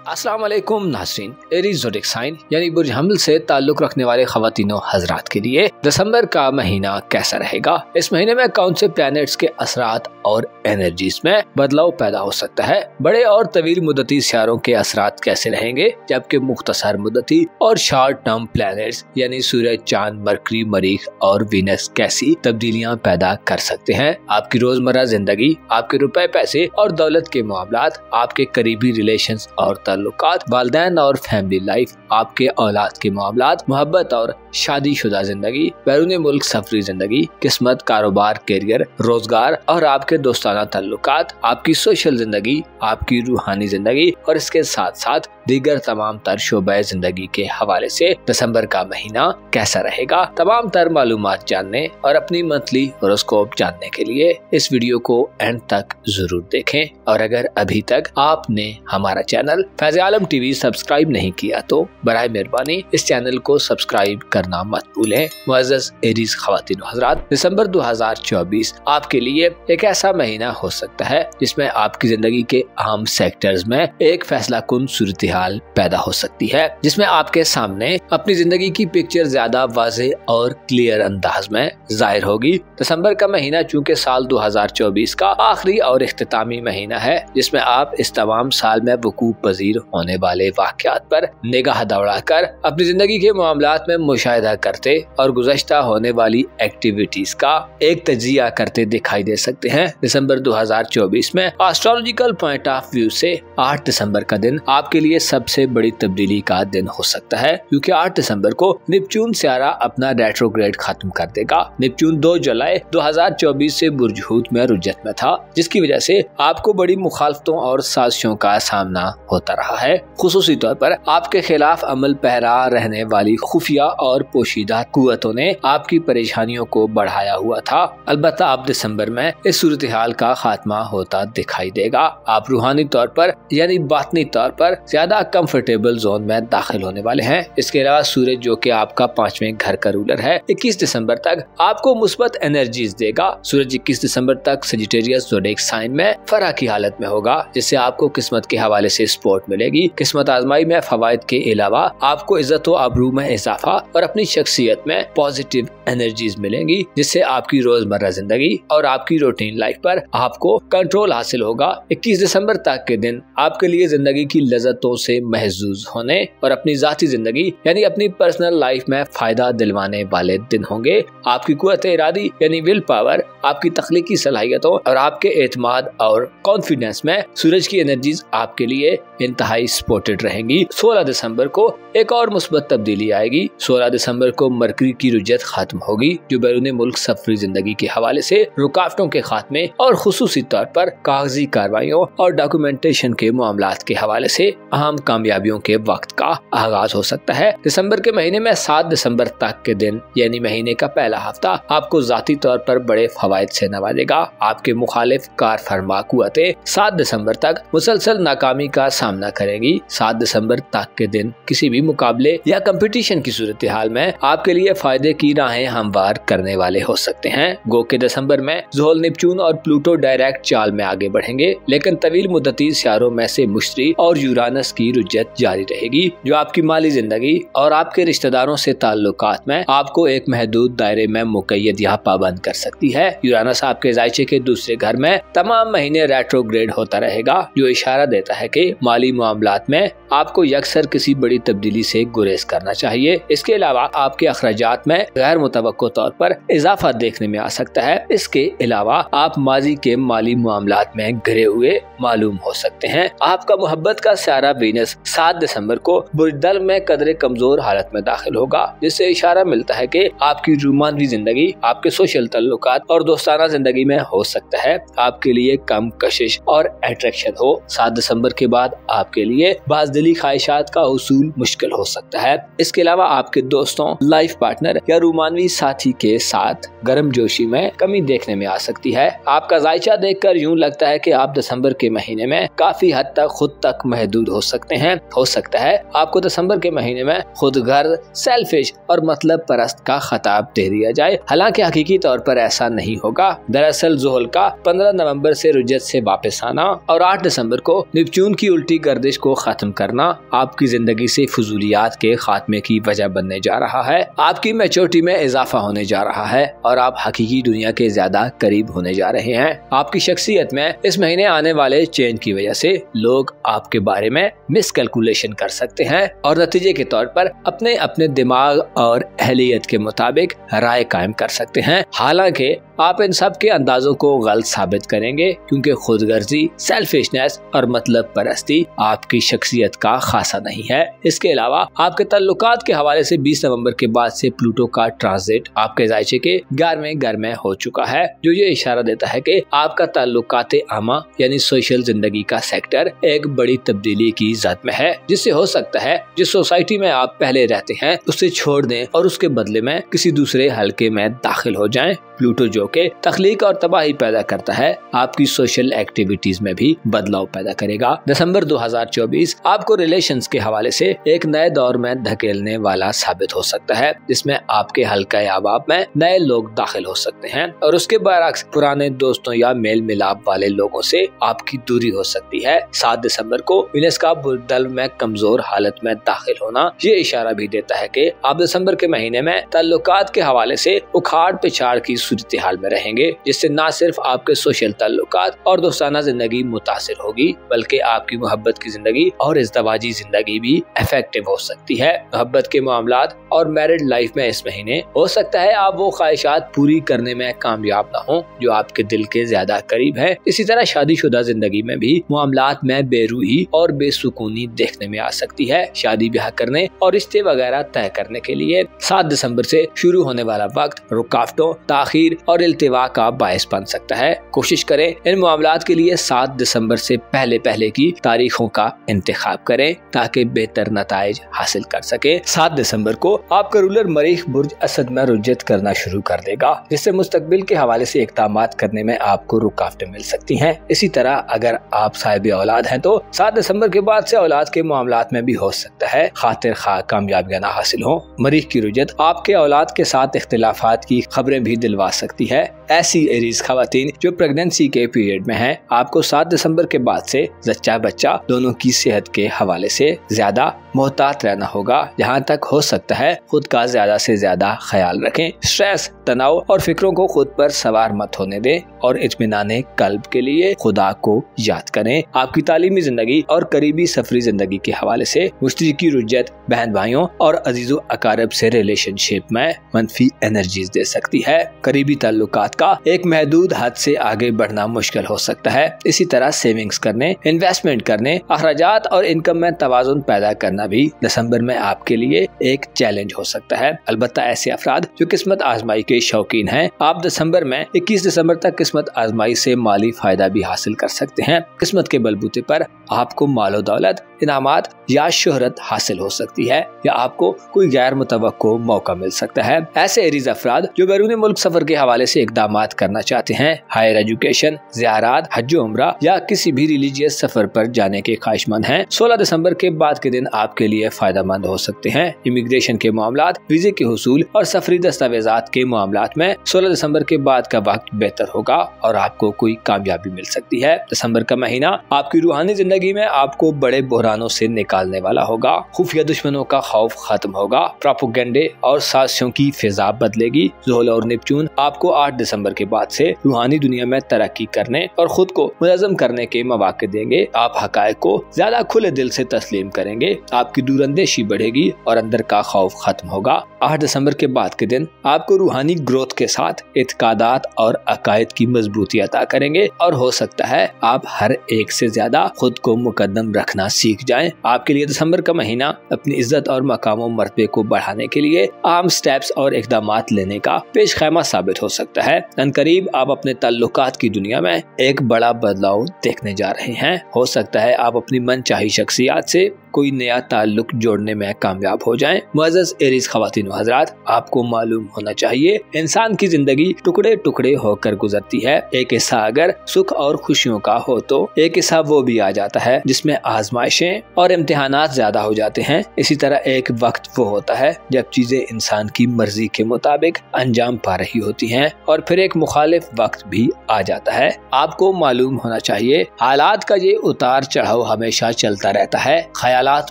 अस्सलाम वालेकुम नाज़रीन। एरीज़ ज़ोडिएक साइन यानी बुर्ज हमिल से ताल्लुक़ रखने वाले ख़वातीनो हज़रात के लिए दिसंबर का महीना कैसा रहेगा। इस महीने में कौन से प्लैनेट्स के असरात और एनर्जीज में बदलाव पैदा हो सकता है। बड़े और तवील मुद्दती सियारों के असरात कैसे रहेंगे, जबकि मुख्तसर मुद्दती और शॉर्ट टर्म प्लैनेट्स यानी सूरज, चांद, मरकरी, मरीख और वीनस कैसी तब्दीलियाँ पैदा कर सकते हैं। आपकी रोजमर्रा जिंदगी, आपके रुपए पैसे और दौलत के मामलात, आपके करीबी रिलेशंस और ताल्लुकात, वालिदैन और फैमिली लाइफ, आपके औलाद के मामलात, मोहब्बत और शादीशुदा जिंदगी, बैरून मुल्क सफरी जिंदगी, किस्मत, कारोबार, कैरियर, रोजगार और आपके दोस्ताना ताल्लुकात, आपकी सोशल जिंदगी, आपकी रूहानी जिंदगी और इसके साथ साथ दीगर तमाम तर शोबे जिंदगी के हवाले से दिसंबर का महीना कैसा रहेगा। तमाम तर मालूमात जानने और अपनी मंथली होरोस्कोप जानने के लिए इस वीडियो को एंड तक जरूर देखें। और अगर अभी तक आपने हमारा चैनल फैज़ आलम टीवी सब्सक्राइब नहीं किया तो बराए मेहरबानी इस चैनल को सब्सक्राइब करना मत भूलें। मुअज़्ज़ज़ एरीज़ ख़वातीन हज़रात, दिसंबर 2024 आपके लिए एक ऐसा महीना हो सकता है जिसमें आपकी जिंदगी के अहम सेक्टर्स में एक फैसला कुन सूरत हाल पैदा हो सकती है, जिसमें आपके सामने अपनी जिंदगी की पिक्चर ज्यादा वाज़ेह और क्लियर अंदाज में जाहिर होगी। दिसंबर का महीना चूँकि साल 2024 का आखिरी और इख्तितामी महीना है, जिसमें आप इस तमाम साल में वकूअ पजीर होने वाले वाक़यात पर निगाह दौड़ाकर अपनी जिंदगी के मामलात में मुशाहिदा करते और गुज़श्ता होने वाली एक्टिविटीज का एक तजिया करते दिखाई दे सकते हैं। दिसंबर 2024 में एस्ट्रोलॉजिकल पॉइंट ऑफ व्यू से 8 दिसंबर का दिन आपके लिए सबसे बड़ी तब्दीली का दिन हो सकता है, क्योंकि 8 दिसंबर को नेपच्यून सियारा अपना रेट्रोग्रेड खत्म कर देगा। नेपच्यून 2 जुलाई 2024 से बुर्ज हूत में रुजत में था, जिसकी वजह से आपको बड़ी मुखालफतों और साजिशों का सामना होता रहा है। खुसूसी तौर पर आपके खिलाफ अमल पैरा रहने वाली खुफिया और पोशीदा कुव्वतों ने आपकी परेशानियों को बढ़ाया हुआ था। अलबत्ता अब दिसंबर में इस सूरत हाल का खात्मा होता दिखाई देगा। आप रूहानी तौर पर यानी बातनी तौर पर ज्यादा कंफर्टेबल जोन में दाखिल होने वाले हैं। इसके अलावा सूरज, जो कि आपका 5वें घर का रूलर है, 21 दिसंबर तक आपको मुस्बत एनर्जीज देगा। सूरज 21 दिसंबर तक सजिटेरियस ज़ोडिएक साइन में फरा की हालत में होगा, जिससे आपको किस्मत के हवाले से सपोर्ट मिलेगी। किस्मत आजमाई में फवायद के अलावा आपको इज्जत व आबरू में इजाफा और अपनी शख्सियत में पॉजिटिव एनर्जीज मिलेंगी, जिससे आपकी रोजमर्रा जिंदगी और आपकी रूटीन लाइफ पर आपको कंट्रोल हासिल होगा। 21 दिसंबर तक के दिन आपके लिए जिंदगी की लज़्ज़तों से महजूज होने और अपनी जाती जिंदगी यानी अपनी पर्सनल लाइफ में फायदा दिलवाने वाले दिन होंगे। आपकी कुव्वत इरादी यानी विल पावर, आपकी तख्लीकी सलाहियतों और आपके एतमाद और कॉन्फिडेंस में सूरज की एनर्जीज आपके लिए इंतहाई सपोर्टेड रहेंगी। 16 दिसंबर को एक और मुस्बत तब्दीली आएगी। 16 दिसंबर को मरकरी की रुजत खत्म होगी, जो बैरून मुल्क सफरी जिंदगी के हवाले से रुकावटों के खात्मे और खुसूसी तौर पर कागजी कार्रवाइयों और डॉक्यूमेंटेशन के मामलात के हवाले से अहम कामयाबियों के वक्त का आगाज हो सकता है। दिसंबर के महीने में 7 दिसंबर तक के दिन यानी महीने का पहला हफ्ता आपको जाती तौर पर बड़े फवायद से नवाजेगा। आपके मुखालिफ कार फरमा कुव्वतें 7 दिसंबर तक मुसलसल नाकामी का सामना करेंगी। 7 दिसंबर तक के दिन किसी भी मुकाबले या कंपटीशन की सूरत हाल में आपके लिए फायदे की राहें हमवार करने वाले हो सकते हैं। गो के दिसंबर में ज़ोहल, नेपच्यून और प्लूटो डायरेक्ट चाल में आगे बढ़ेंगे, लेकिन तवील मुद्दती सियारों में से मुश्तरी और यूरानस की रुजत जारी रहेगी, जो आपकी माली जिंदगी और आपके रिश्तेदारों से ताल्लुकात में आपको एक महदूद दायरे में मुकय्यद या पाबंद कर सकती है। यूरानस आपके जायचे के दूसरे घर में तमाम महीने रेट्रोग्रेड होता रहेगा, जो इशारा देता है कि माली मामलात में आपको यकसर किसी बड़ी तब्दीली से गुरेज करना चाहिए। इसके अलावा आपके अखराजात में गैर मुतवक्को तौर पर इजाफा देखने में आ सकता है। इसके अलावा आप माजी के माली मामलात में घिरे हुए मालूम हो सकते हैं। आपका मोहब्बत का सियारा वीनस 7 दिसंबर को बुर्ज में कदरे कमजोर हालत में दाखिल होगा, जिससे इशारा मिलता है कि आपकी रूमानी जिंदगी, आपके सोशल ताल्लुकात और दोस्ताना जिंदगी में हो सकता है आपके लिए कम कशिश और अट्रैक्शन हो। 7 दिसंबर के बाद आपके लिए बाज़दिली ख्वाहिशात का हुसूल मुश्किल हो सकता है। इसके अलावा आपके दोस्तों, लाइफ पार्टनर या रूमानवी साथी के साथ गर्मजोशी में कमी देखने में आ सकती है। आपका जायचा देखकर यूं लगता है कि आप दिसंबर के महीने में काफी हद तक खुद तक महदूद हो सकते हैं। हो सकता है आपको दिसंबर के महीने में खुद गर्ज, सेल्फिश और मतलब परस्त का खिताब दे दिया जाए। हालांकि हकीकी तौर पर ऐसा नहीं होगा। दरअसल ज़ुहल का 15 नवंबर से रुजत से वापस आना और 8 दिसंबर को नेपच्यून की उल्टी गर्दिश को खत्म करना आपकी जिंदगी से फजूलियात के खात्मे की वजह बनने जा रहा है। आपकी मैच्योरिटी में इजाफा होने जा रहा है और आप हकीकी दुनिया के ज्यादा करीब होने जा रहे हैं। आपकी शख्सियत में इस महीने आने वाले चेंज की वजह से लोग आपके बारे में मिसकैलकुलेशन कर सकते हैं और नतीजे के तौर पर अपने अपने दिमाग और अहलियत के मुताबिक राय कायम कर सकते हैं। हालांकि आप इन सब के अंदाजों को गलत साबित करेंगे क्योंकि खुदगर्जी, सेल्फिशनेस और मतलब परस्ती आपकी शख्सियत का खासा नहीं है। इसके अलावा आपके ताल्लुकात के हवाले से 20 नवंबर के बाद से प्लूटो का ट्रांजिट आपके जायचे के 11वें घर में हो चुका है, जो ये इशारा देता है कि आपका ताल्लुकात आमा यानी सोशल जिंदगी का सेक्टर एक बड़ी तब्दीली की जद में है, जिससे हो सकता है जिस सोसाइटी में आप पहले रहते हैं उसे छोड़ दें और उसके बदले में किसी दूसरे हलके में दाखिल हो जाएं। प्लूटो जो के तख्लीक और तबाही पैदा करता है, आपकी सोशल एक्टिविटीज में भी बदलाव पैदा करेगा। दिसंबर 2024 आपको रिलेशंस के हवाले से एक नए दौर में धकेलने वाला साबित हो सकता है, जिसमें आपके हल्का आबाब में नए लोग दाखिल हो सकते हैं और उसके बरअक्स पुराने दोस्तों या मेल मिलाप वाले लोगों से आपकी दूरी हो सकती है। 7 दिसंबर को विनस का बुलदल में कमजोर हालत में दाखिल होना ये इशारा भी देता है कि आप दिसंबर के महीने में ताल्लुकात के हवाले से उखाड़ पिछाड़ की सूरत हाल में रहेंगे, जिससे न सिर्फ आपके सोशल ताल्लुकात और दोस्ताना जिंदगी मुतासिर होगी बल्कि आपकी मोहब्बत की जिंदगी और इज़्दवाजी जिंदगी भी इफेक्टिव हो सकती है। मोहब्बत के मामलात और मैरिड लाइफ में इस महीने हो सकता है आप वो ख्वाहिशात पूरी करने में कामयाब न हो जो आपके दिल के ज्यादा करीब है। इसी तरह शादीशुदा जिंदगी में भी मामलात में बेरूही और बेसुकूनी देखने में आ सकती है। शादी ब्याह करने और रिश्ते वगैरह तय करने के लिए 7 दिसंबर से शुरू होने वाला वक्त रुकावटों, ताखीर और इल्तिवा का बायस बन सकता है। कोशिश करें इन मामलात के लिए 7 दिसंबर से पहले की तारीखों का इंतखाब करें ताकि बेहतर नताइज हासिल कर सके। 7 दिसंबर को आपका रूलर मरीख बुर्ज असद में रुजत करना शुरू कर देगा, जिससे मुस्तकबिल के हवाले से इक़दामात करने में आपको रुकावटें मिल सकती हैं। इसी तरह अगर आप साहिब औलाद हैं तो 7 दिसंबर के बाद से औलाद के मामलात में भी हो सकता है खातिर खा कामयाबियां ना हासिल हो। मरीख की रुजत आपके औलाद के साथ इख्तिलाफात की खबरें भी दिलवा सकती है। ऐसी एरीज खवातीन जो प्रेगनेंसी के पीरियड में हैं, आपको 7 दिसंबर के बाद से जच्चा बच्चा दोनों की सेहत के हवाले से ज्यादा मोहतात रहना होगा। जहाँ तक हो सकता है खुद का ज्यादा से ज्यादा ख्याल रखें। स्ट्रेस, तनाव और फिक्रों को खुद पर सवार मत होने दें और इत्मीनाने कल्ब के लिए खुदा को याद करें। आपकी तालीमी जिंदगी और करीबी सफरी जिंदगी के हवाले से मुश्तरकी रुजत बहन भाइयों और अजीजों अकारब से रिलेशनशिप में मनफी एनर्जीज दे सकती है। करीबी ताल्लुकात का एक महदूद हद से आगे बढ़ना मुश्किल हो सकता है। इसी तरह सेविंग्स करने, इन्वेस्टमेंट करने, अखराजात और इनकम में तवाज़ुन पैदा करना भी दिसंबर में आपके लिए एक चैलेंज हो सकता है। अलबत्ता ऐसे अफराद जो किस्मत आजमाई के शौकीन हैं, आप दिसंबर में 21 दिसंबर तक किस्मत आजमाई से माली फायदा भी हासिल कर सकते हैं। किस्मत के बलबूते पर आपको मालो दौलत, इनामात या शोहरत हासिल हो सकती है या आपको कोई गैर मुतवक्को मौका मिल सकता है। ऐसे एरीज अफराद जो बैरून मुल्क सफर के हवाले से इक़दामात करना चाहते हैं, हायर एजुकेशन, ज़ियारात, हज उम्रा या किसी भी रिलीजियस सफर पर जाने के ख्वाहिशमंद हैं, 16 दिसंबर के बाद के दिन आपके लिए फायदा मंद हो सकते हैं। इमिग्रेशन के मामलात, वीजे के हुसूल और सफरी दस्तावेजात के मामलात में 16 दिसंबर के बाद का वक्त बेहतर होगा और आपको कोई कामयाबी मिल सकती है। दिसंबर का महीना आपकी रूहानी जिंदगी में आपको बड़े बहरानों से निकालने वाला होगा। खुफिया दुश्मनों का खौफ खत्म होगा, प्रोपेगेंडे और साजिशों की फिजा बदलेगी। ज़ुहल और नेपच्यून आपको 8 दिसंबर के बाद से रूहानी दुनिया में तरक्की करने और खुद को मुनज़्ज़म करने के मौके देंगे। आप हक़ाइक़ को ज्यादा खुले दिल से तस्लीम करेंगे, आपकी दूरअंदेशी बढ़ेगी और अंदर का खौफ खत्म होगा। 8 दिसंबर के बाद के दिन आपको रूहानी ग्रोथ के साथ इत्कादात और अकायद की मजबूती अता करेंगे और हो सकता है आप हर एक से ज्यादा खुद को मुकद्दम रखना सीख जाएं। आपके लिए दिसंबर का महीना अपनी इज्जत और मकाम मर्तबे को बढ़ाने के लिए आम स्टेप्स और इक़दामात लेने का पेश खैमा साबित हो सकता है। अनकरीब आप अपने ताल्लुकात की दुनिया में एक बड़ा बदलाव देखने जा रहे हैं। हो सकता है आप अपनी मनचाही शख्सियत से कोई नया ताल्लुक जोड़ने में कामयाब हो जाएं। मुअज़्ज़ज़ एरीज ख़वातीन व हज़रात, आपको मालूम होना चाहिए इंसान की जिंदगी टुकड़े टुकड़े होकर गुजरती है। एक हिस्सा अगर सुख और खुशियों का हो तो एक हिस्सा वो भी आ जाता है जिसमें आजमाइशें और इम्तिहानात ज्यादा हो जाते हैं। इसी तरह एक वक्त वो होता है जब चीजें इंसान की मर्जी के मुताबिक अंजाम पा रही होती हैं, और फिर एक मुखालिफ वक्त भी आ जाता है। आपको मालूम होना चाहिए हालात का ये उतार चढ़ाव हमेशा चलता रहता है। ख्यालात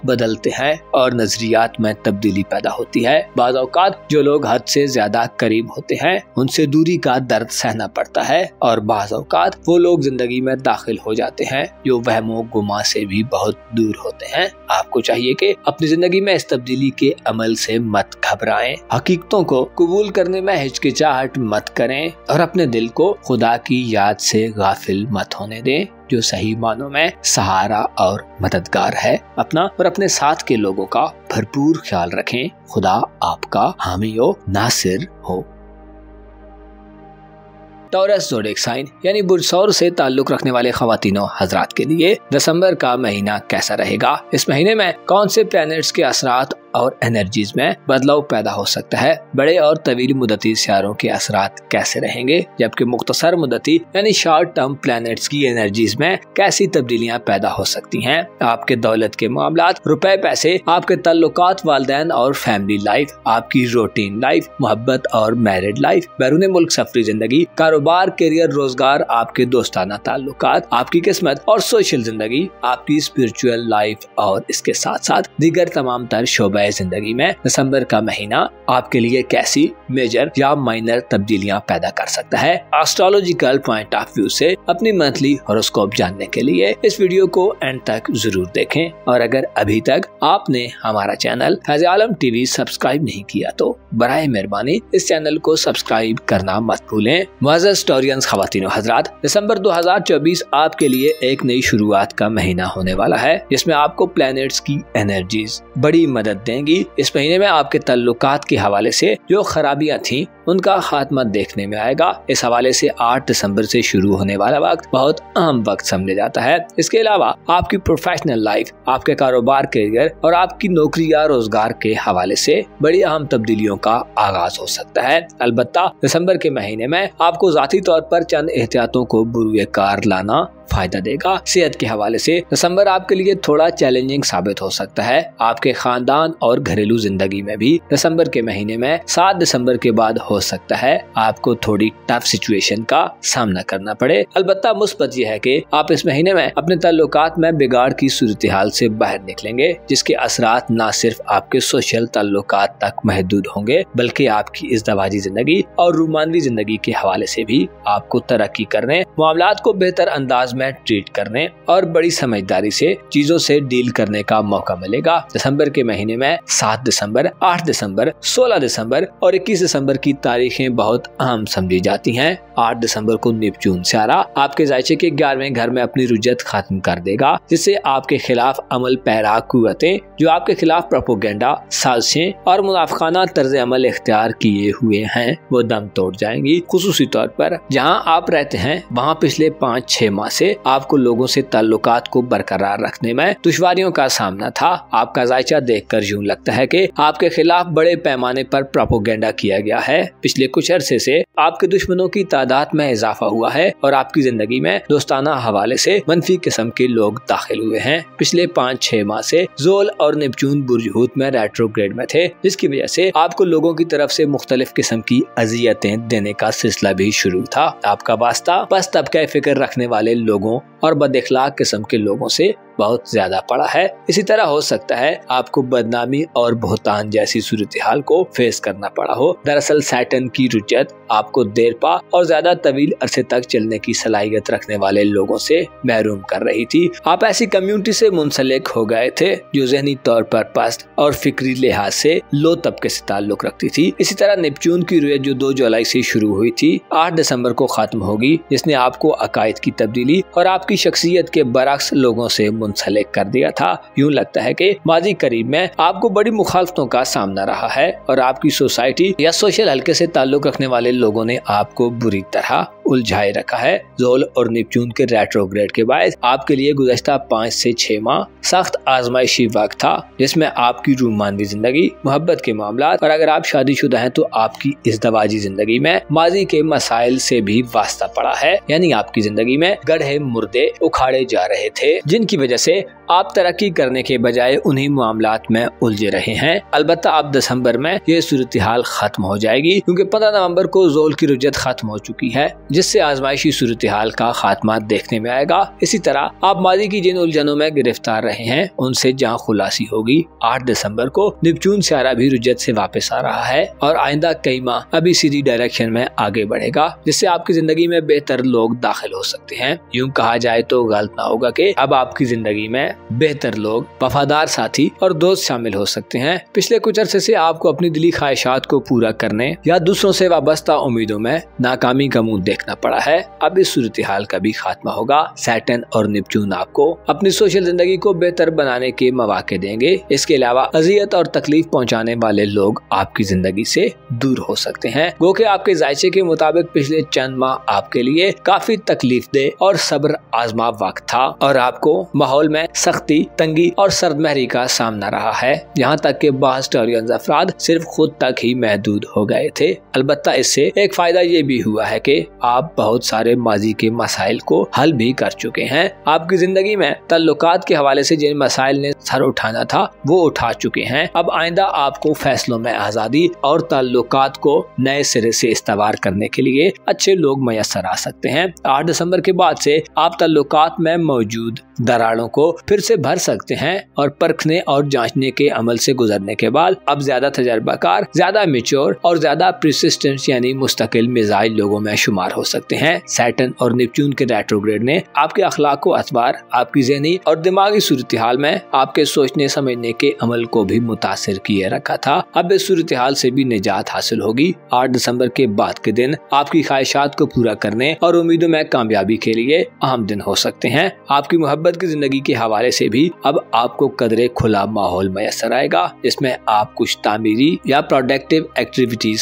बदलते हैं और नजरियात में तब्दीली पैदा होती है। बाज़ औक़ात जो लोग हद से ज्यादा करीब होते हैं उनसे दूरी का दर्द सहना पड़ता है, और बाज़ औक़ात वो लोग जिंदगी में दाखिल हो जाते हैं जो वहमो गुमा से भी बहुत दूर होते हैं। आपको चाहिए कि अपनी जिंदगी में इस तब्दीली के अमल से मत घबराएं, हकीकतों को कबूल करने में हिचकिचाहट मत करें और अपने दिल को खुदा की याद से गाफिल मत होने दें जो सही मानों में सहारा और मददगार है। अपना और अपने साथ के लोगों का भरपूर ख्याल रखें। खुदा आपका हामी व नासिर हो। टॉरस ज़ोडिएक साइन यानी बुर्ज सौर से ताल्लुक रखने वाले ख़वातीनों हज़रात के लिए दिसंबर का महीना कैसा रहेगा? इस महीने में कौन से प्लैनेट्स के असरात और एनर्जीज में बदलाव पैदा हो सकता है? बड़े और तवील मुद्दती सियारों के असरात कैसे रहेंगे, जबकि मुख्तसर मुद्दती यानी शॉर्ट टर्म प्लैनेट्स की एनर्जीज में कैसी तब्दीलियां पैदा हो सकती हैं? आपके दौलत के मामलात, रुपए पैसे, आपके ताल्लुकात, वालिदैन और फैमिली लाइफ, आपकी रूटीन लाइफ, मोहब्बत और मैरिड लाइफ, बैरून मुल्क सफरी जिंदगी, कारोबार, करियर, रोजगार, आपके दोस्ताना ताल्लुकात, आपकी किस्मत और सोशल जिंदगी, आपकी स्पिरिचुअल लाइफ और इसके साथ साथ दीगर तमाम तर शोबे जिंदगी में दिसंबर का महीना आपके लिए कैसी मेजर या माइनर तब्दीलियां पैदा कर सकता है। एस्ट्रोलॉजिकल पॉइंट ऑफ व्यू से अपनी मंथली हॉरोस्कोप जानने के लिए इस वीडियो को एंड तक जरूर देखें, और अगर अभी तक आपने हमारा चैनल फैज़ आलम टीवी सब्सक्राइब नहीं किया तो बराए मेहरबानी इस चैनल को सब्सक्राइब करना मत भूलें। मुअज़्ज़ज़ स्टोरियंस ख़वातीन व हज़रात, दिसंबर 2024 आपके लिए एक नई शुरुआत का महीना होने वाला है जिसमें आपको प्लैनेट्स की एनर्जीज बड़ी मदद देंगी। इस महीने में आपके ताल्लुकात के हवाले से जो खराबियां थीं उनका खात्मा देखने में आएगा। इस हवाले से 8 दिसंबर से शुरू होने वाला वक्त बहुत अहम वक्त समझा जाता है। इसके अलावा आपकी प्रोफेशनल लाइफ, आपके कारोबार, करियर और आपकी नौकरी या रोजगार के हवाले से बड़ी अहम तब्दीलियों का आगाज हो सकता है। अलबत्ता दिसंबर के महीने में आपको जाती तौर पर चंद एहतियातों को बुरुए कार लाना फायदा देगा। सेहत के हवाले से दिसंबर आपके लिए थोड़ा चैलेंजिंग साबित हो सकता है। आपके खानदान और घरेलू जिंदगी में भी दिसंबर के महीने में 7 दिसंबर के बाद हो सकता है आपको थोड़ी टफ सिचुएशन का सामना करना पड़े। अलबत्ता मुस्बत यह है कि आप इस महीने में अपने ताल्लुकात में बिगाड़ की सूरत हाल से बाहर निकलेंगे, जिसके असरात न सिर्फ आपके सोशल ताल्लुकात तक महदूद होंगे बल्कि आपकी इज़्दवाजी जिंदगी और रूमानवी जिंदगी के हवाले से भी आपको तरक्की करने, मामलात को बेहतर अंदाज में ट्रीट करने और बड़ी समझदारी से चीजों से डील करने का मौका मिलेगा। दिसंबर के महीने में 7 दिसंबर, 8 दिसंबर, 16 दिसंबर और 21 दिसंबर की तारीखें बहुत अहम समझी जाती हैं। 8 दिसंबर को नेपच्यून सियारा आपके जायचे के 11वें घर में अपनी रुजत खत्म कर देगा, जिससे आपके खिलाफ अमल पैरा कुव्वतें जो आपके खिलाफ प्रोपोगेंडा, साजिशें और मुनाफिकाना तर्ज अमल इख्तियार किए हुए हैं वो दम तोड़ जाएंगी। खुसूसी तौर पर जहाँ आप रहते हैं वहाँ पिछले 5-6 माह से आपको लोगों से ताल्लुकात को बरकरार रखने में दुश्वारियों का सामना था। आपका जायचा देखकर यूं लगता है कि आपके खिलाफ बड़े पैमाने पर प्रोपोगेंडा किया गया है। पिछले कुछ अरसे से आपके दुश्मनों की तादाद में इजाफा हुआ है और आपकी जिंदगी में दोस्ताना हवाले से मनफी किस्म के लोग दाखिल हुए हैं। पिछले 5-6 माह से जोल और नेपच्यून बुर्ज हूत में रेट्रोग्रेड में थे, जिसकी वजह से आपको लोगों की तरफ से मुख्तलिफ किस्म की अजियतें देने का सिलसिला भी शुरू था। आपका वास्ता बस तबका फिक्र रखने वाले लोगों और बदअखलाक किस्म के लोगों से बहुत ज्यादा पड़ा है। इसी तरह हो सकता है आपको बदनामी और बहुतान जैसी सूरत हाल को फेस करना पड़ा हो। दरअसल सैटर्न की रुजत आपको देर पा और ज्यादा तवील अरसे तक चलने की सलाहियत रखने वाले लोगों से महरूम कर रही थी। आप ऐसी कम्युनिटी से मुंसलिक हो गए थे जो ज़हनी तौर पर पस्त और फिक्री लिहाज से लो तबके से ताल्लुक रखती थी। इसी तरह नेपच्यून की रुजत जो 2 जुलाई से शुरू हुई थी 8 दिसंबर को खत्म होगी, जिसने आपको अकायद की तब्दीली और आपकी शख्सियत के बरक्स लोगों से मुंसलिक कर दिया था। यूं लगता है कि माजी करीब में आपको बड़ी मुखालफतों का सामना रहा है और आपकी सोसाइटी या सोशल हल्के से ताल्लुक रखने वाले लोगों ने आपको बुरी तरह उलझाए रखा है। ज़ोल और नेपच्यून के रेट्रोग्रेड के बाद आपके लिए गुज़श्ता 5 से 6 माह सख्त आजमाइशी वक्त था, जिसमें आपकी रूमानवी जिंदगी, मोहब्बत के मामलात और अगर आप शादीशुदा हैं तो आपकी इज़्दवाजी जिंदगी में माजी के मसाइल से भी वास्ता पड़ा है। यानी आपकी जिंदगी में गढ़े मुर्दे उखाड़े जा रहे थे, जिनकी वजह से आप तरक्की करने के बजाय उन्हीं मामलात में उलझे रहे हैं। अलबत्ता अब दिसंबर में ये सूरत हाल खत्म हो जाएगी, क्योंकि 15 नवंबर को ज़ोल की रुज्जत खत्म हो चुकी है, जिससे आजमाइशी सूरत हाल का खात्मा देखने में आएगा। इसी तरह आप माजी की जिन उलझनों में गिरफ्तार रहे हैं उनसे जहाँ खुलासी होगी। 8 दिसंबर को नेपच्यून सियारा भी रुज्जत से वापस आ रहा है और आइंदा कई माह अभी सीधी डायरेक्शन में आगे बढ़ेगा, जिससे आपकी जिंदगी में बेहतर लोग दाखिल हो सकते हैं। यूँ कहा जाए तो गलत ना होगा कि अब आपकी जिंदगी में बेहतर लोग, वफादार साथी और दोस्त शामिल हो सकते हैं। पिछले कुछ अरसे से आपको अपनी दिली ख्वाहिशात को पूरा करने या दूसरों से वाबस्ता उम्मीदों में नाकामी का मुंह देखना पड़ा है। अब इस सूरत हाल का भी खात्मा होगा। सैटर्न और नेपच्यून आपको अपनी सोशल जिंदगी को बेहतर बनाने के मौके देंगे। इसके अलावा अजियत और तकलीफ पहुँचाने वाले लोग आपकी जिंदगी से दूर हो सकते हैं। गो के आपके जायचे के मुताबिक पिछले चंद माह आपके लिए काफी तकलीफ दे और सब्र आजमा वक्त था और आपको माहौल में सख्ती, तंगी और सर्दमहरी का सामना रहा है। यहाँ तक के बाज़ हिस्टोरियंस अफराद सिर्फ खुद तक ही महदूद हो गए थे। अलबत्ता इससे एक फायदा ये भी हुआ है कि आप बहुत सारे माजी के मसाइल को हल भी कर चुके हैं। आपकी जिंदगी में तल्लुकात के हवाले से जिन मसाइल ने सर उठाना था वो उठा चुके हैं। अब आइंदा आपको फैसलों में आजादी और ताल्लुकात को नए सिरे से इस्तेवार करने के लिए अच्छे लोग मयसर आ सकते हैं। 8 दिसंबर के बाद से आप ताल्लुकात में मौजूद दरारों को फिर से भर सकते हैं और परखने और जांचने के अमल से गुजरने के बाद अब ज्यादा तजर्बाकार, ज्यादा मैच्योर और ज्यादा परसिस्टेंस यानी मुस्तकिल मिजाज लोगों में शुमार हो सकते हैं। सैटर्न और नेपच्यून के रेट्रोग्रेड ने आपके अखलाक को अतबार, आपकी ज़हनी और दिमागी सूरत हाल में आपके सोचने समझने के अमल को भी मुतासिर किए रखा था। अब इस सूरत हाल से भी निजात हासिल होगी। 8 दिसंबर के बाद के दिन आपकी ख्वाहिशात को पूरा करने और उम्मीदों में कामयाबी के लिए अहम दिन हो सकते हैं। आपकी मोहब्बत की जिंदगी के हवाले से भी अब आपको कदरे खुला माहौल मयसर आएगा, जिसमें आप कुछ तामीरी या प्रोडक्टिव एक्टिविटीज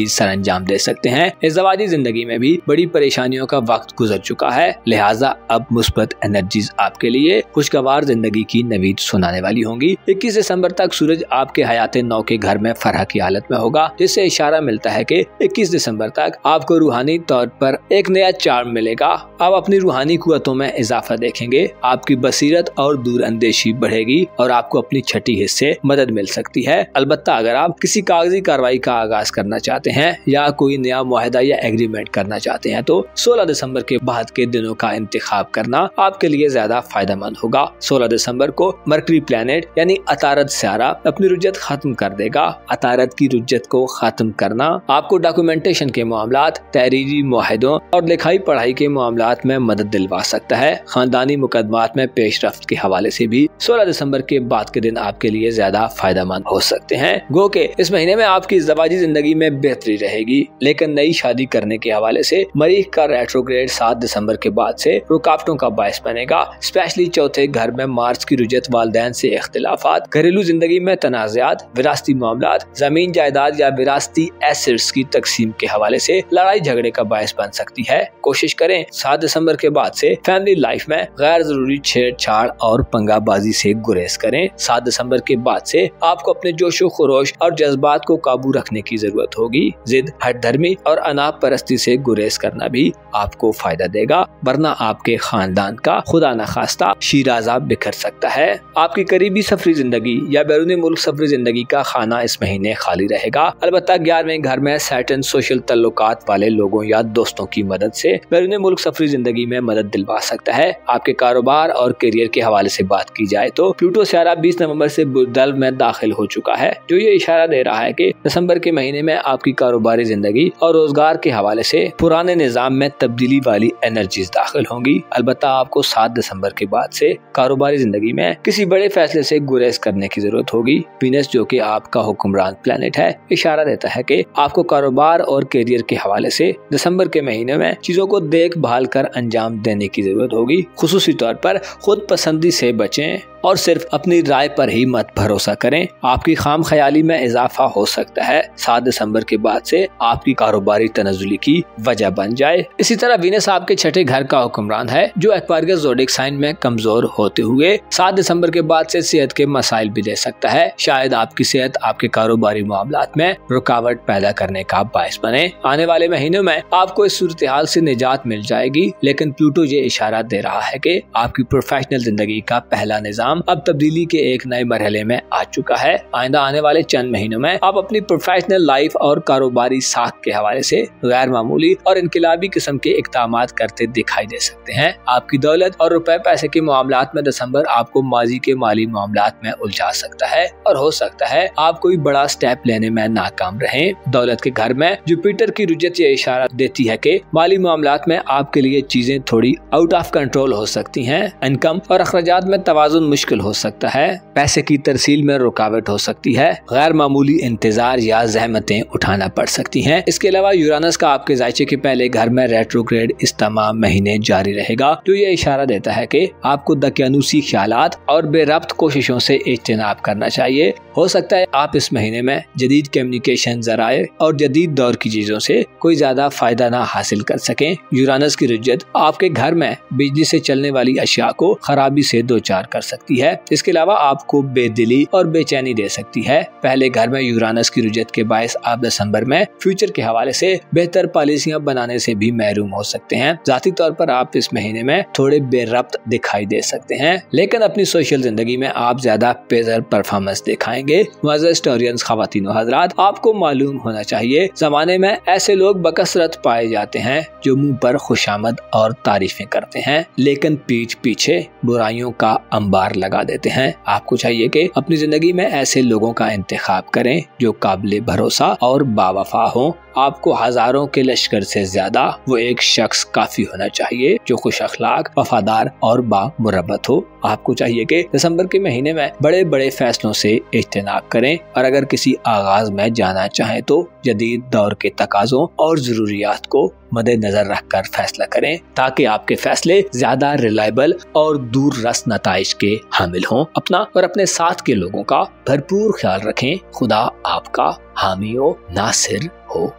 सरअंजाम दे सकते हैं। इज़्दवाजी जिंदगी में भी बड़ी परेशानियों का वक्त गुजर चुका है, लिहाजा अब मुस्बत एनर्जीज आपके लिए खुशगवार जिंदगी की नवीद सुनाने वाली होंगी। 21 दिसंबर तक सूरज आपके हयात नौ के घर में फरह की हालत में होगा, जिससे इशारा मिलता है कि 21 दिसंबर तक आपको रूहानी तौर पर एक नया चार्म मिलेगा। आप अपनी रूहानी कुव्वतों में इजाफा देखेंगे, आपकी बसीरत और दूर अंदेशी बढ़ेगी और आपको अपनी छठी हिस्से मदद मिल सकती है। अलबत्ता अगर आप किसी कागजी कार्रवाई का आगाज करना चाहते हैं या कोई नया मुआहदा या एग्रीमेंट करना चाहते हैं तो 16 दिसंबर के बाद के दिनों का इंतखाब करना आपके लिए ज्यादा फायदेमंद होगा। 16 दिसंबर को मरकरी प्लैनेट यानी अतारद सियारा अपनी रुज्जत खत्म कर देगा। अतारद की रुज्जत को खत्म करना आपको डॉक्यूमेंटेशन के मामलात, तहरीरी मुआहदों और लिखाई पढ़ाई के मामलात में मदद दिलवा सकता है। खानदानी मुकदमात में पेशरफ्त के हवाले से भी 16 दिसंबर के बाद के दिन आपके लिए ज्यादा फायदेमंद हो सकते हैं। गो के इस महीने में आपकी इज़्दवाजी जिंदगी में बेहतरी रहेगी, लेकिन नई शादी करने के हवाले से मरीख का रेट्रोग्रेड 7 दिसंबर के बाद से रुकावटों का बायस बनेगा। स्पेशली चौथे घर में मार्च की रुजत, वालिदैन से इख्तिलाफात, घरेलू जिंदगी में तनाज़ात, विरासती मामलात, जमीन जायदाद या विरासती एसेट्स की तकसीम के हवाले से लड़ाई झगड़े का बायस बन सकती है। कोशिश करें 7 दिसंबर के बाद से फैमिली लाइफ में गैर जरूरी छेड़छाड़ और पंगाबाजी से गुरेज करें। 7 दिसंबर के बाद से आपको अपने जोशो खरोश और जज्बात को काबू रखने की जरूरत होगी। जिद, हठधर्मी और अनाप परस्ती से गुरेज करना भी आपको फायदा देगा, वरना आपके खानदान का खुदा न खास्ता शीराजा बिखर सकता है। आपकी करीबी सफरी जिंदगी या बैरून मुल्क सफरी जिंदगी का खाना इस महीने खाली रहेगा। अलबत्ता 11वें घर में सैटर्न सोशल तल्लुकात वाले लोगों या दोस्तों की मदद से बैरून मुल्क सफरी जिंदगी में मदद दिलवा सकता है। आपके कारोबार और करियर के हवाले से बात की जाए तो प्लूटो सियारा 20 नवंबर से बुधल में दाखिल हो चुका है, जो ये इशारा दे रहा है कि दिसंबर के महीने में आपकी कारोबारी जिंदगी और रोजगार के हवाले से पुराने निजाम में तब्दीली वाली एनर्जीज दाखिल होंगी। अलबत्ता आपको 7 दिसंबर के बाद से कारोबारी जिंदगी में किसी बड़े फैसले से गुरेज करने की जरूरत होगी। वीनस, जो कि आपका हुक्मरान प्लेनेट है, इशारा देता है कि आपको कारोबार और करियर के हवाले से दिसंबर के महीने में चीजों को देखभाल कर अंजाम देने की जरूरत होगी। खुसूसी तौर पर खुद पसंदी से बचें और सिर्फ अपनी राय पर ही मत भरोसा करें। आपकी खाम ख्याली में इजाफा हो सकता है 7 दिसंबर के बाद से आपकी कारोबारी तनज़ुली की वजह बन जाए। इसी तरह वीनस आपके छठे घर का हुक्मरान है जो एक्वारियस ज़ोडिएक साइन में कमजोर होते हुए 7 दिसंबर के बाद से सेहत के मसाइल भी दे सकता है। शायद आपकी सेहत आपके कारोबारी मामलात में रुकावट पैदा करने का बायस बने। आने वाले महीनों में आपको इस सूरत हाल से निजात मिल जाएगी, लेकिन प्लूटो ये इशारा दे रहा है कि आपकी प्रोफेशनल जिंदगी का पहला निजाम अब तब्दीली के एक नए मरहले में आ चुका है। आइंदा आने वाले चंद महीनों में आप अपनी प्रोफेशनल लाइफ और कारोबारी साख के हवाले से गैर मामूली और इनकलाबी किस्म के इक़दामात करते दिखाई दे सकते हैं। आपकी दौलत और रुपए पैसे के मामलात में दिसंबर आपको माजी के माली मामलात में उलझा सकता है और हो सकता है आप कोई बड़ा स्टेप लेने में नाकाम रहें। दौलत के घर में जुपिटर की रुजत ये इशारा देती है कि माली मामलात में आपके लिए चीजें थोड़ी आउट ऑफ कंट्रोल हो सकती हैं। इनकम और अखराजात में तवाज़ुन मुश्किल हो सकता है। पैसे की तरसील में रुकावट हो सकती है। गैर मामूली इंतजार या ज़हमतें उठाना पड़ सकती हैं। इसके अलावा यूरानस का आपके जायचे के पहले घर में रेट्रोग्रेड इस तमाम महीने जारी रहेगा, जो ये इशारा देता है कि आपको दकियानूसी ख्यालात और बेरब्त कोशिशों से इज्तनाब करना चाहिए। हो सकता है आप इस महीने में जदीद कम्युनिकेशन ज़राए और जदीद दौर की चीजों से कोई ज्यादा फायदा ना हासिल कर सकें। यूरानस की रुजत आपके घर में बिजली से चलने वाली अशिया को खराबी से दो चार कर सकती है। इसके अलावा आपको बेदिली और बेचैनी दे सकती है। पहले घर में यूरानस की रुजत के बायस आप दिसंबर में फ्यूचर के हवाले से बेहतर पॉलिसियां बनाने से भी महरूम हो सकते हैं। जाती तौर पर आप इस महीने में थोड़े बेरब्त दिखाई दे सकते हैं, लेकिन अपनी सोशल जिंदगी में आप ज्यादा बेहतर परफॉर्मेंस दिखाएंगे। मुअज़्ज़ज़ हिस्टोरियंस ख़वातीन और हज़रात, आपको मालूम होना चाहिए ज़माने में ऐसे लोग बकसरत पाए जाते हैं जो मुंह पर खुशामद और तारीफें करते हैं, लेकिन पीठ पीछे बुराइयों का अंबार लगा देते हैं। आपको चाहिए कि अपनी जिंदगी में ऐसे लोगों का इंतखाब करें जो काबिल भरोसा और बावफा हों। आपको हजारों के लश्कर से ज्यादा वो एक शख्स काफी होना चाहिए जो खुश अखलाक, वफादार और बामुरब्बत हो। आपको चाहिए कि दिसंबर के महीने में बड़े बड़े फैसलों से इज्तनाब करें और अगर किसी आगाज में जाना चाहें तो जदीद दौर के तकाज़ों और जरूरियात को मद्देनजर रखकर फैसला करें, ताकि आपके फैसले ज्यादा रिलायबल और दूर रस नताइज के हामिल हों। अपना और अपने साथ के लोगों का भरपूर ख्याल रखें। खुदा आपका हामी हो, नासिर हो।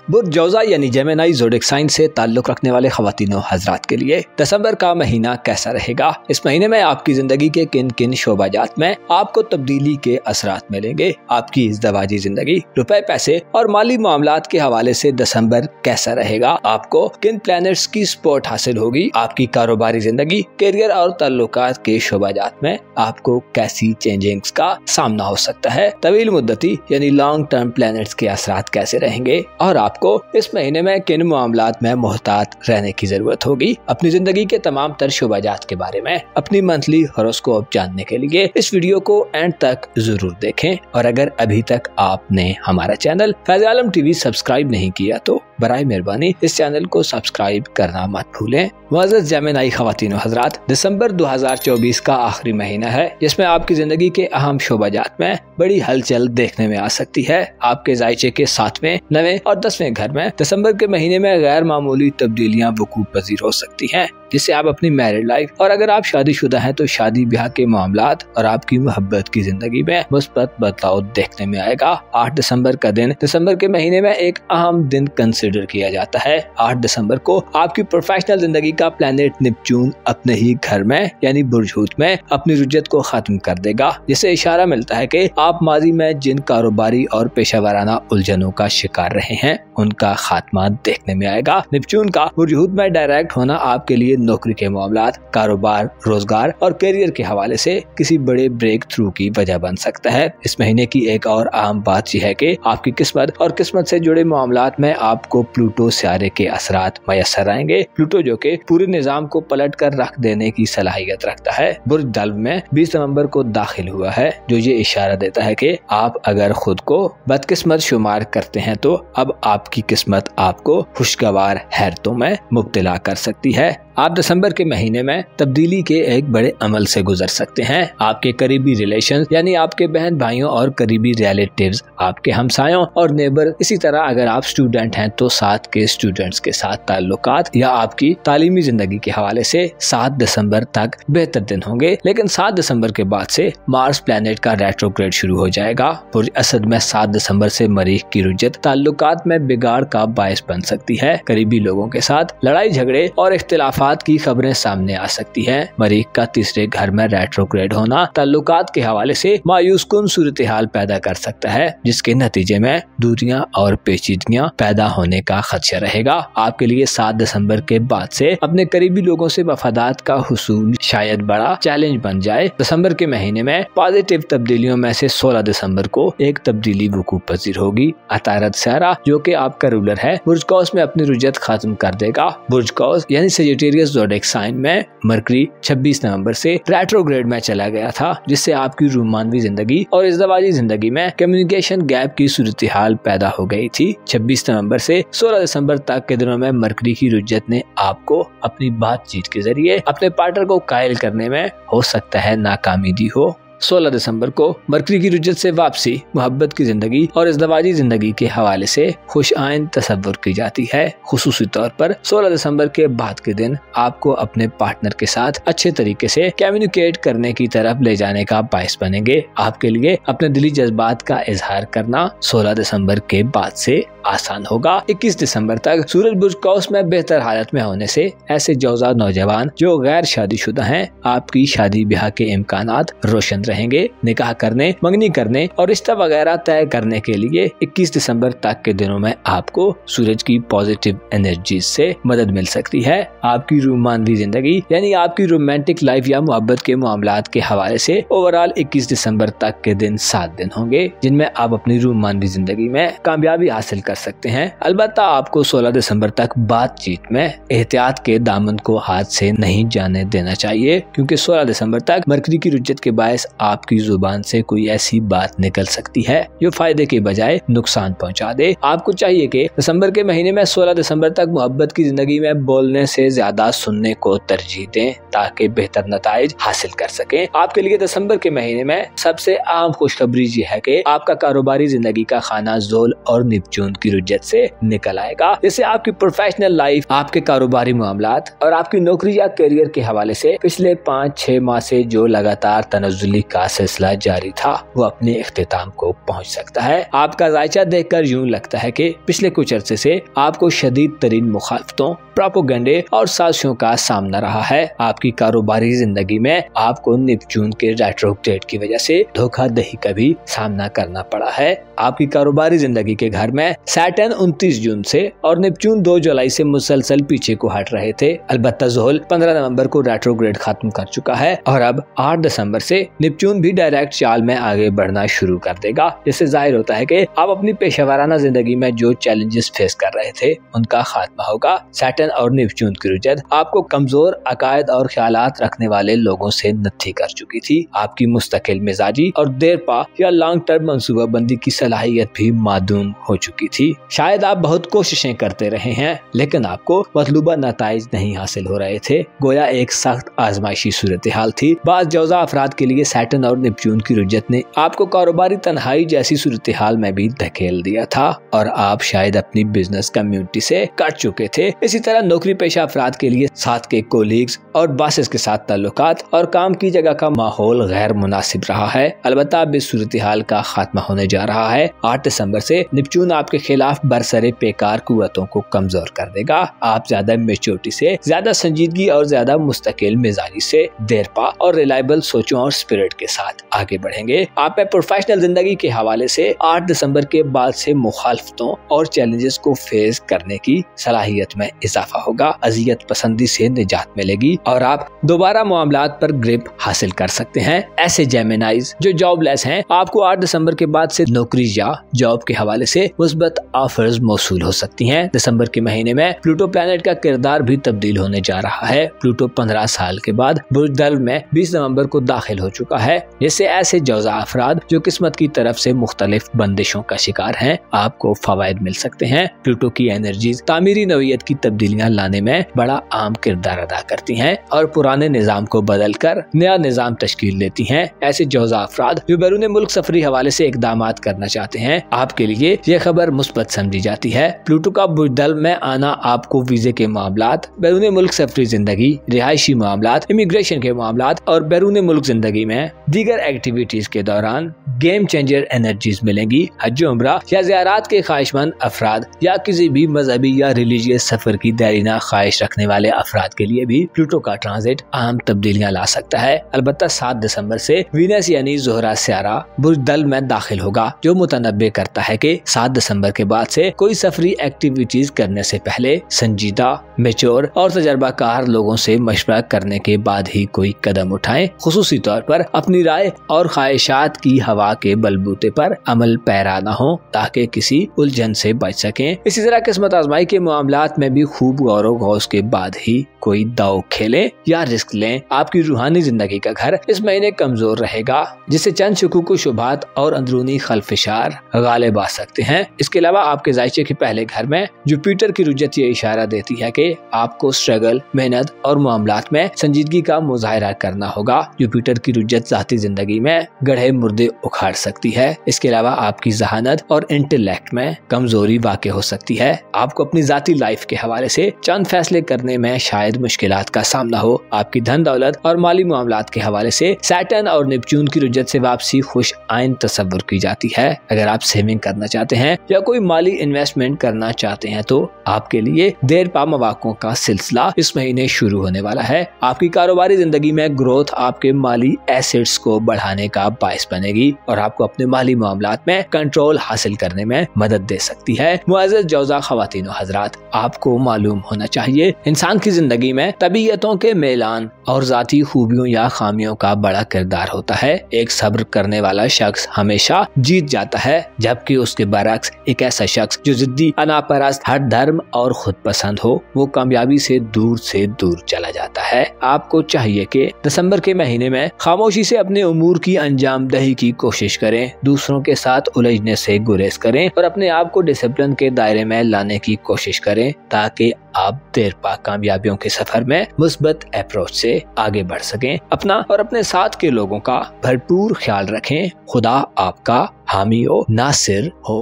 बुर्ज जौज़ा यानी जेमिनी ज़ोडिएक साइन से ताल्लुक रखने वाले ख़वातीनों हज़रात के लिए दिसंबर का महीना कैसा रहेगा? इस महीने में आपकी जिंदगी के किन किन शोबाजात में आपको तब्दीली के असरात मिलेंगे? आपकी इज़्दवाजी जिंदगी, रुपए पैसे और माली मामलात के हवाले से दिसंबर कैसा रहेगा? आपको किन प्लैनेट्स की सपोर्ट हासिल होगी? आपकी कारोबारी जिंदगी, करियर और ताल्लुकात के शोबाजात में आपको कैसी चेंजिंग्स का सामना हो सकता है? तवील मुद्दती यानी लॉन्ग टर्म प्लैनेट्स के असरात कैसे रहेंगे और आपको इस महीने में किन मामलात में मोहतात रहने की जरूरत होगी? अपनी जिंदगी के तमाम तर शोबाजात के बारे में अपनी मंथली हॉरोस्कोप जानने के लिए इस वीडियो को एंड तक जरूर देखें। और अगर अभी तक आपने हमारा चैनल फैज़ आलम टीवी सब्सक्राइब नहीं किया तो बराए मेहरबानी इस चैनल को सब्सक्राइब करना मत भूलें। मुअज़्ज़ज़ जेमिनी ख़वातीन और हज़रात, दिसंबर 2024 का आखिरी महीना है जिसमें आपकी जिंदगी के अहम शोबाजात में बड़ी हलचल देखने में आ सकती है। आपके जायचे के 7वें, 9वें और 10वें घर में दिसंबर के महीने में गैर मामूली तब्दीलियां वकूअ पज़ीर हो सकती हैं, जिससे आप अपनी मैरिड लाइफ और अगर आप शादीशुदा हैं तो शादी ब्याह के मामलात और आपकी मोहब्बत की जिंदगी में मुस्बत बदलाव देखने में आएगा। 8 दिसंबर का दिन दिसंबर के महीने में एक अहम दिन कंसिडर किया जाता है। 8 दिसंबर को आपकी प्रोफेशनल जिंदगी का प्लैनेट नेपच्यून अपने ही घर में यानी बुर्ज हूत में अपनी रुजत को खत्म कर देगा, जिससे इशारा मिलता है कि आप माजी में जिन कारोबारी और पेशावराना उलझनों का शिकार रहे हैं उनका खात्मा देखने में आएगा। नेपच्यून का बुर्ज हूत में डायरेक्ट होना आपके लिए नौकरी के मामलात, कारोबार, रोजगार और करियर के हवाले से किसी बड़े ब्रेक थ्रू की वजह बन सकता है। इस महीने की एक और अहम बात यह है कि आपकी किस्मत और किस्मत से जुड़े मामलात में आपको प्लूटो सियारे के असरात मयसर आएंगे। प्लूटो जो कि पूरे निजाम को पलट कर रख देने की सलाहियत रखता है, बुर्ज दल्व में 20 नवंबर को दाखिल हुआ है, जो ये इशारा देता है कि आप अगर खुद को बदकिस्मत शुमार करते हैं तो अब आपके आपकी किस्मत आपको खुशगवार हैरतों में मुब्तला कर सकती है। आप दिसंबर के महीने में तब्दीली के एक बड़े अमल से गुजर सकते हैं। आपके करीबी रिलेशन यानी आपके बहन भाइयों और करीबी रिलेटिव्स, आपके हमसायों और नेबर, इसी तरह अगर आप स्टूडेंट हैं तो साथ के स्टूडेंट्स के साथ ताल्लुकात या आपकी तालीमी जिंदगी के हवाले से 7 दिसंबर तक बेहतर दिन होंगे। लेकिन 7 दिसंबर के बाद से मार्स प्लैनेट का रेट्रोग्रेड शुरू हो जाएगा। बुर्ज असद में 7 दिसंबर से मरीख की रुजत ताल्लुकात में बिगाड़ का बायस बन सकती है। करीबी लोगों के साथ लड़ाई झगड़े और इख्तिलाफात की खबरें सामने आ सकती हैं। मरीख का तीसरे घर में रेट्रोग्रेड होना ताल्लुकात के हवाले से मायूस कुन सूरत हाल पैदा कर सकता है, जिसके नतीजे में दूरियां और पेचीदगियां पैदा होने का खदशा रहेगा। आपके लिए 7 दिसंबर के बाद से अपने करीबी लोगों से वफादात का हुसूल शायद बड़ा चैलेंज बन जाए। दिसंबर के महीने में पॉजिटिव तब्दीलियों में से 16 दिसंबर को एक तब्दीली वकूफ पजीर होगी। अतारत सारा जो कि आपका रूलर है, बुर्ज कौस में अपनी रुजत खत्म कर देगा। बुर्ज कौस यानी सजिटेरियस ज़ोडिएक साइन में मरकरी 26 नवंबर से रेट्रोग्रेड में चला गया था, जिससे आपकी रूमानवी जिंदगी और इज़्दवाजी जिंदगी में कम्युनिकेशन गैप की सूरत हाल पैदा हो गई थी। 26 नवंबर से 16 दिसंबर तक के दिनों में मरकरी की रुजत ने आपको अपनी बातचीत के जरिए अपने पार्टनर को कायल करने में हो सकता है नाकामी दी हो। 16 दिसंबर को मरकरी की रुजत से वापसी मोहब्बत की जिंदगी और इज़्दवाजी जिंदगी के हवाले से खुश आइंद तस्वुर की जाती है। खुसूसी तौर पर 16 दिसंबर के बाद के दिन आपको अपने पार्टनर के साथ अच्छे तरीके से कम्युनिकेट करने की तरफ ले जाने का बायस बनेंगे। आपके लिए अपने दिली जज्बात का इजहार करना 16 दिसंबर के बाद से आसान होगा। 21 दिसंबर तक सूरज बुर्ज कौस में बेहतर हालत में होने से ऐसे जौजा नौजवान जो गैर शादीशुदा हैं, आपकी शादी ब्याह के इम्कानात रोशन रहेंगे। निकाह करने, मंगनी करने और रिश्ता वगैरह तय करने के लिए 21 दिसंबर तक के दिनों में आपको सूरज की पॉजिटिव एनर्जी से मदद मिल सकती है। आपकी रोमांटिक जिंदगी यानी आपकी रोमांटिक लाइफ या मोहब्बत के मामलात के हवाले से ओवरऑल 21 दिसंबर तक के दिन 7 दिन होंगे जिनमें आप अपनी रोमांटिक जिंदगी में कामयाबी हासिल कर सकते हैं। अलबत्ता आपको 16 दिसंबर तक बातचीत में एहतियात के दामन को हाथ से नहीं जाने देना चाहिए, क्योंकि 16 दिसंबर तक मरकरी की रुजत के बायस आपकी जुबान से कोई ऐसी बात निकल सकती है जो फायदे के बजाय नुकसान पहुंचा दे। आपको चाहिए कि दिसंबर के महीने में 16 दिसंबर तक मोहब्बत की जिंदगी में बोलने से ज्यादा सुनने को तरजीह दें ताकि बेहतर नताइज हासिल कर सकें। आपके लिए दिसंबर के महीने में सबसे आम खुशखबरी ये है कि आपका कारोबारी जिंदगी का खाना ज़ोल और निपचून की रुजत से निकल आएगा, जिससे आपकी प्रोफेशनल लाइफ, आपके कारोबारी मामलात और आपकी नौकरी या करियर के हवाले से पिछले 5-6 माह से जो लगातार तनज़्ज़ुली का सिलसिला जारी था वो अपने इख्तिताम को पहुंच सकता है। आपका जायचा देखकर यूं लगता है कि पिछले कुछ अरसे से आपको शदीद तरीन मुखालफतों, प्रोपेगेंडे और साजिशों का सामना रहा है। आपकी कारोबारी जिंदगी में आपको निपचून के रेट्रोग्रेड की वजह से धोखाधड़ी का भी सामना करना पड़ा है। आपकी कारोबारी जिंदगी के घर में सैटर्न 29 जून से और निपचून 2 जुलाई से मुसलसल पीछे को हट रहे थे। अलबत्ता ज़ोहल 15 नवंबर को रेट्रोग्रेड खत्म कर चुका है और अब 8 दिसंबर से निपचून भी डायरेक्ट चाल में आगे बढ़ना शुरू कर देगा, जिससे जाहिर होता है कि आप अपनी पेशेवराना जिंदगी में जो चैलेंजेस फेस कर रहे थे उनका खात्मा होगा। सैटर्न और निपचून की रुजत आपको कमजोर अकायद और ख्यालात रखने वाले लोगों से नत्थी कर चुकी थी। आपकी मुस्तकिल मिजाजी और देरपा या लॉन्ग टर्म मंसूबाबंदी की सलाहियत भी मादूम हो चुकी थी। शायद आप बहुत कोशिशें करते रहे हैं लेकिन आपको मतलूबा नताइज नहीं हासिल हो रहे थे। गोया एक सख्त आजमाइशी सूरत हाल थी। बाज़ जौजा अफराद के लिए सैटर्न और निपचून की रुजत ने आपको कारोबारी तन्हाई जैसी सूरत हाल में भी धकेल दिया था और आप शायद अपनी बिजनेस कम्युनिटी से कट चुके थे। इसी तरह नौकरी पेशा अफराद के लिए साथ के कोलीग्स और बॉसेस के साथ ताल्लुकात और काम की जगह का माहौल गैर मुनासिब रहा है। अलबत्ता अब इस सूरत हाल का खात्मा होने जा रहा है। 8 दिसंबर से निपचून आपके खिलाफ बरसरे बेकार कुव्वतों को कमजोर कर देगा। आप ज्यादा मेच्योरिटी से, ज्यादा संजीदगी और ज्यादा मुस्तकिल मिजाजी से, देरपा और रिलायबल सोचों और स्पिरिट के साथ आगे बढ़ेंगे। आप में प्रोफेशनल जिंदगी के हवाले से 8 दिसंबर के बाद से मुखालफतों और चैलेंजेस को फेस करने की सलाहियत में इजाफा होगा। अजियत पसंदी से निजात मिलेगी और आप दोबारा मामलात पर ग्रिप हासिल कर सकते हैं। ऐसे जेमिनाइज जो जॉबलेस हैं, आपको 8 दिसंबर के बाद से नौकरी या जॉब के हवाले से मुस्बत ऑफर्स मौसूल हो सकती हैं। दिसंबर के महीने में प्लूटो प्लैनेट का किरदार भी तब्दील होने जा रहा है। प्लूटो 15 साल के बाद बुर्ज दल्व में 20 नवंबर को दाखिल हो चुका है, जिससे ऐसे जौजा अफराद जो किस्मत की तरफ से मुख्तलिफ बंदिशों का शिकार हैं, आपको फवायद मिल सकते हैं। प्लूटो की एनर्जीज तामीरी नौइयत की तब्दीलियां लाने में बड़ा अहम किरदार अदा करती हैं और पुराने निजाम को बदल कर नया निजाम तश्कील देती हैं। ऐसे जौजा अफराद जो बैरून मुल्क सफरी हवाले से इकदामात करना चाहते हैं, आपके लिए ये खबर मुस्बत समझी जाती है। प्लूटो का बुर्दल में आना आपको वीजे के मामलात, बैरून मुल्क सफरी जिंदगी, रिहायशी मामलात, इमिग्रेशन के मामलात और बैरून मुल्क जिंदगी में दीगर एक्टिविटीज के दौरान गेम चेंजर एनर्जीज मिलेंगी। हज उम्रा या ज़ियारत के ख्वाहिशमंद अफराद या किसी भी मजहबी या रिलीजियस सफर की देरीना ख्वाहिश रखने वाले अफराद के लिए भी प्लूटो का ट्रांजिट अहम तब्दीलियां ला सकता है। अलबत्ता 7 दिसंबर से वीनस यानी ज़ोहरा सियारा बुर्दल में दाखिल होगा, जो मुतनब्बे करता है कि 7 दिसंबर के बाद से कोई सफरी एक्टिविटीज करने से पहले संजीदा, मेच्योर और तजर्बाकार लोगों से मशवरा करने के बाद ही कोई कदम उठाएं। खुसूसी तौर पर अपनी राय और ख्वाहिशात की हवा के बलबूते पर अमल पैरा न हो, ताकि किसी उलझन से बच सकें। इसी तरह किस्मत आजमाई के मामलात में भी खूब गौर व गौस के बाद ही कोई दाव खेलें या रिस्क लें। आपकी रूहानी जिंदगी का घर इस महीने कमजोर रहेगा, जिससे चंद शुकूक शुबहात और अंदरूनी खलफिशार गालिब आ सकते हैं। इसके अलावा आपके जायचे के पहले घर में जुपिटर की रुजत ये इशारा देती है कि आपको स्ट्रगल, मेहनत और मामलात में संजीदगी का मुजाहरा करना होगा। जुपिटर की रुजत जाती जिंदगी में गढ़े मुर्दे उखाड़ सकती है। इसके अलावा आपकी जहानत और इंटेलेक्ट में कमजोरी वाक़ हो सकती है। आपको अपनी जाती लाइफ के हवाले से चंद फैसले करने में शायद मुश्किलात का सामना हो। आपकी धन दौलत और माली मामलात के हवाले से सैटर्न और नेपच्यून की रुजत से वापसी खुश आइन तस्वुर की जाती है। अगर आप सेविंग करना चाहते हैं या कोई माली इन्वेस्टमेंट करना चाहते हैं तो आपके लिए देर पा मौक़ों का सिलसिला इस महीने शुरू होने वाला है। आपकी कारोबारी जिंदगी में ग्रोथ आपके माली एसेट्स को बढ़ाने का बायस बनेगी और आपको अपने माली मामलात में कंट्रोल हासिल करने में मदद दे सकती है। मुअज़्ज़ज़ जौजा ख़वातीन व हज़रात, आपको मालूम होना चाहिए इंसान की जिंदगी में तबीयतों के मेलान और जाती खूबियों या खामियों का बड़ा किरदार होता है। एक सब्र करने वाला शख्स हमेशा जीत जाता है, जबकि उसके बरक्स एक ऐसा शख्स जो जिद्दी, अनापरस्त, हर धर्म और खुद पसंद हो, वो कामयाबी से दूर चला जाता है। आपको चाहिए कि दिसंबर के महीने में खामोशी से अपने उमूर की अंजाम दही की कोशिश करें, दूसरों के साथ उलझने से गुरेज करें और अपने आप को डिसिप्लिन के दायरे में लाने की कोशिश करें, ताकि आप देर पा कामयाबियों के सफर में मुस्बत अप्रोच से आगे बढ़ सकें। अपना और अपने साथ के लोगों का भरपूर ख्याल रखें। खुदा आपका हामी हो, नासिर हो।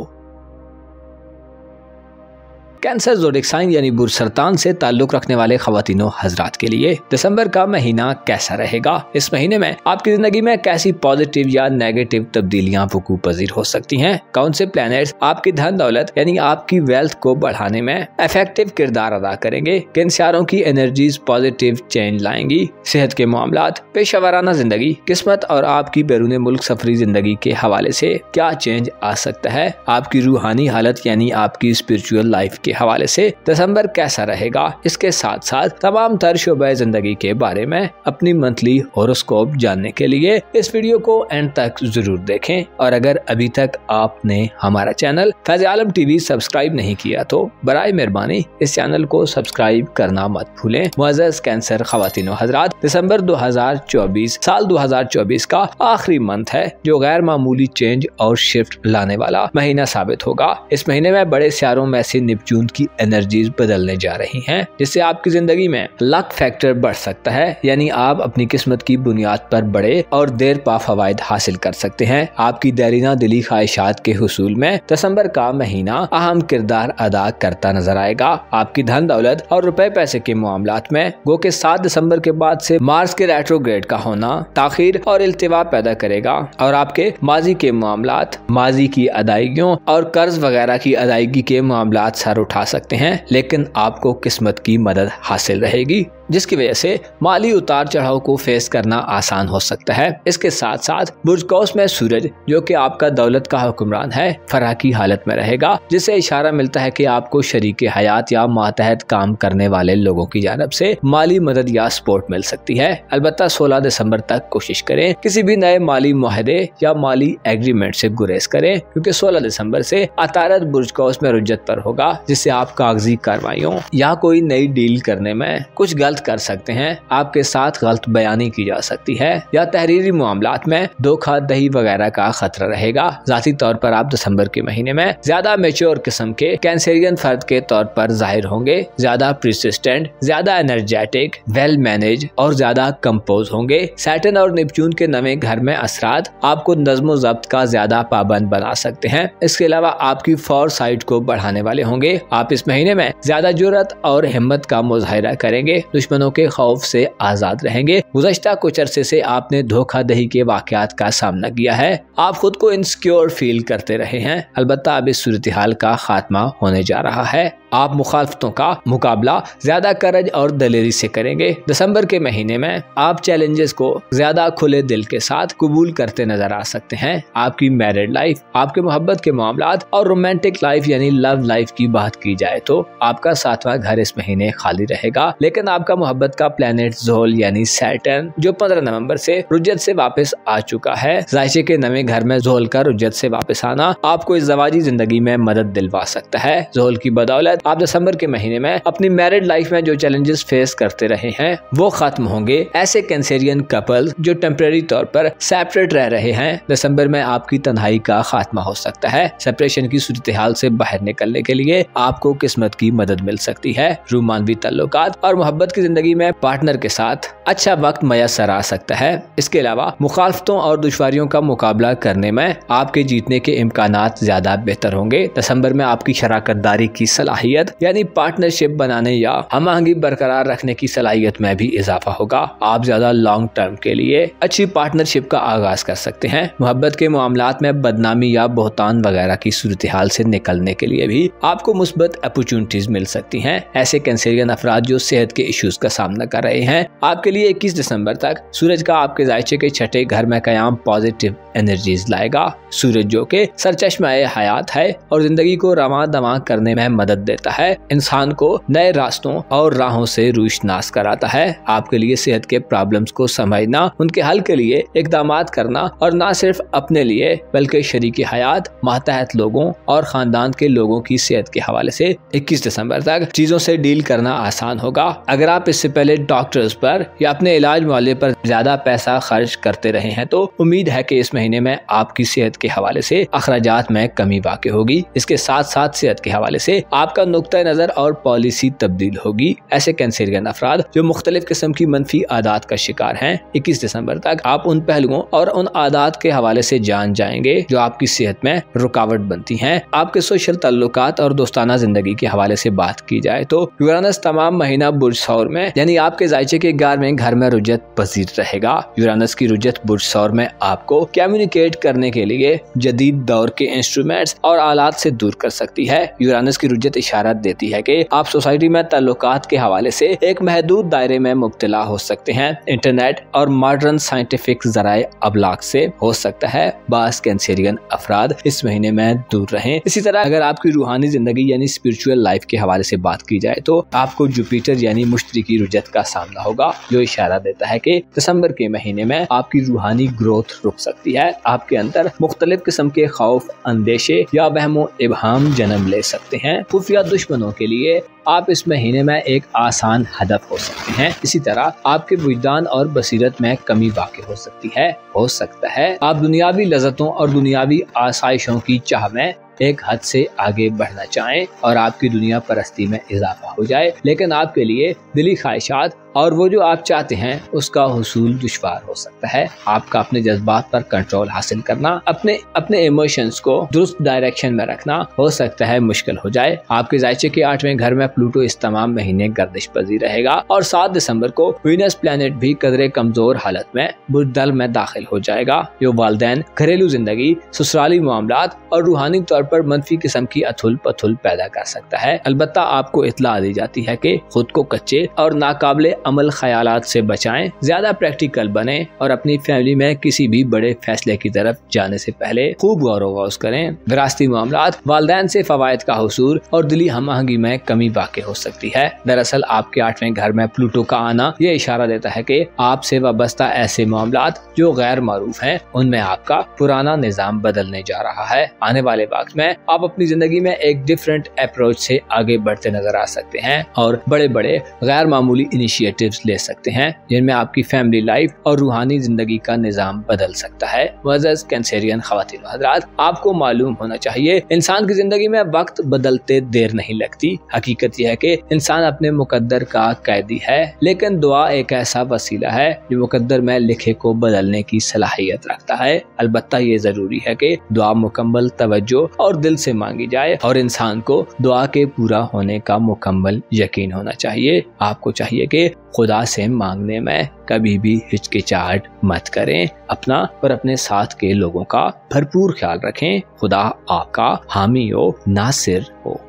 कैंसर ज़ोडिक साइन यानी बुर्ज सरतान से ताल्लुक रखने वाले ख़वातीनों हज़रात के लिए दिसंबर का महीना कैसा रहेगा? इस महीने में आपकी जिंदगी में कैसी पॉजिटिव या नेगेटिव तब्दीलियां वकू पजीर हो सकती हैं? कौन से प्लैनेट्स आपकी धन दौलत यानी आपकी वेल्थ को बढ़ाने में इफेक्टिव किरदार अदा करेंगे? किन सितारों की एनर्जीज पॉजिटिव चेंज लाएंगी? सेहत के मामलात, पेशेवराना जिंदगी, किस्मत और आपकी बैरून मुल्क सफरी जिंदगी के हवाले से क्या चेंज आ सकता है? आपकी रूहानी हालत यानी आपकी स्पिरिचुअल लाइफ के हवाले से दिसंबर कैसा रहेगा? इसके साथ साथ तमाम तर शोबे जिंदगी के बारे में अपनी मंथली हॉरोस्कोप जानने के लिए इस वीडियो को एंड तक जरूर देखें। और अगर अभी तक आपने हमारा चैनल फैज़ आलम टीवी सब्सक्राइब नहीं किया तो बराए मेहरबानी इस चैनल को सब्सक्राइब करना मत भूलें। मुअज़्ज़ज़ कैंसर ख़वातीन व हज़रात, दिसंबर 2024 साल 2024 का आखिरी मंथ है, जो गैर मामूली चेंज और शिफ्ट लाने वाला महीना साबित होगा। इस महीने में बड़े सितारों में से नेपच्यून की एनर्जीज बदलने जा रही हैं, जिससे आपकी जिंदगी में लक फैक्टर बढ़ सकता है, यानी आप अपनी किस्मत की बुनियाद पर बड़े और देर पा फवायद हासिल कर सकते हैं। आपकी देरीना दिली ख्वाहिशात के हुसूल में दिसंबर का महीना अहम किरदार अदा करता नजर आएगा। आपकी धन दौलत और रुपए पैसे के मामलात में गो के 7 दिसंबर के बाद से मार्स के रेट्रोग्रेड का होना ताखीर और इल्तिवा पैदा करेगा और आपके माजी के मामलात, माजी की अदायगियों और कर्ज वगैरह की अदायगी के मामलात सर उठा सकते हैं, लेकिन आपको किस्मत की मदद हासिल रहेगी, जिसकी वजह से माली उतार चढ़ाव को फेस करना आसान हो सकता है। इसके साथ साथ बुर्ज कौस में सूरज, जो कि आपका दौलत का हुक्मरान है, फराह की हालत में रहेगा, जिससे इशारा मिलता है कि आपको शरीके हयात या मातहत काम करने वाले लोगों की जानब से माली मदद या सपोर्ट मिल सकती है। अलबत्ता 16 दिसंबर तक कोशिश करें किसी भी नए माली मुआहदे या माली एग्रीमेंट से गुरेज करें, क्योंकि 16 दिसंबर से अतारत बुर्ज कौस में रुज्जत पर होगा, जिससे आप कागजी कार्रवाइयों या कोई नई डील करने में कुछ गलत गलत कर सकते हैं, आपके साथ गलत बयानी की जा सकती है या तहरीरी मामलात में धोखाधड़ी वगैरह का खतरा रहेगा। जाती तौर पर आप दिसंबर के महीने में ज्यादा मैच्योर किस्म के कैंसेरियन फर्द के तौर पर जाहिर होंगे, ज्यादा प्रिसिस्टेंट, ज्यादा एनर्जेटिक, वेल मैनेज और ज्यादा कंपोज होंगे। सैटर्न और नेपच्यून के नवे घर में असरात आपको नज़्म ज़ब्त का ज्यादा पाबंद बना सकते हैं। इसके अलावा आपकी फॉरसाइट को बढ़ाने वाले होंगे। आप इस महीने में ज्यादा जुर्रत और हिम्मत का मुजाहिरा करेंगे, दुश्मनों के खौफ से आजाद रहेंगे। गुज़श्ता कुछ अरसे से आपने धोखाधड़ी के वाकयात का सामना किया है, आप खुद को इनसिक्योर फील करते रहे हैं। अलबत्ता अब इस सूरत हाल का खात्मा होने जा रहा है। आप मुखालफतों का मुकाबला ज्यादा करज और दलेरी से करेंगे। दिसंबर के महीने में आप चैलेंजेस को ज्यादा खुले दिल के साथ कबूल करते नजर आ सकते हैं। आपकी मैरिड लाइफ, आपके मोहब्बत के मामलात और रोमांटिक लाइफ यानी लव लाइफ की बात की जाए तो आपका 7वां घर इस महीने खाली रहेगा, लेकिन आपका मोहब्बत का प्लेनेट ज़ोल यानी सैटर्न जो 15 नवंबर से रुज्जत से वापस आ चुका है। जायचे के नवे घर में ज़ोल का रुज्जत से वापस आना आपको इस ज़वाजी जिंदगी में मदद दिलवा सकता है। ज़ोल की बदौलत आप दिसंबर के महीने में अपनी मैरिड लाइफ में जो चैलेंजेस फेस करते रहे हैं वो खत्म होंगे। ऐसे कैंसेरियन कपल जो टेम्परेरी तौर पर सेपरेट रह रहे हैं, दिसंबर में आपकी तन्हाई का खात्मा हो सकता है। सेपरेशन की सूरत हाल से बाहर निकलने के लिए आपको किस्मत की मदद मिल सकती है। रूमानवी ताल्लुकात और मोहब्बत की जिंदगी में पार्टनर के साथ अच्छा वक्त मयसर आ सकता है। इसके अलावा मुखालफतों और दुश्वारियों का मुकाबला करने में आपके जीतने के इम्कानात ज्यादा बेहतर होंगे। दिसंबर में आपकी शराकतदारी की सलाहियत यानी पार्टनरशिप बनाने या हम-आहंगी बरकरार रखने की सलाहियत में भी इजाफा होगा। आप ज्यादा लॉन्ग टर्म के लिए अच्छी पार्टनरशिप का आगाज कर सकते हैं। मोहब्बत के मामलात में बदनामी या बोहतान वगैरह की सूरत हाल से निकलने के लिए भी आपको मुस्बत अपॉर्चुनिटीज मिल सकती हैं। ऐसे कैंसेरियन अफराद जो सेहत के इश्यूज का सामना कर रहे हैं, आपके लिए 21 दिसंबर तक सूरज का आपके जायचे के 6ठे घर में कयाम पॉजिटिव एनर्जीज लाएगा। सूरज जो के सरचश्मा-ए हयात है और जिंदगी को रवां दवां करने में मदद देता है, इंसान को नए रास्तों और राहों से रूशनास कराता है। आपके लिए सेहत के प्रॉब्लम्स को समझना, उनके हल के लिए इकदामात करना और न सिर्फ अपने लिए बल्कि शरीकी हयात, मातहत लोगों और खानदान के लोगों की सेहत के हवाले से 21 दिसंबर तक चीजों से डील करना आसान होगा। अगर आप इससे पहले डॉक्टर्स पर या अपने इलाज मुआवजे पर ज्यादा पैसा खर्च करते रहे हैं तो उम्मीद है कि इस महीने में आपकी सेहत के हवाले से अखराजात में कमी वाक़ई होगी। इसके साथ साथ सेहत के हवाले से आपका नुक्ता नजर और पॉलिसी तब्दील होगी। ऐसे कैंसेरियन अफराद जो मुख्तलिफ किस्म की मनफी आदात का शिकार हैं, 21 दिसंबर तक आप उन पहलुओं और उन आदात के हवाले से जान जाएंगे जो आपकी सेहत में रुकावट बनती हैं। आपके सोशल ताल्लुकात और दोस्ताना जिंदगी के हवाले से बात की जाए तो यूरानस तमाम महीना बुर्ज सौर में यानी आपके जायचे के 11वें घर में रुजत पजीर रहेगा। यूरानस की रुजत बुर्ज सौर में आपको कम्युनिकेट करने के लिए जदीद दौर के इंस्ट्रूमेंट्स और आलात से दूर कर सकती है। यूरानस की रुजत इशारा देती है कि आप सोसाइटी में ताल्लुकात के हवाले से एक महदूद दायरे में मुब्तला हो सकते हैं। इंटरनेट और मॉडर्न साइंटिफिक जराए अबलाग से हो सकता है बास कैंसेरियन अफराद इस महीने में दूर रहें। इसी तरह अगर आपकी रूहानी जिंदगी यानी स्पिरिचुअल लाइफ के हवाले से बात की जाए तो आपको जुपिटर यानी मुश्तरी की रुजत का सामना होगा, जो इशारा देता है कि दिसंबर के महीने में आपकी रूहानी ग्रोथ रुक सकती है। आपके अंदर मुख्तलिफ किस्म के खौफ, अंदेशे या वहमो इबहाम जन्म ले सकते हैं। खुफिया दुश्मनों के लिए आप इस महीने में एक आसान हदफ हो सकते हैं। इसी तरह आपके विजदान और बसीरत में कमी वाक़ई हो सकती है। हो सकता है आप दुनियावी लज़्ज़तों और दुनियावी आसाइशों की चाह में एक हद से आगे बढ़ना चाहें और आपकी दुनिया परस्ती में इजाफा हो जाए, लेकिन आपके लिए दिली ख्वाहिशात और वो जो आप चाहते हैं उसका हुसूल दुश्वार हो सकता है। आपका अपने जज्बात पर कंट्रोल हासिल करना, अपने इमोशंस को दुरुस्त डायरेक्शन में रखना हो सकता है मुश्किल हो जाए। आपके जायचे के 8वें घर में प्लूटो इस तमाम महीने गर्दिश पजीर रहेगा और 7 दिसंबर को वीनस प्लैनेट भी कदरे कमजोर हालत में बुर्ज दल में दाखिल हो जाएगा, जो वालिदैन, घरेलू जिंदगी, ससुराली मामलात और रूहानी तौर पर मनफी किस्म की अथुल पथुल पैदा कर सकता है। अलबत्ता आपको इत्तला दी जाती है कि खुद को कच्चे और नाकाबिले अमल ख्यालात से बचाएं, ज्यादा प्रैक्टिकल बने और अपनी फैमिली में किसी भी बड़े फैसले की तरफ जाने से पहले खूब गौर करें। विरासती मामलात, वालिदैन से फवायद का हुसूल और दिली हम-आहंगी में कमी वाक़ई हो सकती है। दरअसल आपके 8वें घर में प्लूटो का आना ये इशारा देता है कि आपसे वाबस्ता ऐसे मामलात जो गैर मारूफ हैं, उनमें आपका पुराना निज़ाम बदलने जा रहा है। आने वाले वक्त में आप अपनी जिंदगी में एक डिफरेंट अप्रोच से आगे बढ़ते नजर आ सकते हैं और बड़े बड़े गैर मामूली इनिशिएटिव इनिशिएटिव्स ले सकते हैं जिनमें आपकी फैमिली लाइफ और रूहानी जिंदगी का निजाम बदल सकता है। मुअज़्ज़ज़ कैंसेरियन ख़वातीन व हज़रात, आपको मालूम होना चाहिए इंसान की जिंदगी में वक्त बदलते देर नहीं लगती। हकीकत यह है कि इंसान अपने मुकद्दर का कैदी है, लेकिन दुआ एक ऐसा वसीला है जो मुकद्दर में लिखे को बदलने की सलाहियत रखता है। अलबत्ता ये जरूरी है कि दुआ मुकम्मल तवज्जो और दिल से मांगी जाए और इंसान को दुआ के पूरा होने का मुकम्मल यकीन होना चाहिए। आपको चाहिए कि खुदा से मांगने में कभी भी हिचकिचाहट मत करें। अपना और अपने साथ के लोगों का भरपूर ख्याल रखें। खुदा आपका हामी हो, नासिर हो।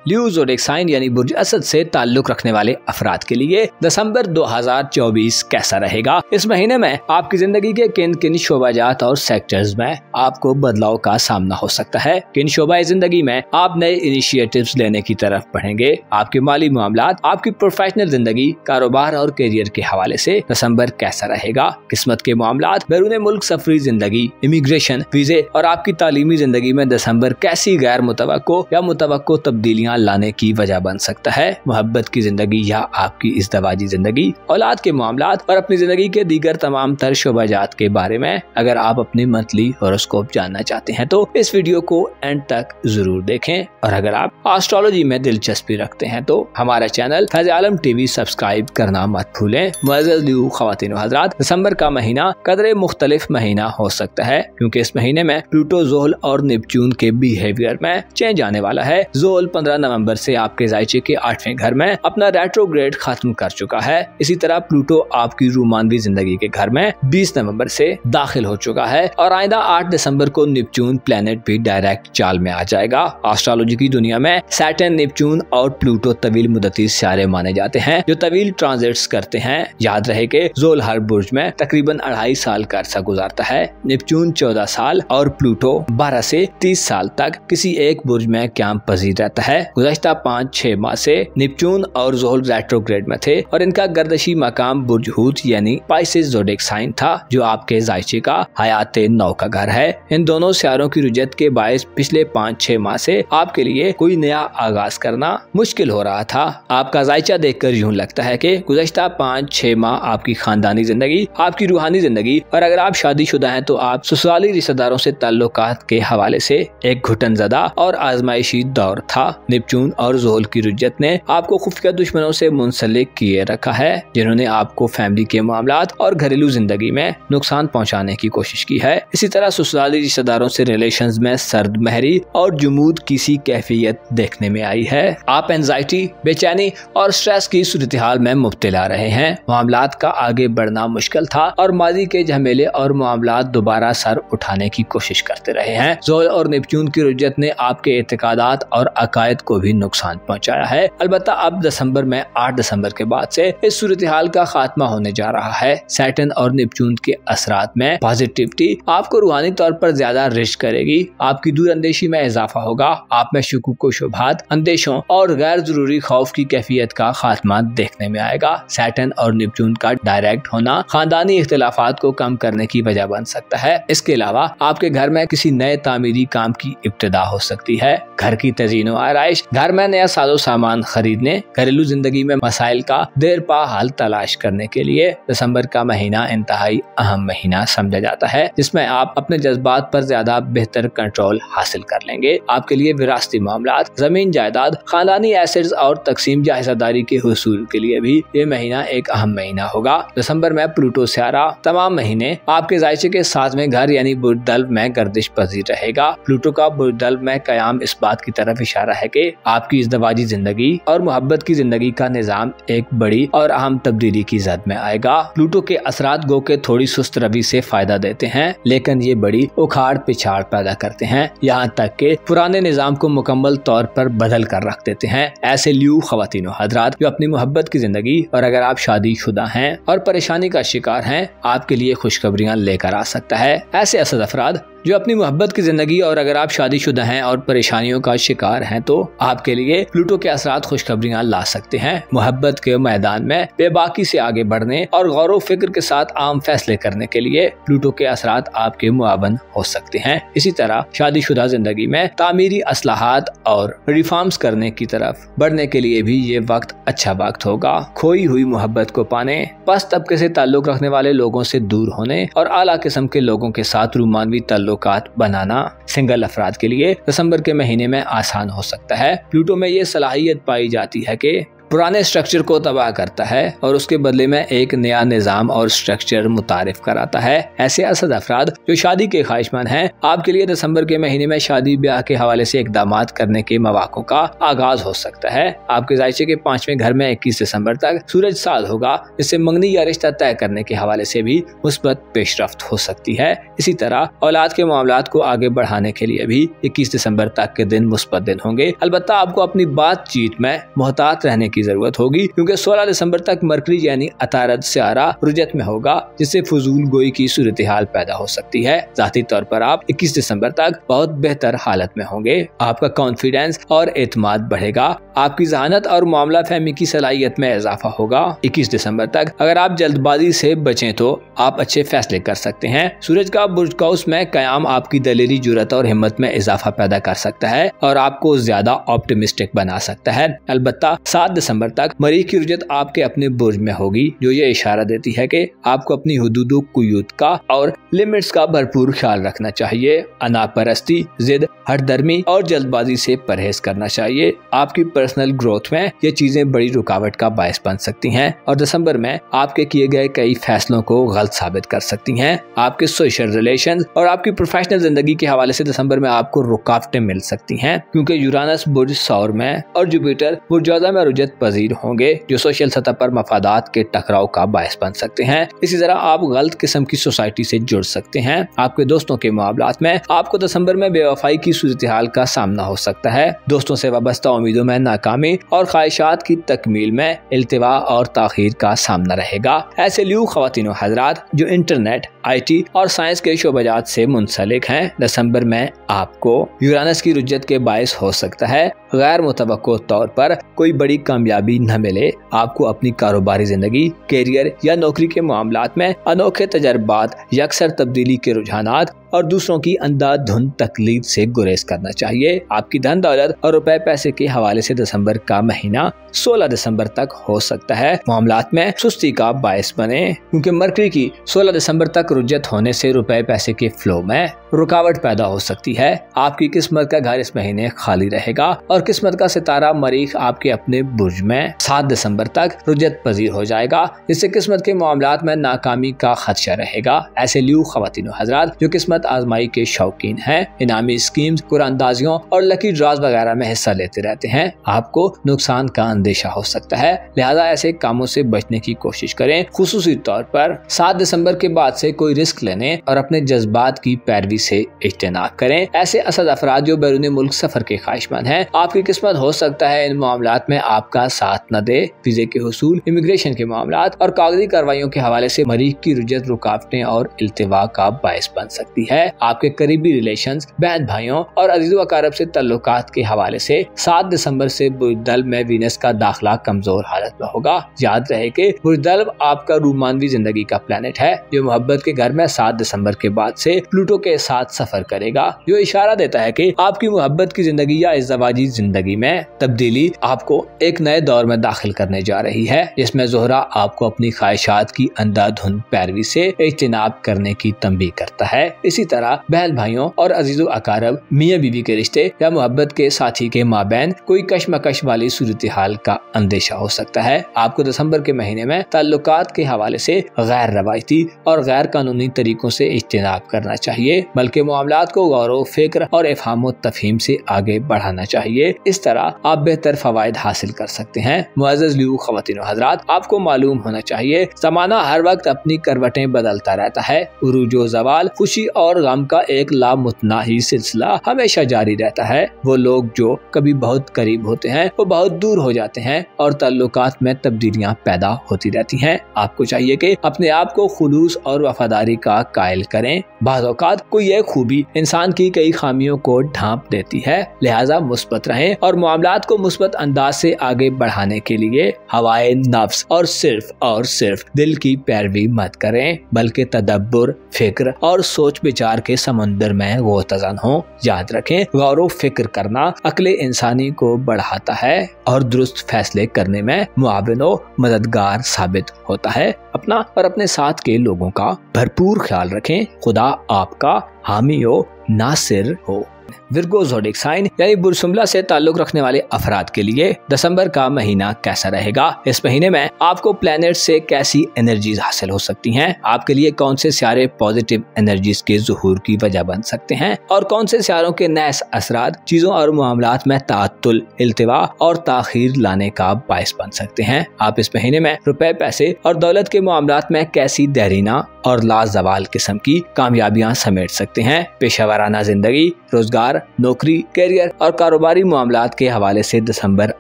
लियो ज़ोडिएक साइन यानी बुर्ज असद से ताल्लुक रखने वाले अफराद के लिए दिसंबर 2024 कैसा रहेगा? इस महीने में आपकी जिंदगी के किन किन शोबाजात और सेक्टर्स में आपको बदलाव का सामना हो सकता है? किन शोबाए जिंदगी में आप नए इनिशिएटिव्स लेने की तरफ बढ़ेंगे? आपके माली मामलात, आपकी प्रोफेशनल जिंदगी, कारोबार और करियर के हवाले से दिसंबर कैसा रहेगा? किस्मत के मामलात, बैरून मुल्क सफरी जिंदगी, इमिग्रेशन, वीजे और आपकी तालीमी जिंदगी में दिसंबर कैसी गैर मुतवक्को या मुतवक्को तब्दीलियां लाने की वजह बन सकता है? मोहब्बत की जिंदगी या आपकी इज़्दवाजी जिंदगी, औलाद के मामलात और अपनी जिंदगी के दीगर तमाम तर शोबाजात के बारे में अगर आप अपनी मंथली हॉरोस्कोप जानना चाहते हैं तो इस वीडियो को एंड तक जरूर देखें। और अगर आप एस्ट्रोलॉजी में दिलचस्पी रखते हैं तो हमारा चैनल फैज़ आलम टीवी सब्सक्राइब करना मत भूलें। मुअज़्ज़ज़ लियो ख़वातीन व हज़रात, दिसंबर का महीना कदरे मुख्तलिफ महीना हो सकता है क्योंकि इस महीने में प्लूटो, ज़ोहल और नेपच्यून के बिहेवियर में चेंज आने वाला है। ज़ोहल 15 नवंबर से आपके जायचे के 8वें घर में अपना रेट्रोग्रेड खत्म कर चुका है। इसी तरह प्लूटो आपकी रोमानवी जिंदगी के घर में 20 नवंबर से दाखिल हो चुका है और आइंदा 8 दिसंबर को नेपच्यून प्लेनेट भी डायरेक्ट चाल में आ जाएगा। एस्ट्रोलॉजी की दुनिया में सैटर्न, नेपच्यून और प्लूटो तवील मुद्दती सितारे माने जाते हैं जो तवील ट्रांजिट्स करते हैं। याद रहे कि ज़ोहल हर बुर्ज में तकरीबन 2.5 साल का अरसा गुजारता है। नेपच्यून 14 साल और प्लूटो 12 से 30 साल तक किसी एक बुर्ज में क्याम पजीर रहता है। गुज़श्ता 5-6 माह से नेपच्यून और ज़ोहल रेट्रोग्रेड में थे और इनका गर्दशी मकाम बुर्ज हूत यानी पाइसेस ज़ोडिएक साइन था जो आपके जायचे का हयाते नौ का घर है। इन दोनों सितारों की रुजत के बायस पिछले 5-6 माह से आपके लिए कोई नया आगाज करना मुश्किल हो रहा था। आपका जायचा देखकर यूं लगता है कि गुज़श्ता 5-6 माह आपकी खानदानी जिंदगी, आपकी रूहानी जिंदगी और अगर आप शादीशुदा हैं तो आप ससुराली रिश्तेदारों से ताल्लुकात के हवाले से एक घुटनज़दा और आजमाइशी दौर था। नेपच्यून और ज़ोहल की रुज्जत ने आपको खुफिया दुश्मनों से मुंसलिक किए रखा है जिन्होंने आपको फैमिली के मामलात और घरेलू जिंदगी में नुकसान पहुंचाने की कोशिश की है। इसी तरह ससुराली रिश्तेदारों से रिलेशंस में सर्द महरी और जुमूद की सी कैफियत देखने में आई है। आप एंजाइटी, बेचैनी और स्ट्रेस की सूरत-ए-हाल में मुब्तला रहे हैं। मामलात का आगे बढ़ना मुश्किल था और माजी के झमेले और मामलात दोबारा सर उठाने की कोशिश करते रहे हैं। ज़ोहल और नेपच्यून की रुज्जत ने आपके एतकादात और अकायद को भी नुकसान पहुंचाया है। अलबत्ता अब दिसंबर में 8 दिसंबर के बाद से इस सूरत-ए-हाल का खात्मा होने जा रहा है। सैटर्न और नेपच्यून के असरात में पॉजिटिविटी आपको रूहानी तौर पर ज्यादा रिस्क करेगी। आपकी दूर अंदेशी में इजाफा होगा। आप में शुकूक व शुबहात, अंदेशों और गैर जरूरी खौफ की कैफियत का खात्मा देखने में आएगा। सैटर्न और नेपच्यून का डायरेक्ट होना खानदानी इख्तिलाफात को कम करने की वजह बन सकता है। इसके अलावा आपके घर में किसी नए तामीरी काम की इब्तिदा हो सकती है। घर की तज़ीन व आराइश, घर में नया साजो सामान खरीदने, घरेलू जिंदगी में मसाइल का देर पा हल तलाश करने के लिए दिसंबर का महीना इंतहाई अहम महीना समझा जाता है जिसमें आप अपने जज्बात पर ज्यादा बेहतर कंट्रोल हासिल कर लेंगे। आपके लिए विरासती मामलात, जमीन जायदाद, खानदानी एसेट्स और तकसीम या हिस्सेदारी के हुसूल के लिए भी ये महीना एक अहम महीना होगा। दिसंबर में प्लूटो सितारा तमाम महीने आपके जायचे के 7वें घर यानी बुर्ज दल्व में गर्दिश पजीर रहेगा। प्लूटो का बुर्ज दल्व में कयाम इस बात की तरफ इशारा है कि आपकी इज़्दवाजी जिंदगी और मोहब्बत की जिंदगी का निजाम एक बड़ी और अहम तब्दीली की जद में आएगा। प्लूटो के असरात गो के थोड़ी सुस्त रवि से फायदा देते हैं लेकिन ये बड़ी उखाड़ पिछाड़ पैदा करते हैं, यहाँ तक के पुराने निजाम को मुकम्मल तौर पर बदल कर रख देते हैं। ऐसे लियो ख़वातीन व हज़रात जो अपनी मोहब्बत की जिंदगी और अगर आप शादीशुदा हैं और परेशानी का शिकार हैं, आपके लिए खुशखबरियां लेकर आ सकता है। ऐसे असद अफराद जो अपनी मोहब्बत की जिंदगी और अगर आप शादीशुदा हैं और परेशानियों का शिकार हैं तो आपके लिए प्लूटो के असरात खुशखबरियां ला सकते हैं। मोहब्बत के मैदान में बेबाकी से आगे बढ़ने और गौर व फिक्र के साथ आम फैसले करने के लिए प्लूटो के असरात आपके मुआवन हो सकते हैं। इसी तरह शादीशुदा जिंदगी में तामीरी असलाहात और रिफॉर्म्स करने की तरफ बढ़ने के लिए भी ये वक्त अच्छा वक्त होगा। खोई हुई मोहब्बत को पाने, पस्त तबके से ताल्लुक रखने वाले लोगों से दूर होने और आला किस्म के लोगों के साथ रूमानवी ताल्लुकात बनाना सिंगल अफराद के लिए दिसंबर के महीने में आसान हो सकता है। प्लूटो में ये सलाहियत पाई जाती है कि पुराने स्ट्रक्चर को तबाह करता है और उसके बदले में एक नया निजाम और स्ट्रक्चर मुतारिफ कराता है। ऐसे असद अफराद जो शादी के ख्वाहिशमंद हैं, आपके लिए दिसंबर के महीने में शादी ब्याह के हवाले से इकदामात करने के मौक़ों का आगाज हो सकता है। आपके जायचे के 5वें घर में 21 दिसंबर तक सूरज साल होगा, जिससे मंगनी या रिश्ता तय करने के हवाले से भी मुस्बत पेशरफ्त हो सकती है। इसी तरह औलाद के मामलात को आगे बढ़ाने के लिए भी 21 दिसंबर तक के दिन मुस्बत दिन होंगे। अलबत्ता आपको अपनी बातचीत में मोहतात रहने की जरूरत होगी, क्योंकि 16 दिसंबर तक मरकरी यानी अतारद सियारा रुजत में होगा, जिससे फजूल गोई की सूरत हाल पैदा हो सकती है। जाती तौर पर आप 21 दिसंबर तक बहुत बेहतर हालत में होंगे। आपका कॉन्फिडेंस और एतमाद बढ़ेगा। आपकी जहानत और मामला फहमी की सलाहियत में इजाफा होगा। 21 दिसंबर तक अगर आप जल्दबाजी से बचें तो आप अच्छे फैसले कर सकते हैं। सूरज का बुर्ज कौस में कयाम आपकी दलेरी, जुर्रत और हिम्मत में इजाफा पैदा कर सकता है और आपको ज्यादा ऑप्टिमिस्टिक बना सकता है। अलबत्ता 7 दिसंबर तक मरीख की रुजत आपके अपने बुर्ज में होगी, जो ये इशारा देती है कि आपको अपनी हुदूदों, कुयूत का और लिमिट्स का भरपूर ख्याल रखना चाहिए। अनापरस्ती, जिद, हठधर्मी और जल्दबाजी से परहेज करना चाहिए। आपकी पर्सनल ग्रोथ में ये चीजें बड़ी रुकावट का बायस बन सकती हैं और दिसंबर में आपके किए गए कई फैसलों को गलत साबित कर सकती हैं। आपके सोशल रिलेशन और आपकी प्रोफेशनल जिंदगी के हवाले से दिसंबर में आपको रुकावटें मिल सकती हैं, क्योंकि यूरानस बुर्ज सौर में और जुपिटर बुर्जादा में रुजत पजीर होंगे, जो सोशल सतह पर मफादात के टकराव का बायस बन सकते हैं। इसी तरह आप गलत किस्म की सोसाइटी से जुड़ सकते हैं। आपके दोस्तों के मामलात में आपको दिसंबर में बेवफाई की सूरत हाल का सामना हो सकता है। दोस्तों से वाबस्ता उम्मीदों में नाकामी और ख्वाहिशात की तकमील में इल्तिवा और ताखीर का सामना रहेगा। ऐसे लियो ख्वातीन और हजरात जो इंटरनेट, IT और साइंस के शोबजात से मुंसलिक हैं, दिसंबर में आपको यूरानस की रुजत के बायस हो सकता है गैर मुतवक्को तौर पर कोई बड़ी कामयाबी न मिले। आपको अपनी कारोबारी जिंदगी, कैरियर या नौकरी के मामलात में अनोखे तजर्बात, यकसर तब्दीली के रुझानात और दूसरों की अंधाधुंध तकलीफ से गुरेज करना चाहिए। आपकी धन दौलत और रुपए पैसे के हवाले से दिसंबर का महीना 16 दिसंबर तक हो सकता है मामलात में सुस्ती का बायस बने, क्योंकि मरकरी की 16 दिसंबर तक रुजत होने से रुपए पैसे के फ्लो में रुकावट पैदा हो सकती है। आपकी किस्मत का घर इस महीने खाली रहेगा और किस्मत का सितारा मरीख आपके अपने बुर्ज में 7 दिसंबर तक रुजत पजीर हो जाएगा, जिससे किस्मत के मामलात में नाकामी का खदशा रहेगा। ऐसे लियो ख्वातीन हजरात जो किस्मत आजमाई के शौकीन हैं, इनामी स्कीम्स, कुरानदाजियों और लकी ड्रॉज वगैरह में हिस्सा लेते रहते हैं, आपको नुकसान का अंदेशा हो सकता है। लिहाजा ऐसे कामों से बचने की कोशिश करें। खुसूसी तौर पर 7 दिसंबर के बाद से कोई रिस्क लेने और अपने जज्बात की पैरवी से इज्तनाब करें। ऐसे असद अफराद जो बैरून मुल्क सफर के ख्वाहिशमंद हैं, आपकी किस्मत हो सकता है इन मामलात में आपका साथ न दे। वीजे के हुसूल, इमिग्रेशन के मामलात और कागजी कार्रवाइयों के हवाले से मरीख की रुजत रुकावटें और इल्तिवा का बायस बन सकती है। आपके करीबी रिलेशंस, बहन भाइयों और अजीज़ो अकारब से तल्लुकात के हवाले से 7 दिसंबर से बुर्जदल में वीनस का दाखिला कमजोर हालत में होगा। याद रहे कि बुर्जदल आपका रूमानवी जिंदगी का प्लेनेट है, जो मोहब्बत के घर में 7 दिसंबर के बाद से प्लूटो के साथ सफर करेगा, जो इशारा देता है कि आपकी मोहब्बत की जिंदगी या इज़्ज़वाजी जिंदगी में तब्दीली आपको एक नए दौर में दाखिल करने जा रही है, जिसमें ज़ोहरा आपको अपनी ख्वाहिशात की अंधाधुंध पैरवी से इज्तनाब करने की तंबीह करता है। इसी तरह बहन भाइयों और अजीज़ो अकारब, मियाँ बीवी के रिश्ते या मोहब्बत के साथी के माबैन कोई कशमकश वाली सूरत हाल का अंदेशा हो सकता है। आपको दिसंबर के महीने में ताल्लुकात के हवाले से गैर रवायती और गैर कानूनी तरीकों से इज्तनाब करना चाहिए, बल्कि मामलात को गौर, फिक्र और इफ़हाम तफहीम से आगे बढ़ाना चाहिए। इस तरह आप बेहतर फवायद हासिल कर सकते हैं। मुअज़्ज़ज़ लियो ख्वातीन और हज़रात, आपको मालूम होना चाहिए ज़माना हर वक्त अपनी करवटें बदलता रहता है। उरूज व ज़वाल, खुशी और गम का एक लामुतनाही सिलसिला हमेशा जारी रहता है। वो लोग जो कभी बहुत करीब होते हैं वो बहुत दूर हो जाते हैं और ताल्लुकात में तब्दीलियां पैदा होती रहती हैं। आपको चाहिए कि अपने आप को खुलूस और वफादारी का कायल करें। बाज़ औक़ात कोई एक खूबी इंसान की कई खामियों को ढांप देती है, लिहाजा मुस्बत रहें और मामलात को मुस्बत अंदाज से आगे बढ़ाने के लिए हवाए नफ्स और सिर्फ दिल की पैरवी मत करें, बल्कि तदब्बुर, फिक्र और सोच विचार के समंदर में गोतज़न हो। याद रखें, गौर व फिक्र करना अक्ल इंसानी को बढ़ाता है और दुरुस्त फैसले करने में मुआविन व मददगार साबित होता है। अपना और अपने साथ के लोगों का भरपूर ख्याल रखें। खुदा आपका हामी हो, नासिर हो। विर्गो ज़ोडिक साइन यानी बुरसुम्ला से ताल्लुक रखने वाले अफराद के लिए दिसंबर का महीना कैसा रहेगा? इस महीने में आपको प्लैनेट से कैसी एनर्जीज हासिल हो सकती हैं? आपके लिए कौन से सियारे पॉजिटिव एनर्जीज के ज़ुहूर की वजह बन सकते हैं और कौन से सियारों के नैस असरात चीजों और मामलात में ताअत्तुल, इल्तिवा और ताखीर लाने का बायस बन सकते हैं? आप इस महीने में रुपए, पैसे और दौलत के मामलात में कैसी देरीना और लाजवाल किस्म की कामयाबियां समेट सकते हैं? पेशेवराना जिंदगी, रोजगार, नौकरी, करियर और कारोबारी मामलात के हवाले से दिसंबर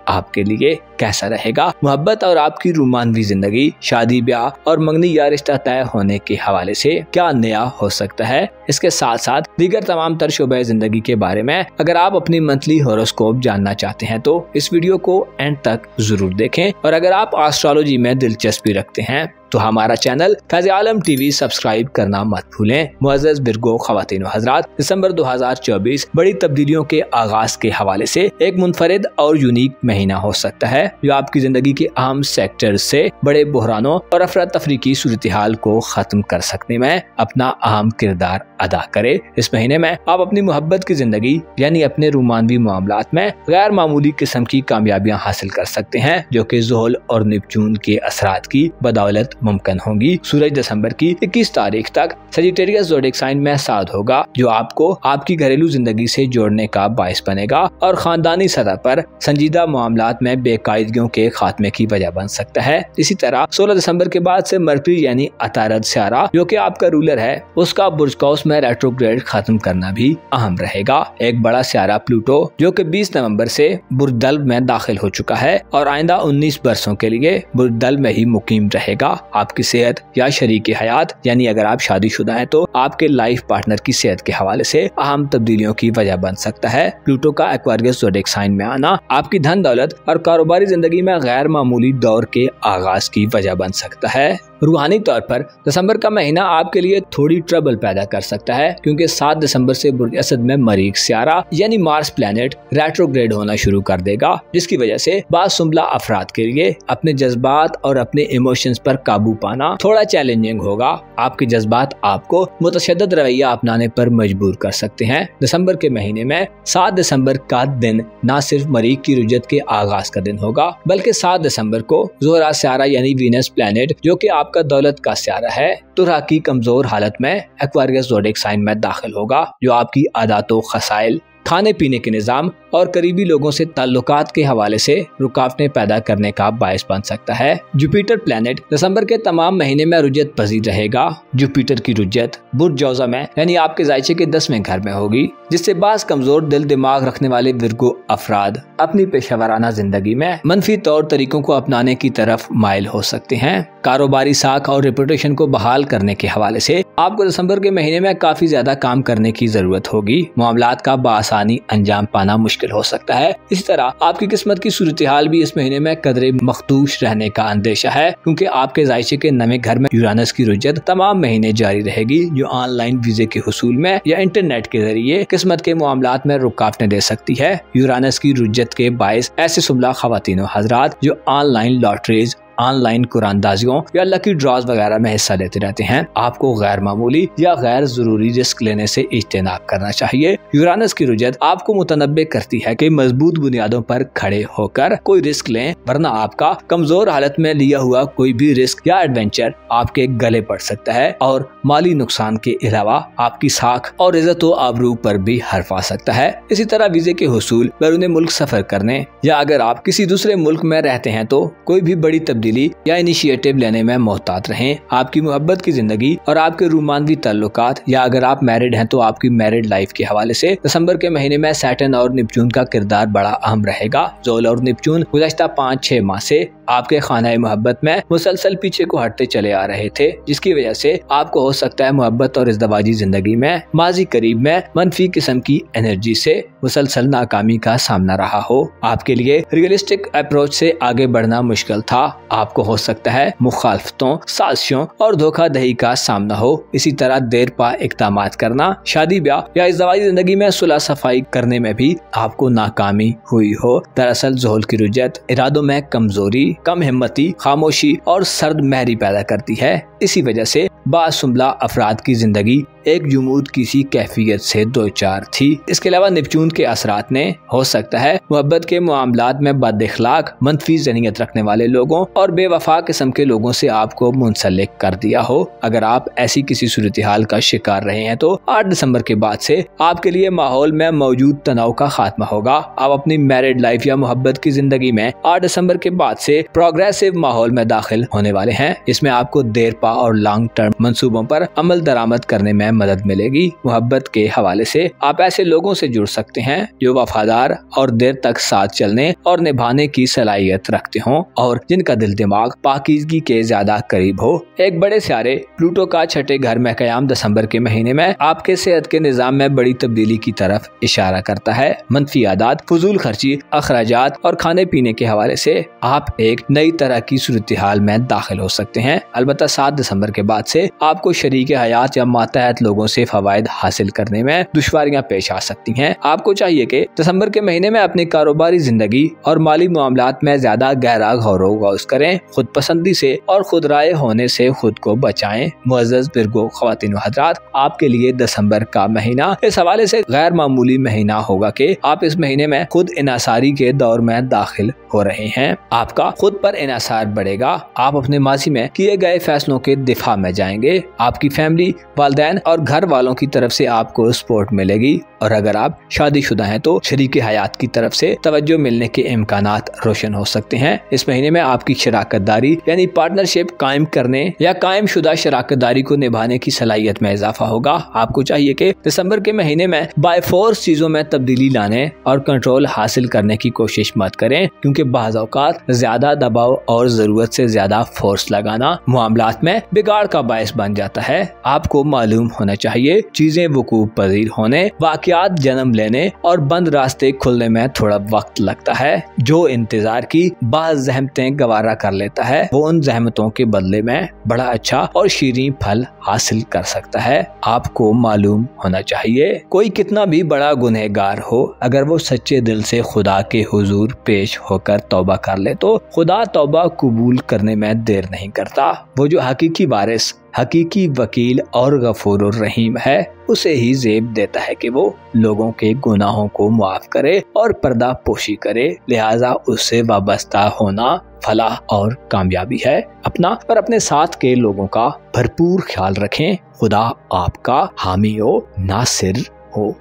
आपके लिए कैसा रहेगा? मोहब्बत और आपकी रोमानवी जिंदगी, शादी, ब्याह और मंगनी या रिश्ता तय होने के हवाले से क्या नया हो सकता है? इसके साथ साथ दीगर तमाम तर शोबे जिंदगी के बारे में अगर आप अपनी मंथली हॉरोस्कोप जानना चाहते हैं तो इस वीडियो को एंड तक जरूर देखें। और अगर आप एस्ट्रोलॉजी में दिलचस्पी रखते हैं तो हमारा चैनल फैज़ आलम टीवी सब्सक्राइब करना मत भूलें। मुअज़्ज़ज़ विर्गो ख़वातीन व हज़रात, दिसंबर 2024 बड़ी तब्दीलियों के आगाज के हवाले से एक मुनफरिद और यूनिक महीना हो सकता है जो आपकी जिंदगी के अहम सेक्टर से बड़े बहरानों और अफरा तफरी की सूरत हाल को खत्म कर सकने में अपना अहम किरदार अदा करे। इस महीने में आप अपनी मोहब्बत की जिंदगी यानी अपने रोमानवी मामलात में गैर मामूली किस्म की कामयाबियां हासिल कर सकते हैं जो कि ज़ुहल और नेपच्यून के असरात की बदौलत मुमकिन होंगी। सूरज दिसंबर की 21 तारीख तक सजिटेरियस ज़ोडिक साइन में साथ होगा जो आपको आपकी घरेलू जिंदगी से जोड़ने का बायस बनेगा और खानदानी सतह पर संजीदा मामलात में बेकायदगियों के खात्मे की वजह बन सकता है। इसी तरह 16 दिसंबर के बाद से मरकरी यानी अतारद सियारा जो कि आपका रूलर है उसका बुर्ज कौस में रेट्रोग्रेड खत्म करना भी अहम रहेगा। एक बड़ा सियारा प्लूटो जो कि 20 नवंबर से बुर्ज दल्ब में दाखिल हो चुका है और आइंदा 19 बरसों के लिए बुर्ज दल्ब में ही मुकीम रहेगा। आपकी सेहत या शरीक हयात यानी अगर आप शादीशुदा हैं तो आपके लाइफ पार्टनर की सेहत के हवाले से अहम तब्दीलियों की वजह बन सकता है। प्लूटो का एक्वारियस ज़ोडिक साइन में आना आपकी धन दौलत और कारोबारी जिंदगी में गैर मामूली दौर के आगाज की वजह बन सकता है। रूहानी तौर पर दिसंबर का महीना आपके लिए थोड़ी ट्रबल पैदा कर सकता है क्योंकि 7 दिसंबर से बुर्ज असद में मरीख सियारा यानी मार्स प्लैनेट रेट्रोग्रेड होना शुरू कर देगा जिसकी वजह से बासुम्ला अफराद के लिए अपने जज्बात और अपने इमोशंस पर काबू पाना थोड़ा चैलेंजिंग होगा। आपके जज्बात आपको मुतशद्दिद रवैया अपनाने पर मजबूर कर सकते हैं। दिसंबर के महीने में 7 दिसंबर का दिन न सिर्फ मरीख की रुजत के आगाज का दिन होगा बल्कि 7 दिसंबर को ज़ोहरा सियारा यानी वीनस प्लैनेट जो कि आपका दौलत का सियारा है तुरहा की कमजोर हालत में एक्वारियस ज़ोडिक साइन में दाखिल होगा जो आपकी आदतों, खसाइल, खाने पीने के निज़ाम और करीबी लोगों से ताल्लुकात के हवाले से रुकावटें पैदा करने का बायस बन सकता है। जुपिटर प्लैनेट दिसंबर के तमाम महीने में रुजत पजीर रहेगा। जुपिटर की रुजत बुर्ज जौज़ा में यानी आपके जायचे के 10वें घर में होगी जिससे बास कमजोर दिल दिमाग रखने वाले विर्गो अफराद अपनी पेशेवराना जिंदगी में मनफी तौर तरीकों को अपनाने की तरफ माइल हो सकते हैं। कारोबारी साख और रेपुटेशन को बहाल करने के हवाले से आपको दिसंबर के महीने में काफी ज्यादा काम करने की जरूरत होगी। मामलात का बासानी अंजाम पाना मुश्किल हो सकता है। इसी तरह आपकी किस्मत की सूरत हाल भी इस महीने में कदरे मखदूश रहने का अंदेशा है क्योंकि आपके जायचे के नवे घर में यूरानस की रुजत तमाम महीने जारी रहेगी जो ऑनलाइन वीजे के हुसूल में या इंटरनेट के जरिए किस्मत के मामलात में रुकावटें दे सकती है। यूरानस की रुजत के बायस ऐसे सुबला खवातीन व हजरात जो ऑनलाइन लॉटरीज, ऑनलाइन कुरानदाजियों या लकी ड्रॉज वगैरह में हिस्सा लेते रहते हैं आपको गैर मामूली या गैर जरूरी रिस्क लेने से इज्तनाब करना चाहिए। यूरानस की रुजत आपको मुतनब्बे करती है कि मजबूत बुनियादों पर खड़े होकर कोई रिस्क लें वरना आपका कमजोर हालत में लिया हुआ कोई भी रिस्क या एडवेंचर आपके गले पड़ सकता है और माली नुकसान के अलावा आपकी साख और इज्जत व आबरू पर भी हर्फ आ सकता है। इसी तरह वीजे के हुसूल बैरून मुल्क सफर करने या अगर आप किसी दूसरे मुल्क में रहते हैं तो कोई भी बड़ी तब्दीली या इनिशिएटिव लेने में मोहतात रहें। आपकी मोहब्बत की जिंदगी और आपके रोमांवी ताल्लुकात या अगर आप मैरिड हैं तो आपकी मैरिड लाइफ के हवाले से दिसंबर के महीने में सैटर्न और नेपच्यून का किरदार बड़ा अहम रहेगा। ज़ोल और नेपच्यून गुज़श्ता 5-6 माह से आपके खाना मोहब्बत में मुसलसल पीछे को हटते चले आ रहे थे, जिसकी वजह से आपको हो सकता है मोहब्बत और इज़दवाजी जिंदगी में माजी करीब में मनफी किस्म की एनर्जी से मुसलसल नाकामी का सामना रहा हो। आपके लिए रियलिस्टिक अप्रोच से आगे बढ़ना मुश्किल था। आपको हो सकता है मुखालफतों, साजिशों और धोखाधड़ी का सामना हो। इसी तरह देर पा इक़दामात करना, शादी ब्याह या इज़दवाजी जिंदगी में सुलह सफाई करने में भी आपको नाकामी हुई हो। दरअसल ज़ोहल की रुजत इरादों में कमजोरी, कम हिम्मती, खामोशी और सर्द महरी पैदा करती है। इसी वजह से बासुमला अफराद की जिंदगी एक जुमूद किसी कैफियत से दो चार थी। इसके अलावा नेपच्यून के असरात ने हो सकता है मोहब्बत के मामलात में बद इखलाक, मनफी ज़हनियत रखने वाले लोगों और बेवफा किस्म के लोगों से आपको मुंसलिक कर दिया हो। अगर आप ऐसी किसी सूरत हाल का शिकार रहे हैं तो 8 दिसंबर के बाद से आपके लिए माहौल में मौजूद तनाव का खात्मा होगा। आप अपनी मैरिड लाइफ या मोहब्बत की जिंदगी में 8 दिसंबर के बाद से प्रोग्रेसिव माहौल में दाखिल होने वाले हैं। इसमें आपको देर पा और लॉन्ग टर्म मंसूबों पर अमल दरामद करने में मदद मिलेगी। मोहब्बत के हवाले से आप ऐसे लोगों से जुड़ सकते हैं जो वफादार और देर तक साथ चलने और निभाने की सलाहियत रखते हों और जिनका दिल दिमाग पाकीज़गी के ज्यादा करीब हो। एक बड़े सियारे प्लूटो का छठे घर में कयाम दिसंबर के महीने में आपके सेहत के निजाम में बड़ी तब्दीली की तरफ इशारा करता है। मनफी आदत, फजूल खर्ची, अखराजात और खाने पीने के हवाले से आप एक नई तरह की सूरत हाल में दाखिल हो सकते हैं। अलबत्ता 7 दिसंबर के बाद से आपको शरीक हयात या मातहत लोगों से फवायद हासिल करने में दुश्वारियां पेश आ सकती हैं। आपको चाहिए कि दिसंबर के महीने में अपनी कारोबारी जिंदगी और माली मामलात में ज्यादा गहरा गौर करें। खुद पसंदी से और खुद राय होने से खुद को बचाएं। मुअज़्ज़ज़ विर्गो ख़वातीन व हज़रात, आपके लिए दिसंबर का महीना इस हवाले से गैर मामूली महीना होगा कि आप इस महीने में खुद इनासारी के दौर में दाखिल हो रहे हैं। आपका खुद पर इनासार बढ़ेगा। आप अपने माजी में किए गए फैसलों के दिफा में जाएंगे। आपकी फैमिली, वालिदैन और घर वालों की तरफ से आपको सपोर्ट मिलेगी और अगर आप शादीशुदा हैं तो शरीके हयात की तरफ से तवज्जो मिलने के इम्कानात रोशन हो सकते हैं। इस महीने में आपकी शराकतदारी यानी पार्टनरशिप कायम करने या कायम शुदा शराकतदारी को निभाने की सलाहियत में इजाफा होगा। आपको चाहिए कि दिसंबर के महीने में बाय फोर्स चीजों में तब्दीली लाने और कंट्रोल हासिल करने की कोशिश मत करें, क्योंकि बाज़ औक़ात ज्यादा दबाव और जरूरत से ज्यादा फोर्स लगाना मामलात में बिगाड़ का बायस बन जाता है। आपको मालूम होना चाहिए चीजें वकूफ़ पजीर होने, वाक़यात जन्म लेने और बंद रास्ते खुलने में थोड़ा वक्त लगता है। जो इंतजार की बाज़ ज़हमतें गवारा कर लेता है वो उन ज़हमतों के बदले में बड़ा अच्छा और शीरीं फल हासिल कर सकता है। आपको मालूम होना चाहिए कोई कितना भी बड़ा गुनहगार हो, अगर वो सच्चे दिल से खुदा के हुजूर पेश होकर तौबा कर ले तो खुदा तौबा कबूल करने में देर नहीं करता। वो जो हकीकी वारिस, हकीकी वकील और गफूर रहीम है, उसे ही ज़ेब देता है कि वो लोगों के गुनाहों को माफ करे और पर्दा पोशी करे। लिहाजा उससे वाबस्ता होना फलाह और कामयाबी है। अपना और अपने साथ के लोगों का भरपूर ख्याल रखें। खुदा आपका हामी हो, नासिर हो।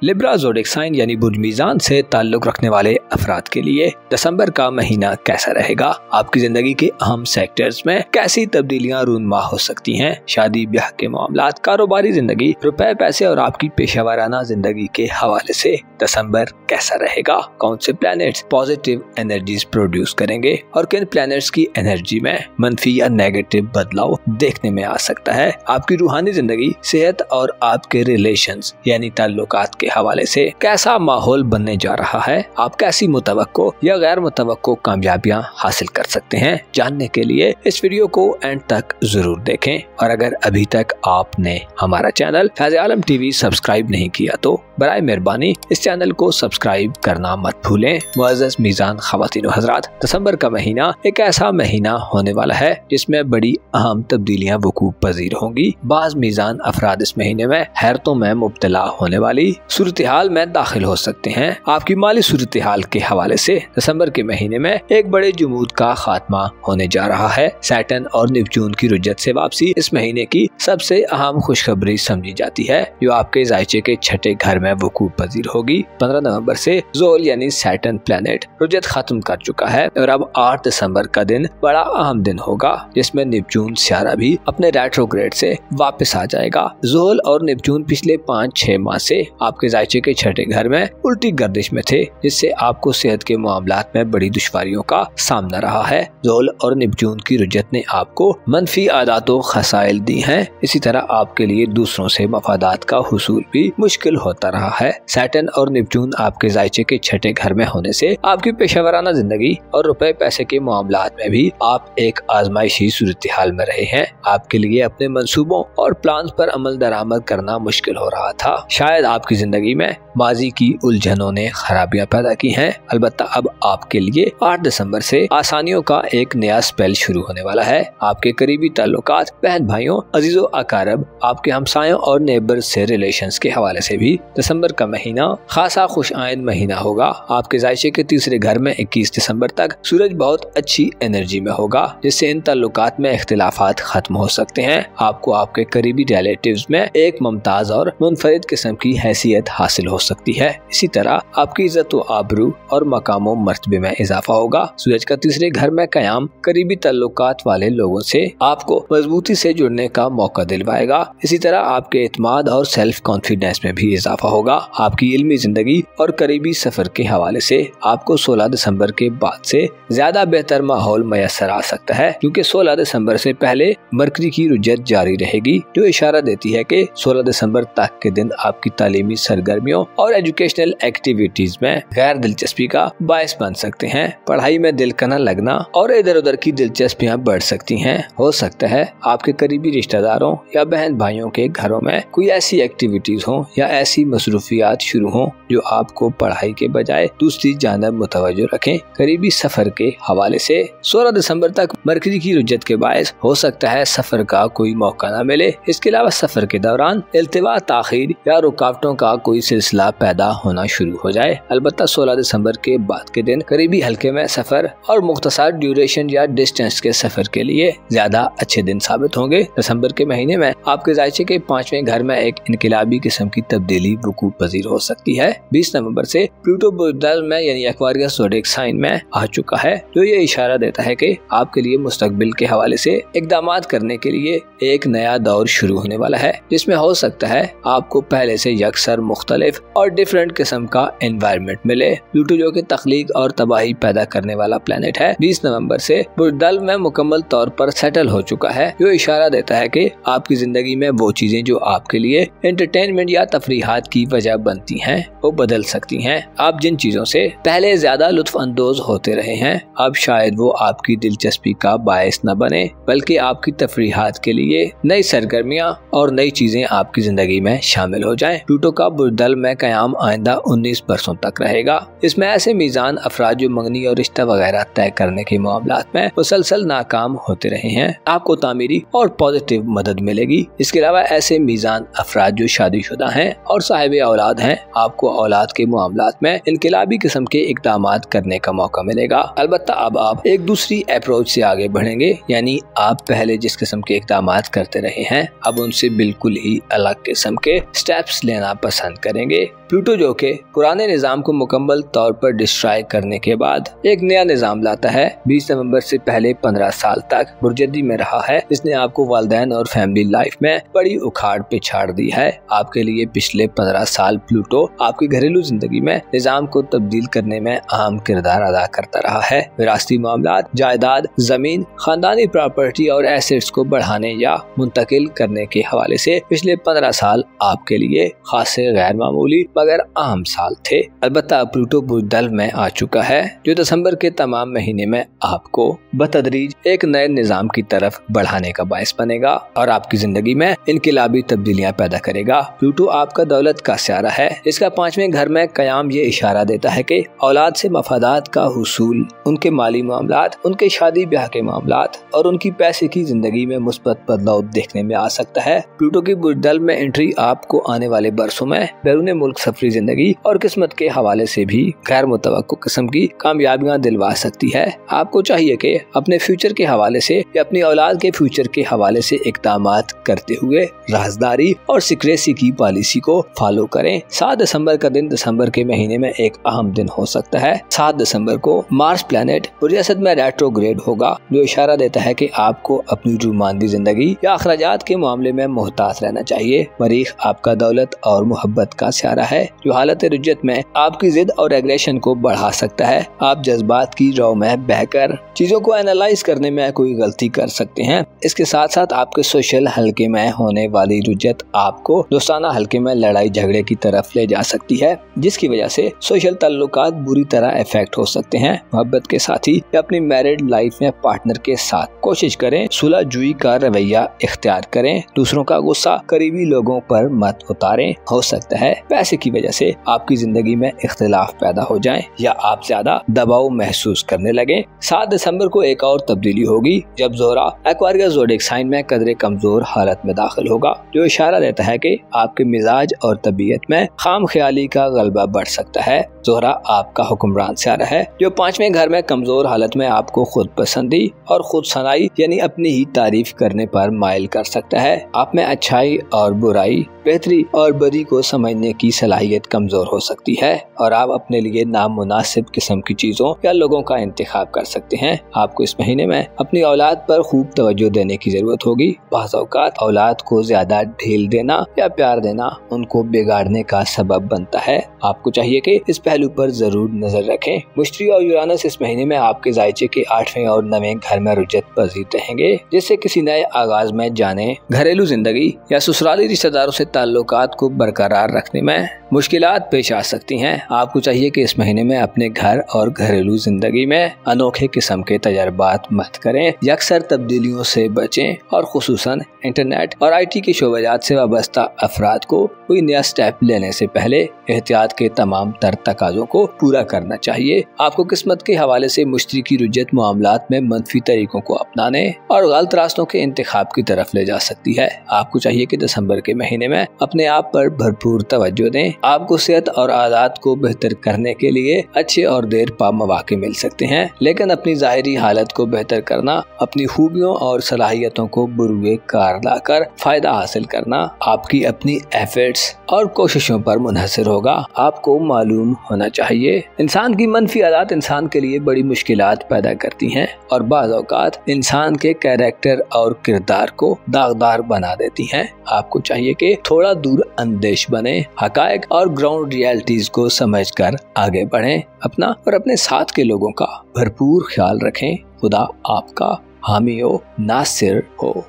लिब्रा ज़ोडिक साइन यानी बुर्ज मीज़ान से ताल्लुक रखने वाले अफराद के लिए दिसंबर का महीना कैसा रहेगा? आपकी जिंदगी के अहम सेक्टर्स में कैसी तब्दीलियां रूनमा हो सकती हैं? शादी ब्याह के मामलात, कारोबारी जिंदगी, रुपए पैसे और आपकी पेशेवराना जिंदगी के हवाले से दिसंबर कैसा रहेगा? कौन से प्लैनेट्स पॉजिटिव एनर्जीज प्रोड्यूस करेंगे और किन प्लैनेट्स की एनर्जी में मनफी या नेगेटिव बदलाव देखने में आ सकता है? आपकी रूहानी जिंदगी, सेहत और आपके रिलेशंस यानी ताल्लुकात के हवाले से कैसा माहौल बनने जा रहा है? आप कैसी मुतवक्को या गैर मुतवक्को कामयाबियां हासिल कर सकते हैं? जानने के लिए इस वीडियो को एंड तक जरूर देखें और अगर अभी तक आपने हमारा चैनल फैज़ आलम टीवी सब्सक्राइब नहीं किया तो बराए मेहरबानी इस चैनल को सब्सक्राइब करना मत भूलें। मुअज़्ज़ज़ मीज़ान ख़वातीन व हज़रात, दिसंबर का महीना एक ऐसा महीना होने वाला है जिसमें बड़ी अहम तब्दीलियां वकूफ़ पजीर होंगी। बाज़ मीज़ान अफराद इस महीने में हैरतों में मुब्तला होने वाली सूरत हाल में दाखिल हो सकते हैं। आपकी माली सूरत हाल के हवाले से दिसंबर के महीने में एक बड़े जुमूद का खात्मा होने जा रहा है। सैटर्न और नेपच्यून की रुजत से वापसी इस महीने की सबसे अहम खुशखबरी समझी जाती है, जो आपके जायचे के छठे घर में वकूअ पजीर होगी। 15 नवंबर से ज़ोल यानी सैटर्न प्लैनेट रुजत खत्म कर चुका है और अब 8 दिसंबर का दिन बड़ा अहम दिन होगा, जिसमें नेपच्यून सियारा भी अपने रेट्रोग्रेड से वापस आ जाएगा। ज़ोल और नेपच्यून पिछले 5-6 माह से आपके जायचे के छठे घर में उल्टी गर्दिश में थे, जिससे आपको सेहत के मामलात में बड़ी दुश्वारियों का सामना रहा है। ज़ोल और नेपच्यून की रुजत ने आपको मनफी आदातों खसाइल दी हैं। इसी तरह आपके लिए दूसरों से मफादात का हुसूल भी मुश्किल होता रहा है। सैटर्न और नेपच्यून आपके जायचे के छठे घर में होने से आपकी पेशेवराना जिंदगी और रुपए पैसे के मामलात में भी आप एक आजमाइशी सूरत हाल में रहे हैं। आपके लिए अपने मंसूबों और प्लान पर अमल दरामद करना मुश्किल हो रहा था। शायद आपकी जिंदगी में माजी की उलझनों ने खराबियां पैदा की हैं। अलबत्ता अब आपके लिए 8 दिसंबर से आसानियों का एक नया स्पेल शुरू होने वाला है। आपके करीबी ताल्लुकात, बहन भाइयों, अजीजों अकारब, आपके हमसायों और नेबर से रिलेशंस के हवाले से भी दिसंबर का महीना खासा खुशआइंद महीना होगा। आपके जायचे के तीसरे घर में 21 दिसंबर तक सूरज बहुत अच्छी एनर्जी में होगा, जिससे इन ताल्लुकात में इख्तिलाफात खत्म हो सकते हैं। आपको आपके करीबी रिलेटिव्स में एक मुमताज और मुनफरिद किस्म की हैसियत हासिल हो सकती है। इसी तरह आपकी इज्जत व आबरू और मकामों मर्तबे में इजाफा होगा। सूरज का तीसरे घर में कयाम करीबी ताल्लुकात वाले लोगों से आपको मजबूती से जुड़ने का मौका दिलवाएगा। इसी तरह आपके एतमाद और सेल्फ कॉन्फिडेंस में भी इजाफा होगा। आपकी इल्मी जिंदगी और करीबी सफर के हवाले से आपको 16 दिसंबर के बाद से ज्यादा बेहतर माहौल मैसर आ सकता है, क्योंकि 16 दिसंबर से पहले मरकरी की रुजत जारी रहेगी, जो इशारा देती है कि 16 दिसंबर तक के दिन आपकी तालीमी सरगर्मियों और एजुकेशनल एक्टिविटीज में गैर दिलचस्पी का बायस बन सकते हैं। पढ़ाई में दिल का न लगना और इधर उधर की दिलचस्पियां बढ़ सकती हैं। हो सकता है आपके करीबी रिश्तेदारों या बहन भाइयों के घरों में कोई ऐसी एक्टिविटीज हो या ऐसी मसरूफियात शुरू हो जो आपको पढ़ाई के बजाय दूसरी जानब मुतवज्जो रखें। करीबी सफर के हवाले से 16 दिसंबर तक मरकरी की रुजत के बायस हो सकता है सफर का कोई मौका न मिले। इसके अलावा सफर के दौरान इल्तिवा, ताखीर या रुकावटों का कोई सिलसिला पैदा होना शुरू हो जाए। अलबत्ता 16 दिसंबर के बाद के दिन करीबी हल्के में सफर और मुख्तसर ड्यूरेशन या डिस्टेंस के सफर के लिए ज्यादा अच्छे दिन साबित होंगे। दिसंबर के महीने में आपके जायचे के 5वें घर में एक इनकलाबी किस्म की तब्दीली वकूअ पजीर हो सकती है। 20 नवंबर से प्लूटो बुर्दल में यानी एक्वारियस ज़ोडिएक साइन में आ चुका है, जो ये इशारा देता है कि आपके लिए मुस्तकबिल के हवाले से इक़दामात करने के लिए एक नया दौर शुरू होने वाला है, जिसमें हो सकता है आपको पहले से यकसर मुख्तलिफ और डिफरेंट किस्म का एनवायरनमेंट मिले। प्लूटो जो कि तख्लीक और तबाही पैदा करने वाला प्लेनेट है, 20 नवंबर से बुर्दल में मुकम्मल तौर पर सेटल हो चुका है, जो इशारा देता है कि आपकी जिंदगी में वो चीजें जो आपके लिए एंटरटेनमेंट या तफरीहात की वजह बनती हैं वो बदल सकती हैं। आप जिन चीजों से पहले ज्यादा लुत्फ अंदोज होते रहे हैं, अब शायद वो आपकी दिलचस्पी का बायस न बने, बल्कि आपकी तफरीहात के लिए नई सरगर्मियां और नई चीजें आपकी जिंदगी में शामिल हो जाएं। प्लूटो का बुर्दल में कयाम आइंदा 19 बरसों तक रहेगा। इसमें ऐसे मीजान अफराद जो मंगनी और रिश्ता वगैरह तय करने के मामलात में मुसलसल नाकाम होते रहे हैं, आपको तामीरी और पॉजिटिव मदद मिलेगी। इसके अलावा ऐसे मीजान अफराद जो शादीशुदा हैं और साहिब औलाद हैं, आपको औलाद के मामलात में इनकलाबी किस्म के इक़दामात करने का मौका मिलेगा। अलबत्ता अब आप एक दूसरी अप्रोच से आगे बढ़ेंगे, यानी आप पहले जिस किस्म के इक़दामात करते रहे हैं अब उनसे बिल्कुल ही अलग किस्म के स्टेप्स लेना पसंद करेंगे। प्लूटो जो के पुराने निज़ाम को मुकम्मल तौर पर डिस्ट्रॉय करने के बाद एक नया निज़ाम लाता है। 20 नवंबर से पहले 15 साल तक बुर्जदी में रहा है, जिसने आपको वालिदैन और फैमिली लाइफ में बड़ी उखाड़ पे छाड़ दी है। आपके लिए पिछले 15 साल प्लूटो आपकी घरेलू जिंदगी में निज़ाम को तब्दील करने में अहम किरदार अदा करता रहा है। विरासती मामलात, जायदाद, जमीन, खानदानी प्रॉपर्टी और एसेट्स को बढ़ाने या मुंतकिल करने के हवाले से पिछले 15 साल आपके लिए खासे गैर मामूली मगर अहम साल थे। अलबत्ता प्लूटो बुर्दल में आ चुका है, जो दिसंबर के तमाम महीने में आपको बतदरीज एक नए निज़ाम की तरफ बढ़ाने का बायस बनेगा और आपकी जिंदगी में इनकलाबी तब्दीलियां पैदा करेगा। प्लूटो आपका दौलत का स्यारा है। इसका 5वें घर में कयाम ये इशारा देता है कि औलाद से मफादात का हुसूल, उनके माली मामलात, उनके शादी ब्याह के मामलात और उनकी पैसे की जिंदगी में मुस्बत बदलाव देखने में आ सकता है। प्लूटो की बुर्दल में एंट्री आपको आने वाले बरसों में बैरून मुल्क सफरी जिंदगी और किस्मत के हवाले से भी गैर मुतवक्को किस्म की कामयाबियां दिलवा सकती है। आपको चाहिए कि अपने फ्यूचर के हवाले से या अपनी औलाद के फ्यूचर के हवाले से इक़दामात करते हुए राजदारी और सिक्रेसी की पॉलिसी को फॉलो करें। 7 दिसंबर का दिन दिसंबर के महीने में एक अहम दिन हो सकता है। 7 दिसंबर को मार्स प्लैनेट बुर्ज असद में रेट्रोग्रेड होगा, जो इशारा देता है कि आपको अपनी रूमानी जिंदगी या अखराजात के मामले में मोहतात रहना चाहिए। मरीख आपका दौलत और मोहब्बत का स्यारा है, जो हालत रुज्जत में आपकी जिद और एग्रेशन को बढ़ा सकता है। आप जज्बात की रौ में बहकर चीजों को एनालाइज करने में कोई गलती कर सकते हैं। इसके साथ साथ आपके सोशल हल्के में होने वाली रुज्जत आपको दोस्ताना हल्के में लड़ाई झगड़े की तरफ ले जा सकती है, जिसकी वजह से सोशल ताल्लुकात बुरी तरह इफेक्ट हो सकते हैं। मोहब्बत के साथी या अपनी मैरिड लाइफ में पार्टनर के साथ कोशिश करें सुलह जुई का रवैया इख्तियार करें। दूसरों का गुस्सा करीबी लोगों पर मत उतारें। हो सकता है पैसे की वजह से आपकी जिंदगी में इख्तिलाफ पैदा हो जाए या आप ज्यादा दबाव महसूस करने लगे। 7 दिसंबर को एक और तब्दीली होगी, जब ज़ोहरा एक्वारियस ज़ोडिएक साइन में कदरे कमजोर हालत में दाखिल होगा, जो इशारा देता है कि आपके मिजाज और तबीयत में खाम ख्याली का गलबा बढ़ सकता है। ज़ोहरा आपका हुक्मरान स्यारा है, जो 5वें घर में कमजोर हालत में आपको खुद पसंदी और खुद सनाई यानी अपनी ही तारीफ करने पर माइल कर सकता है। आप में अच्छाई और बुराई, बेहतरी और बदी को समझने की सलाहियत कमजोर हो सकती है और आप अपने लिए नामुनासिब किस्म की चीजों या लोगों का इंतखाब कर सकते हैं। आपको इस महीने में अपनी औलाद पर खूब तवज्जो देने की जरूरत होगी। बाज़ औक़ात औलाद को ज्यादा ढील देना या प्यार देना उनको बिगाड़ने का सबब बनता है। आपको चाहिए कि इस पहलू पर जरूर नजर रखें। मुश्तरी और यूरानस इस महीने में आपके जायचे के 8वें और 9वें घर में रुज्जत पजीर रहेंगे, जिससे किसी नए आगाज में जाने, घरेलू जिंदगी या ससुराली रिश्तेदारों से ताल्लुकात को बरकरार रखने में मुश्किलात पेश आ सकती हैं। आपको चाहिए कि इस महीने में अपने घर और घरेलू जिंदगी में अनोखे किस्म के तजर्बात मत करें। यकसर तब्दीलियों से बचें और खुसूसन इंटरनेट और IT के शोबजात से वाबस्ता अफराद को कोई नया स्टेप लेने से पहले एहतियात के तमाम तर तकाजों को पूरा करना चाहिए। आपको किस्मत के हवाले से मुश्तरी की रुज्जत मामलात में मनफी तरीकों को अपनाने और गलत रास्तों के इंतखाब की तरफ ले जा सकती है। आपको चाहिए कि दिसंबर के महीने में अपने आप पर भरपूर तवज्जो दें। आपको सेहत और आदत को बेहतर करने के लिए अच्छे और देर पा मौके मिल सकते हैं, लेकिन अपनी ज़ाहिरी हालत को बेहतर करना, अपनी खूबियों और सलाहियतों को बुरुए कार लाकर फायदा हासिल करना आपकी अपनी एफर्ट्स और कोशिशों पर मुनहसर होगा। आपको मालूम होना चाहिए इंसान की मनफी आदत इंसान के लिए बड़ी मुश्किलात पैदा करती हैं और बाज़ औक़ात इंसान के कैरेक्टर और किरदार को दागदार बना देती हैं। आपको चाहिए कि थोड़ा दूर अंदेश बने, हकायक और ग्राउंड रियलिटीज को समझकर आगे बढ़ें। अपना और अपने साथ के लोगों का भरपूर ख्याल रखें। खुदा आपका हामी हो, नासिर हो।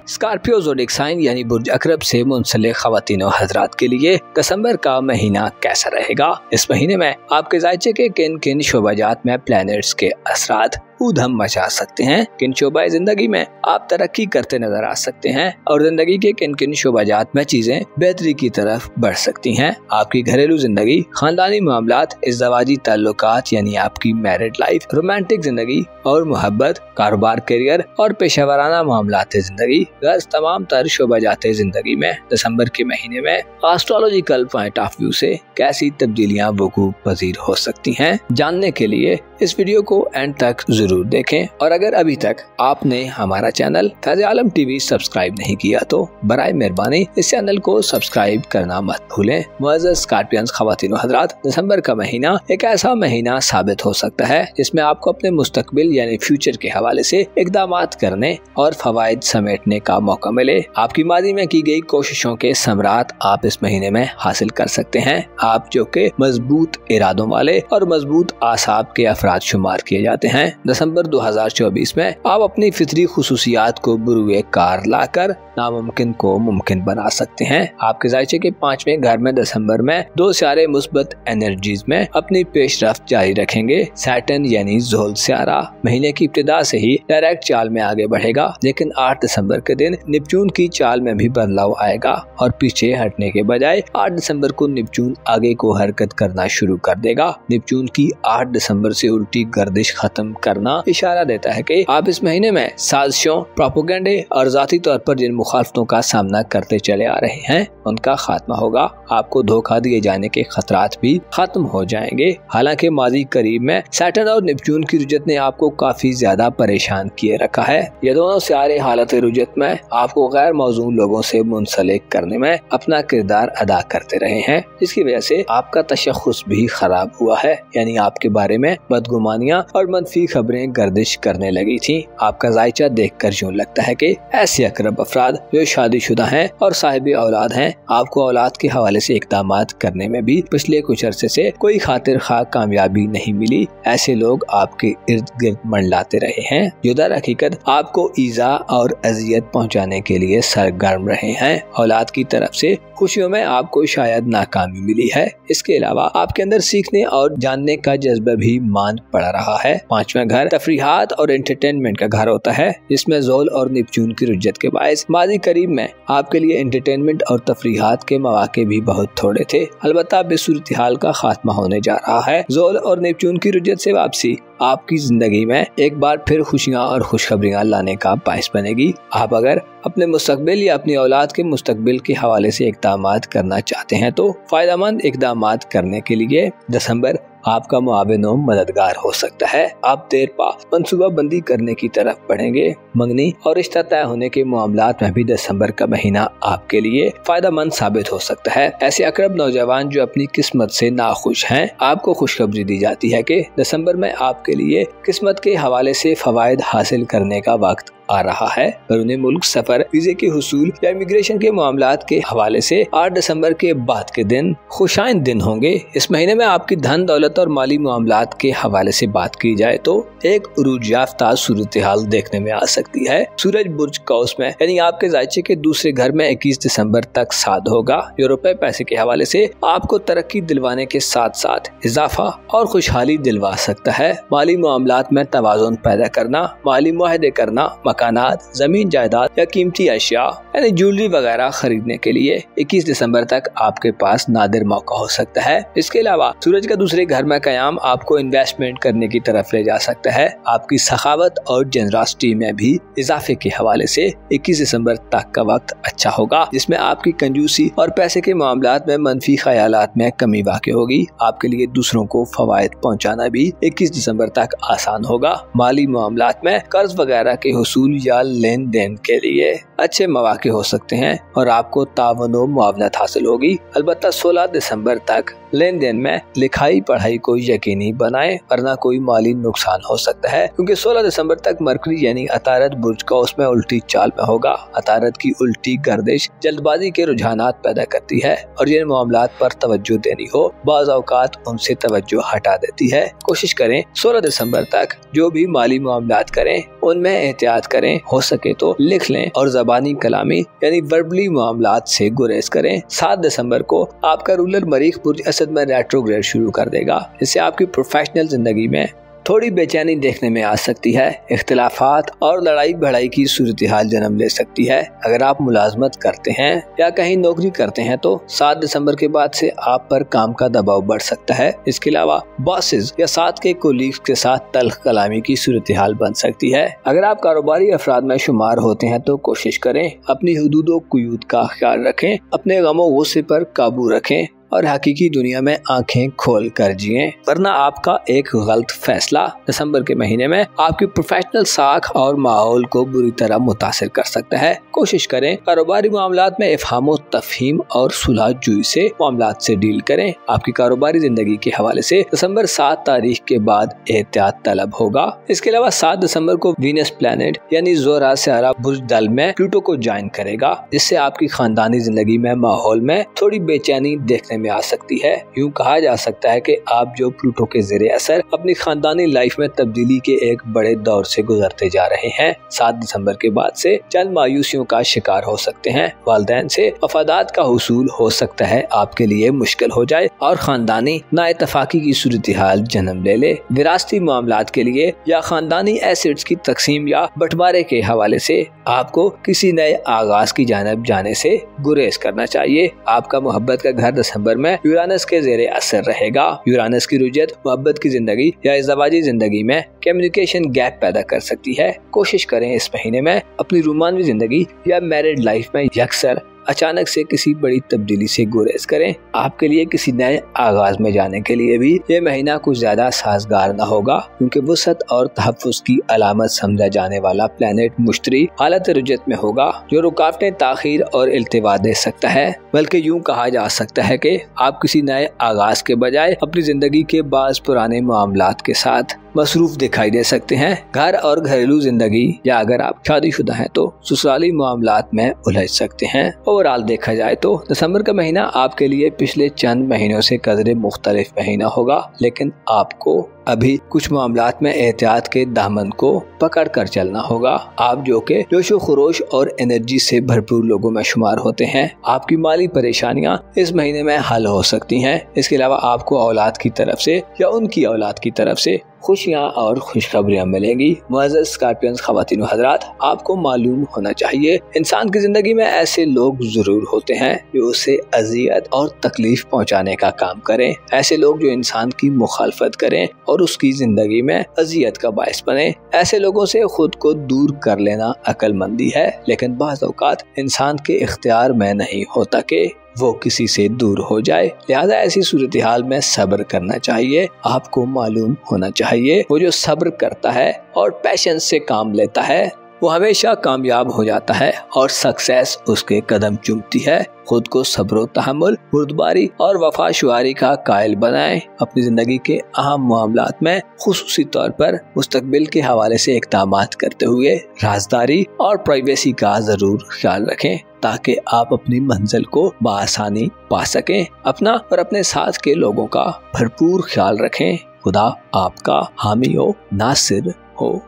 स्कॉर्पियो ज़ोडिएक साइन यानी बुर्ज अकरब से मुंसलिक ख़वातीन और हज़रात के लिए दिसंबर का महीना कैसा रहेगा? इस महीने में आपके जायचे के किन किन शोबाजात में प्लैनेट्स के असरात ऊधम मचा सकते हैं? किन शोबाए जिंदगी में आप तरक्की करते नजर आ सकते हैं और जिंदगी के किन किन शोबाजात में चीजें बेहतरी की तरफ बढ़ सकती हैं? आपकी घरेलू जिंदगी, खानदानी मामलात, इज़्ज़वाजी ताल्लुकात यानी आपकी मैरिड लाइफ, रोमांटिक जिंदगी और मोहब्बत, कारोबार, करियर और पेशेवराना मामलात जिंदगी, गर्ज तमाम तर शोबाजात जिंदगी में दिसंबर के महीने में एस्ट्रोलॉजिकल पॉइंट ऑफ व्यू से कैसी तब्दीलियां वकूअ पजीर हो सकती हैं? जानने के लिए इस वीडियो को एंड तक जरूर देखें और अगर अभी तक आपने हमारा चैनल फैज़ आलम टीवी सब्सक्राइब नहीं किया तो बराए मेहरबानी इस चैनल को सब्सक्राइब करना मत भूलें। मुअज़्ज़ज़ स्कॉर्पियंस ख़वातीन व हज़रात, दिसंबर का महीना एक ऐसा महीना साबित हो सकता है जिसमें आपको अपने मुस्तकबिल यानी फ्यूचर के हवाले से इक़दामात करने और फवाइद समेटने का मौका मिले। आपकी मादी में की गई कोशिशों के समरात आप इस महीने में हासिल कर सकते हैं। आप जो के मजबूत इरादों वाले और मजबूत आसाब के अफराद शुमार किए जाते हैं। दिसंबर 2024 में आप अपनी फितरी खुसूसियात को बुरुए कार लाकर नामुमकिन को मुमकिन बना सकते हैं। आपके जायचे के 5वें घर में दिसंबर में 2 सियारे मुस्बत एनर्जीज में अपनी पेशरफ्त जारी रखेंगे। सैटर्न यानी ज़ोहल सियारा महीने की इब्तिदा से ही डायरेक्ट चाल में आगे बढ़ेगा, लेकिन 8 दिसंबर के दिन नेपच्यून की चाल में भी बदलाव आएगा और पीछे हटने के बजाय 8 दिसंबर को नेपच्यून आगे को हरकत करना शुरू कर देगा। नेपच्यून की 8 दिसंबर से उल्टी गर्दिश खत्म करने करना इशारा देता है कि आप इस महीने में साजिशों, प्रोपेगेंडे और जाती तौर पर जिन मुखालफतों का सामना करते चले आ रहे हैं उनका खात्मा होगा। आपको धोखा दिए जाने के खतरात भी खत्म हो जाएंगे। हालांकि माजी करीब में सैटर्न और नेपच्यून की रुजत ने आपको काफी ज्यादा परेशान किए रखा है। ये दोनों सितारे हालत रुजत में आपको गैर मौजूद लोगों से मुंसलिक करने में अपना किरदार अदा करते रहे हैं, जिसकी वजह से आपका तशख्खुस भी खराब हुआ है। यानी आपके बारे में बदगुमानियां और मनफी खबरें गर्दिश करने लगी थी। आपका जायचा देखकर यूं लगता है कि ऐसे अकरब अफराद जो शादीशुदा हैं और साहिब औलाद हैं, आपको औलाद के हवाले से इक़दामात करने में भी पिछले कुछ अरसे से कोई खातिर खा कामयाबी नहीं मिली। ऐसे लोग आपके इर्द गिर्द मंडलाते रहे हैं जो दर हकीकत आपको ईजा और अजियत पहुंचाने के लिए सरगर्म रहे हैं। औलाद की तरफ से खुशियों में आपको शायद नाकामी मिली है। इसके अलावा आपके अंदर सीखने और जानने का जज्बा भी मान पड़ रहा है। पांचवा घर तफरीहात और एंटरटेनमेंट का घर होता है, जिसमें ज़ोल और नेपच्यून की रुज्जत के बायस माजी करीब में आपके लिए एंटरटेनमेंट और तफरीहात के मौके भी बहुत थोड़े थे। अलबत्ता अब इस सूरत हाल का खात्मा होने जा रहा है। ज़ोल और नेपच्यून की रुज्जत से वापसी आपकी जिंदगी में एक बार फिर खुशियां और खुशखबरियां लाने का बायस बनेगी। आप अगर अपने मुस्तकबिल या अपनी औलाद के मुस्तकबिल के हवाले से इक़दामात करना चाहते हैं तो फायदेमंद इक़दामात करने के लिए दिसंबर आपका मुआविन और मददगार हो सकता है। आप देर पा मनसूबा बंदी करने की तरफ बढ़ेंगे। मंगनी और रिश्ता तय होने के मामलात में भी दिसंबर का महीना आपके लिए फायदेमंद साबित हो सकता है। ऐसे अकरब नौजवान जो अपनी किस्मत से नाखुश हैं, आपको खुशखबरी दी जाती है कि दिसंबर में आपके लिए किस्मत के हवाले से फवायद हासिल करने का वक्त आ रहा है। बैरून मुल्क सफर, वीजे के हुसूल या इमिग्रेशन के मामलात के हवाले से 8 दिसंबर के बाद के दिन खुशाइन दिन होंगे। इस महीने में आपकी धन दौलत और माली मामलात के हवाले से बात की जाए तो एक उरूज याफ्ता सूरत हाल देखने में आ सकती है। सूरज बुर्ज कौस में यानी आपके जायचे के दूसरे घर में 21 दिसंबर तक साध होगा, जो रुपए पैसे के हवाले से आपको तरक्की दिलवाने के साथ साथ इजाफा और खुशहाली दिलवा सकता है। माली मामलात में तवाज़ुन पैदा करना, माली मुआहदे करना, मकानात, जमीन जायदाद या कीमती अशिया यानी ज्वेलरी वगैरह खरीदने के लिए 21 दिसंबर तक आपके पास नादिर मौका हो सकता है। इसके अलावा सूरज का दूसरे घर में कयाम आपको इन्वेस्टमेंट करने की तरफ ले जा सकता है। आपकी सखावत और जनरसिटी में भी इजाफे के हवाले से 21 दिसंबर तक का वक्त अच्छा होगा, जिसमें आपकी कंजूसी और पैसे के मामलात में मनफी ख्यालात में कमी वाक़ होगी। आपके लिए दूसरों को फवायद पहुँचाना भी 21 दिसंबर तक आसान होगा। माली मामलात में कर्ज वगैरह के हुसूल या लेन देन के लिए अच्छे मौके हो सकते हैं और आपको तावन और मुआवनत हासिल होगी। अलबत्ता 16 दिसंबर तक लेन देन में लिखाई पढ़ाई को यकीनी बनाएं, वरना कोई माली नुकसान हो सकता है, क्योंकि 16 दिसंबर तक मरकरी यानी अतारत बुर्ज का उसमें उल्टी चाल में होगा। अतारत की उल्टी गर्दिश जल्दबाजी के रुझानात पैदा करती है और जिन मामलात पर तवज्जो देनी हो बाज़ औकात उनसे तवज्जो हटा देती है। कोशिश करें 16 दिसंबर तक जो भी माली मामलात करें उनमें एहतियात करें, हो सके तो लिख लें और ज़बानी कलामी यानी वर्बली मामलात से गुरेज करें। 7 दिसंबर को आपका रूलर मरीख बुर्ज असद में रेट्रोग्रेड शुरू कर देगा, जिससे आपकी प्रोफेशनल जिंदगी में थोड़ी बेचैनी देखने में आ सकती है। इख्तिलाफात और लड़ाई भड़ाई की सूरत हाल जन्म ले सकती है। अगर आप मुलाजमत करते हैं या कहीं नौकरी करते हैं तो 7 दिसंबर के बाद से आप पर काम का दबाव बढ़ सकता है। इसके अलावा बॉसेस या साथ के कोलीग्स के साथ तल्ख कलामी की सूरत हाल बन सकती है। अगर आप कारोबारी अफराद में शुमार होते हैं तो कोशिश करें अपनी हुदूद व कुयूद का ख्याल रखें, अपने गमो गुस्से पर काबू रखें और हकीकी दुनिया में आंखें खोल कर जिएं, वरना आपका एक गलत फैसला दिसंबर के महीने में आपकी प्रोफेशनल साख और माहौल को बुरी तरह मुतासिर कर सकता है। कोशिश करें कारोबारी मामलात में इफ़हाम तफहीम और सुलह जुई से मामलात से डील करें। आपकी कारोबारी जिंदगी के हवाले से दिसंबर 7 तारीख के बाद एहतियात तलब होगा। इसके अलावा 7 दिसंबर को वीनस प्लैनेट यानी ज़ोहरा सियारा बुर्ज दल में प्लूटो को ज्वाइन करेगा, जिससे आपकी खानदानी जिंदगी में माहौल में थोड़ी बेचैनी देखने में आ सकती है। यूं कहा जा सकता है कि आप जो प्लूटो के ज़रिए असर अपनी खानदानी लाइफ में तब्दीली के एक बड़े दौर से गुजरते जा रहे हैं। 7 दिसंबर के बाद से चंद मायूसियों का शिकार हो सकते हैं। वालिदैन से मफादात का हुसूल हो सकता है आपके लिए मुश्किल हो जाए और खानदानी नाइतफाकी की सूरत हाल जन्म ले ले। विरासती मामलात के लिए या खानदानी एसेट्स की तकसीम या बंटवारे के हवाले से आपको किसी नए आगाज की जानिब जाने से गुरेज करना चाहिए। आपका मोहब्बत का घर दिसंबर दिसंबर में यूरानस के ज़ेरे असर रहेगा। यूरानस की रुजयत मोहब्बत की जिंदगी या इज़्दिवाजी जिंदगी में कम्युनिकेशन गैप पैदा कर सकती है। कोशिश करें इस महीने में अपनी रोमांवी जिंदगी या मैरिड लाइफ में यकसर अचानक से किसी बड़ी तब्दीली से गुरेज करें। आपके लिए किसी नए आगाज में जाने के लिए भी ये महीना कुछ ज्यादा साजगार न होगा, क्योंकि वसअत और तहफ़्फ़ुज़ की अलामत समझा जाने वाला प्लैनेट मुश्तरी हालत रुजयत में होगा, जो रुकावटें, ताख़ीर और इल्तिवा दे सकता है। बल्कि यूँ कहा जा सकता है कि आप किसी नए आगाज के बजाय अपनी जिंदगी के बाज़ पुराने मामलात के साथ मसरूफ दिखाई दे सकते हैं। घर और घरेलू जिंदगी या अगर आप शादीशुदा हैं तो ससुराली मामलात में उलझ सकते हैं। ओवरऑल देखा जाए तो दिसंबर का महीना आपके लिए पिछले चंद महीनों से कदरे मुख्तलिफ महीना होगा, लेकिन आपको अभी कुछ मामलात में एहतियात के दामन को पकड़ कर चलना होगा। आप जो के जोशो खरोश और एनर्जी से भरपूर लोगों में शुमार होते हैं। आपकी माली परेशानियां इस महीने में हल हो सकती हैं। इसके अलावा आपको औलाद की तरफ से या उनकी औलाद की तरफ से खुशियां और खुशखबरियां मिलेंगी। मुअज़्ज़ज़ स्कॉर्पियंस ख़वातीन व हज़रात, आपको मालूम होना चाहिए इंसान की जिंदगी में ऐसे लोग जरूर होते हैं जो उसे अजियत और तकलीफ पहुंचाने का काम करें। ऐसे लोग जो इंसान की मुखालफत करें और उसकी जिंदगी में अजियत का बायस बने। ऐसे लोगों से खुद को दूर कर लेना अक्लमंदी है, लेकिन बाज़ औक़ात इंसान के इख्तियार में नहीं होता कि वो किसी से दूर हो जाए। लिहाजा ऐसी सूरत हाल में सब्र करना चाहिए। आपको मालूम होना चाहिए वो जो सब्र करता है और पैशंस से काम लेता है वो हमेशा कामयाब हो जाता है और सक्सेस उसके कदम चूमती है। खुद को सब्र, तहम्मुल, बुर्दबारी और वफाशुआरी का कायल बनाएं। अपनी जिंदगी के अहम मामलात में खुसूसी तौर पर मुस्तकबिल के हवाले से इक़दामात करते हुए राजदारी और प्राइवेसी का जरूर ख्याल रखें, ताकि आप अपनी मंजिल को बआसानी पा सकें। अपना और अपने साथ के लोगों का भरपूर ख्याल रखें। खुदा आपका हामी हो, नासिर हो।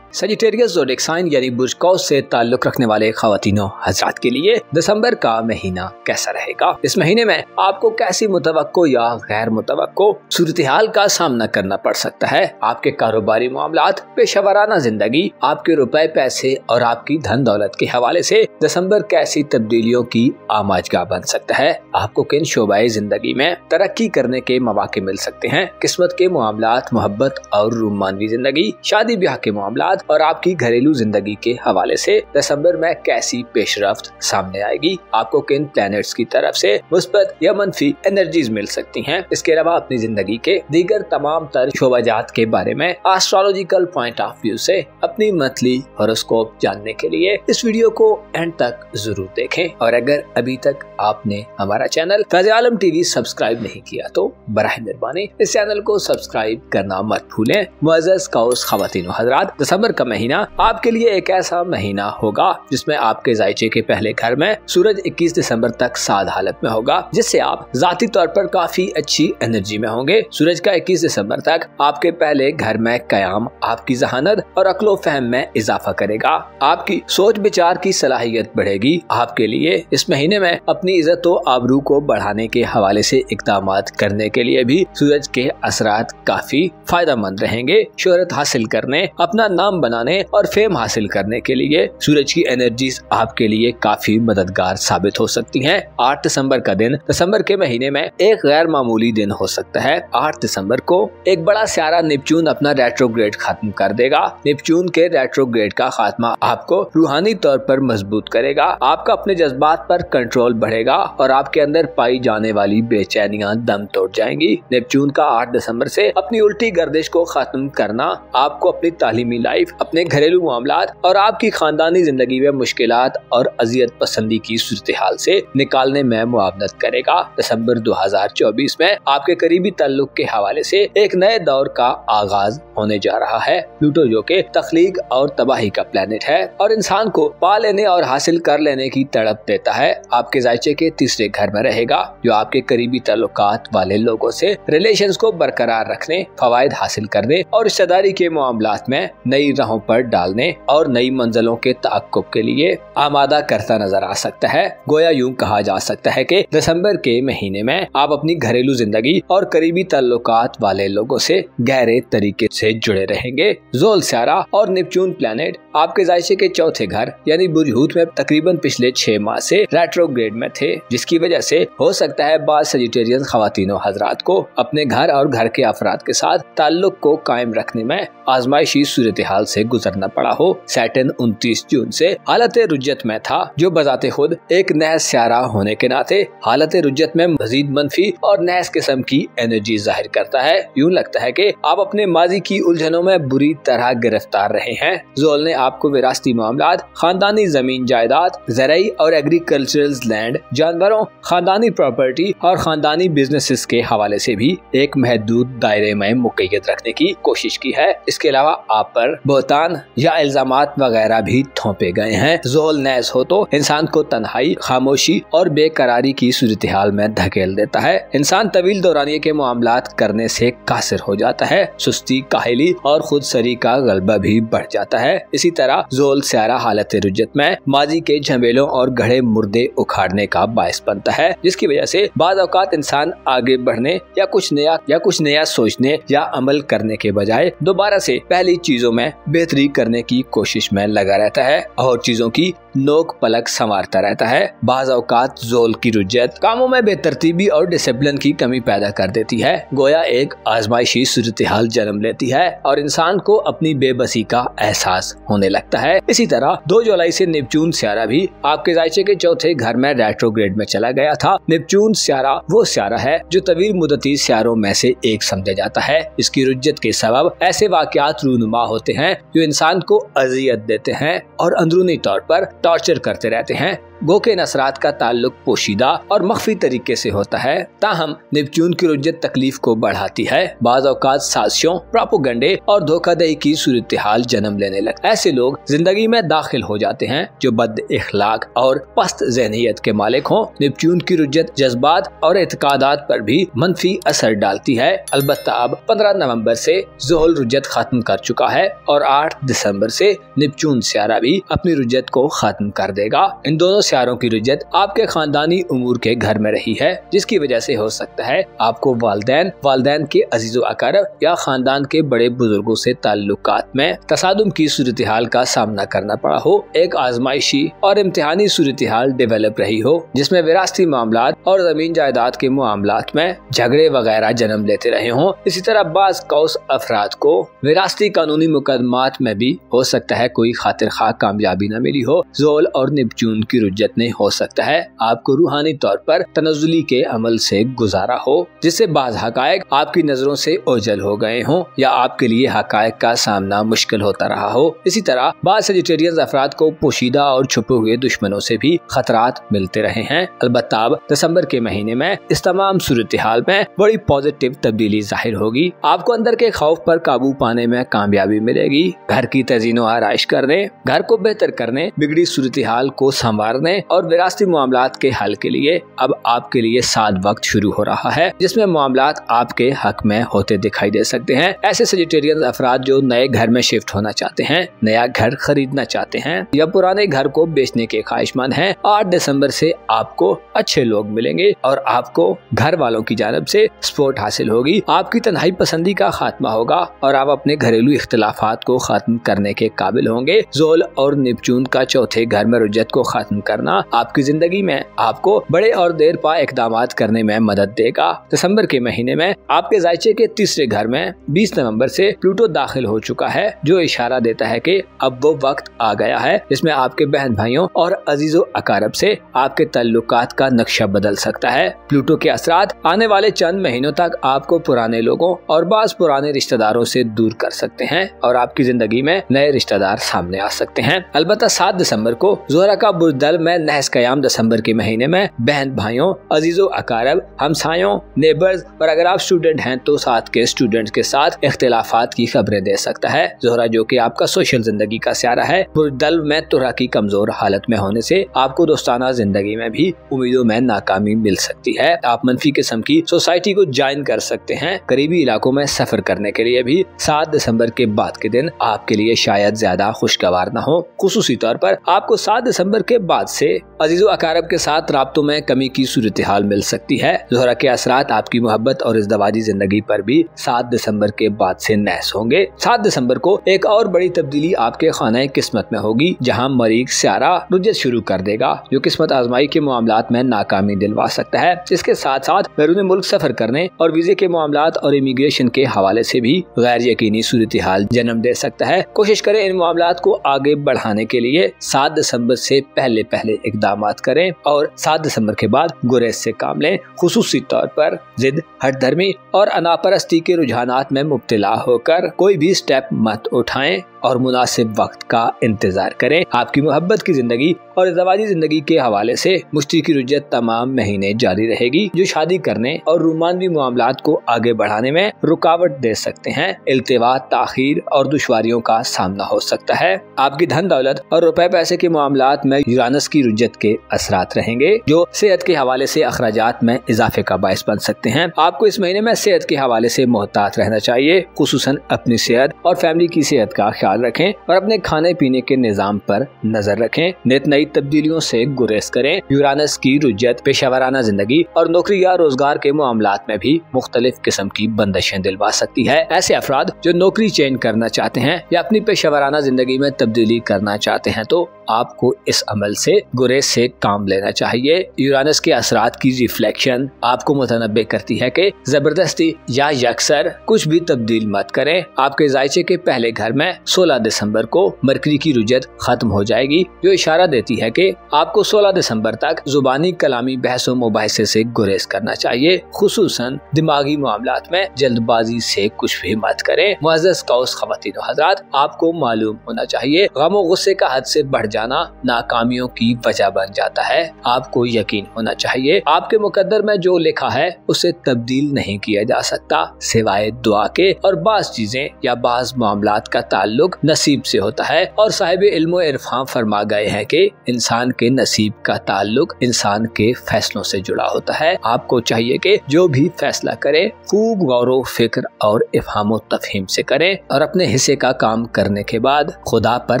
सजिटेरियस ज़ोडिएक साइन यानी बुर्ज कौस से ताल्लुक रखने वाले ख़वातीनों हज़रात के लिए दिसंबर का महीना कैसा रहेगा। इस महीने में आपको कैसी मुतवक्को या गैर मुतवक्को सूरत-ए-हाल का सामना करना पड़ सकता है। आपके कारोबारी मामलात, पेशेवराना जिंदगी, आपके रुपए पैसे और आपकी धन दौलत के हवाले से दिसंबर कैसी तब्दीलियों की आमाजगाह बन सकता है। आपको किन शोबाए जिंदगी में तरक्की करने के मौके मिल सकते हैं। किस्मत के मामलात, मोहब्बत और रोमानवी जिंदगी, शादी ब्याह के मामलात और आपकी घरेलू जिंदगी के हवाले से दिसंबर में कैसी पेशरफ्त सामने आएगी। आपको किन प्लैनेट्स की तरफ से मुस्बत या मनफी एनर्जीज मिल सकती हैं। इसके अलावा अपनी जिंदगी के दीगर तमाम तर शोबाजात के बारे में एस्ट्रोलॉजिकल पॉइंट ऑफ व्यू से अपनी मंथली हॉरोस्कोप जानने के लिए इस वीडियो को एंड तक जरूर देखें। और अगर अभी तक आपने हमारा चैनल ताज़े-ए-आलम टीवी सब्सक्राइब नहीं किया तो बराह मेहरबानी इस चैनल को सब्सक्राइब करना मत भूलें। मुअज़्ज़ज़ कौस ख़वातीन व हज़रात, दिसंबर का महीना आपके लिए एक ऐसा महीना होगा जिसमें आपके ज़ायचे के पहले घर में सूरज 21 दिसंबर तक साध हालत में होगा, जिससे आप जाती तौर पर काफी अच्छी एनर्जी में होंगे। सूरज का 21 दिसंबर तक आपके पहले घर में कयाम आपकी जहानत और अक्लो फहम में इजाफा करेगा। आपकी सोच विचार की सलाहियत बढ़ेगी। आपके लिए इस महीने में अपनी इज्जत व आबरू को बढ़ाने के हवाले से इक़दामात करने के लिए भी सूरज के असरात काफी फायदेमंद रहेंगे। शोहरत हासिल करने, अपना नाम बनाने और फेम हासिल करने के लिए सूरज की एनर्जीज आपके लिए काफी मददगार साबित हो सकती हैं। 8 दिसंबर का दिन दिसंबर के महीने में एक गैर मामूली दिन हो सकता है। 8 दिसंबर को एक बड़ा सियारा नेपच्यून अपना रेट्रोग्रेड खत्म कर देगा। नेपच्यून के रेट्रोग्रेड का खात्मा आपको रूहानी तौर पर मजबूत करेगा। आपका अपने जज्बात पर कंट्रोल बढ़ेगा और आपके अंदर पाई जाने वाली बेचैनियां दम तोड़ जाएंगी। नेपच्यून का 8 दिसंबर से अपनी उल्टी गर्दिश को खत्म करना आपको अपनी तालीमी लाइफ, अपने घरेलू मामलात और आपकी खानदानी जिंदगी में मुश्किलात और अजियत पसंदी की सूरत-ए-हाल से निकालने में मुआवनत करेगा। दिसंबर 2024 में आपके करीबी ताल्लुक के हवाले से एक नए दौर का आगाज होने जा रहा है। प्लूटो जो के तख्लीक और तबाही का प्लेनेट है और इंसान को पा लेने और हासिल कर लेने की तड़प देता है, आपके ज़ायचे के तीसरे घर में रहेगा, जो आपके करीबी ताल्लुकात वाले लोगों से रिलेशंस को बरकरार रखने, फवायद हासिल करने और रिश्तेदारी के मामलात में नई राहों पर डालने और नई मंजिलों के तअक्कुब के लिए आमादा करता नजर आ सकता है। गोया यूं कहा जा सकता है कि दिसंबर के महीने में आप अपनी घरेलू जिंदगी और करीबी ताल्लुकात वाले लोगों से गहरे तरीके से जुड़े रहेंगे। जोल सियारा और नेपच्यून प्लैनेट आपके जायचे के चौथे घर यानी बुर्ज हूत में तकरीबन पिछले 6 माह से रेट्रोग्रेड में थे, जिसकी वजह से हो सकता है बाज़ सजिटेरियन ख़वातीनो हजरात को अपने घर और घर के अफराद के साथ ताल्लुक को कायम रखने में आजमाइशी सूरत हाल से गुजरना पड़ा हो। सैटर्न 29 जून से हालत रुज्जत में था, जो बजाते खुद एक नहस स्यारा होने के नाते हालत रुज्जत में मजीद मनफी और नहस किस्म की एनर्जी जाहिर करता है। यूं लगता है कि आप अपने माजी की उलझनों में बुरी तरह गिरफ्तार रहे हैं। ज़ोल ने आपको विरासती मामलात, खानदानी जमीन जायदाद, ज़राई और एग्रीकल्चरल लैंड, जानवरों, खानदानी प्रॉपर्टी और खानदानी बिजनेसेस के हवाले से भी एक महदूद दायरे में मुक़य्यद रखने की कोशिश की है। इसके अलावा आप पर बोहतान या इल्जामात वगैरह भी थोपे गए हैं। ज़ोल नैस हो तो इंसान को तन्हाई, खामोशी और बेकरारी की सूरत हाल में धकेल देता है। इंसान तवील दौरानिये के मामलात करने से कासिर हो जाता है। सुस्ती, काहिली और खुदसरी का गलबा भी बढ़ जाता है। इसी तरह ज़ोल स्यारा हालत रुज्जत में माजी के झमेलों और गढ़े मुर्दे उखाड़ने का बायस बनता है, जिसकी वजह से बाज़ औक़ात इंसान आगे बढ़ने या कुछ नया सोचने या अमल करने के बजाय दोबारा से पहली चीजों में बेहतरी करने की कोशिश में लगा रहता है और चीजों की नोक पलक संवारता रहता है। बाज़ औक़ात ज़ोल की रुज्जत कामों में बेतरतीबी और डिसिप्लिन की कमी पैदा कर देती है। गोया एक आजमाइशी सूरत हाल जन्म लेती है और इंसान को अपनी बेबसी का एहसास होने लगता है। इसी तरह 2 जुलाई से नेपच्यून स्यारा भी आपके जायचे के चौथे घर में रेट्रोग्रेड में चला गया था। नेपच्यून स्यारा वो स्यारा है जो तवील मुद्दती स्यारों में से एक समझा जाता है। इसकी रुज्जत के सबब ऐसे वाक़यात रूनुमा होते हैं जो इंसान को अज़ियत देते हैं और अंदरूनी तौर पर टॉर्चर करते रहते हैं। गो के नसरात का ताल्लुक पोशीदा और मख्फी तरीके से होता है, ताहम नेपच्यून की रुज्जत तकलीफ को बढ़ाती है। बाज़ औक़ात साजिशों, प्रोपेगेंडे और धोखाधड़ी की सूरत हाल जन्म लेने लगते। ऐसे लोग जिंदगी में दाखिल हो जाते हैं जो बद इखलाक और पस्त ज़हनियत के मालिक हों। नेपच्यून की रुज्जत जज्बात और एतकादात पर भी मनफी असर डालती है। अलबत्ता अब 15 नवंबर से ज़ोहल रुज्जत खत्म कर चुका है और 8 दिसंबर से नेपच्यून स्यारा भी अपनी रुज्जत को खत्म कर देगा। इन दोनों स्यारों की रुज्जत आपके खानदानी उमूर के घर में रही है, जिसकी वजह से हो सकता है आपको वालदैन के अजीज़ो अकारब या खानदान के बड़े बुजुर्गों से ताल्लुकात में तसादुम की सूरत हाल का सामना करना पड़ा हो। एक आजमाइशी और इम्तिहानी सूरत हाल डेवलप रही हो, जिसमें विरासती मामलात और जमीन जायदाद के मामलात में झगड़े वगैरह जन्म लेते रहे हों। इसी तरह बाज़ कौस अफराद को विरासती कानूनी मुकदमात में भी हो सकता है कोई खातिर खा कामयाबी न मिली हो। ज़ोल और नेपच्यून की रुज्जत ने हो सकता है आपको रूहानी तौर पर तनज़्ज़ुली के अमल से गुजारा हो, जिससे बाज़ हक़ाइक़ आपकी नजरों से ओझल हो गए हों या आपके लिए हक़ाइक़ का सामना मुश्किल होता रहा हो। इसी तरह बाज़ सजिटेरियन अफराद को पोशीदा और छुपे हुए दुश्मनों से भी खतरात मिलते रहे हैं। अलबत्ता अब दिसंबर के महीने में इस तमाम सूरत हाल में बड़ी पॉजिटिव तब्दीली जाहिर होगी। आपको अंदर के खौफ पर काबू पाने में कामयाबी मिलेगी। घर की तज़ीनो आराइश करने, घर को बेहतर करने, बिगड़ी सूरत हाल को संवारने और विरासती मामलात के हल के लिए अब आपके लिए साद वक्त शुरू हो रहा है, जिसमें मामलात आपके हक में होते दिखाई दे सकते हैं। ऐसे सजिटेरियन अफराद जो नए घर में शिफ्ट होना चाहते हैं, नया घर खरीदना चाहते हैं या पुराने घर को बेचने के ख्वाहिशमंद हैं, 8 दिसंबर से आपको अच्छे लोग मिलेंगे और आपको घर वालों की जानिब से सपोर्ट हासिल होगी। आपकी तन्हाई पसंदी का खात्मा होगा और आप अपने घरेलू इख्तिलाफात को खत्म करने के काबिल होंगे। ज़ोल और नेपच्यून का चौथे घर में रुज्जत को खत्म करना आपकी जिंदगी में आपको बड़े और देर पा इक़दामात करने में मदद देगा। दिसंबर के महीने में आपके जायचे के तीसरे घर में 20 नवंबर से प्लूटो दाखिल हो चुका है, जो इशारा देता है कि अब वो वक्त आ गया है जिसमें आपके बहन भाइयों और अजीजो अकारब से आपके ताल्लुकात का नक्शा बदल सकता है। प्लूटो के असरात आने वाले चंद महीनों तक आपको पुराने लोगों और बाज़ पुराने रिश्तेदारों से दूर कर सकते हैं और आपकी जिंदगी में नए रिश्तेदार सामने आ सकते हैं। अलबत्ता 7 दिसंबर को ज़ोहरा का बुर्दल में नहस कयाम दिसंबर के महीने में बहन भाइयों, अजीजो अकारब, हमसायों, नेबर्स और अगर आप स्टूडेंट हैं तो साथ के स्टूडेंट्स के साथ इख्तिलाफात की खबरें दे सकता है। ज़ोहरा जो कि आपका सोशल जिंदगी का स्यारा है, बुर्दल में तुरा की कमजोर हालत में होने से आपको दोस्ताना जिंदगी में भी उम्मीदों में नाकामी मिल सकती है। आप मनफी किस्म की सोसाइटी को ज्वाइन कर सकते हैं। करीबी इलाकों में सफर करने के लिए भी 7 दिसंबर के बाद के दिन आपके लिए शायद ज्यादा खुशगवार न हो। खुसूसी तौर पर आपको 7 दिसंबर के बाद से अजीजो अकारब के साथ राब्तों में कमी की सूरत हाल मिल सकती है। ज़ोहरा के असरात आपकी मोहब्बत और इज़्दवाजी जिंदगी पर भी 7 दिसंबर के बाद से नहस होंगे। 7 दिसंबर को एक और बड़ी तब्दीली आपके खाना किस्मत में होगी, जहाँ मरीख स्यारा रुजत शुरू कर देगा, जो किस्मत आजमाई के मामलात में नाकामी दिलवा सकता है। इसके साथ साथ बैरून मुल्क सफर करने और वीजे के मामलात और इमिग्रेशन के हवाले से भी गैर यकीनी सूरत हाल जन्म दे सकता है। कोशिश करें इन मामलात को आगे बढ़ाने के लिए 7 दिसंबर से पहले इकदाम करें और 7 दिसंबर के बाद गुरेज से काम लें। खुसूसी तौर पर जिद, हठधर्मी और अनापरस्ती के रुझानात में मुब्तला होकर कोई भी स्टेप मत उठाएं और मुनासिब वक्त का इंतजार करें। आपकी मोहब्बत की जिंदगी और ज़वाजी जिंदगी के हवाले से मुश्तरी की रुजत तमाम महीने जारी रहेगी, जो शादी करने और रोमानवी मामलात को आगे बढ़ाने में रुकावट दे सकते हैं। इल्तिवा, ताखीर और दुश्वारियों का सामना हो सकता है। आपकी धन दौलत और रुपए पैसे के मामलात में यूरानस की रुजत के असरात रहेंगे, जो सेहत के हवाले से अखराजात में इजाफे का बायस बन सकते हैं। आपको इस महीने में सेहत के हवाले से मोहतात रहना चाहिए, खुसूसन अपनी सेहत और फैमिली की सेहत का ख्याल रखें और अपने खाने पीने के निजाम पर नजर रखें। नित नई तब्दीलियों से गुरेज करें। यूरानस की रुजत पेशेवराना जिंदगी और नौकरी या रोजगार के मामलात में भी मुख्तलिफ किस्म की बंदिशें दिलवा सकती है। ऐसे अफराद जो नौकरी चेंज करना चाहते हैं या अपनी पेशेवराना जिंदगी में तब्दीली करना चाहते हैं, तो आपको इस अमल से गुरेज से काम लेना चाहिए। यूरानस के असरात की रिफ्लेक्शन आपको मुतनब्बे करती है कि जबरदस्ती या यकसर कुछ भी तब्दील मत करें। आपके जायचे के पहले घर में 16 दिसंबर को मरकरी की रुजत खत्म हो जाएगी, जो इशारा देती है कि आपको 16 दिसंबर तक जुबानी कलामी बहसों मुबाहिसे से गुरेज करना चाहिए। खुसूसन दिमागी मामलात में जल्दबाजी से कुछ भी मत करें। मुअज़्ज़ज़ कौस ख़वातीन व हज़रात, आपको मालूम होना चाहिए गम गुस्से का हद से बढ़ जाना नाकामियों की वजह बन जाता है। आपको यकीन होना चाहिए आपके मुकद्दर में जो लिखा है उसे तब्दील नहीं किया जा सकता सिवाय दुआ के, और बाज़ चीजें या बाज़ मामलात का ताल्लुक नसीब से होता है। और साहिब इल्म व इरफान फरमा गए हैं कि इंसान के नसीब का ताल्लुक इंसान के फैसलों से जुड़ा होता है। आपको चाहिए कि जो भी फैसला करें खूब गौर फिक्र और इफ़हाम तफहीम से करें और अपने हिस्से का काम करने के बाद खुदा पर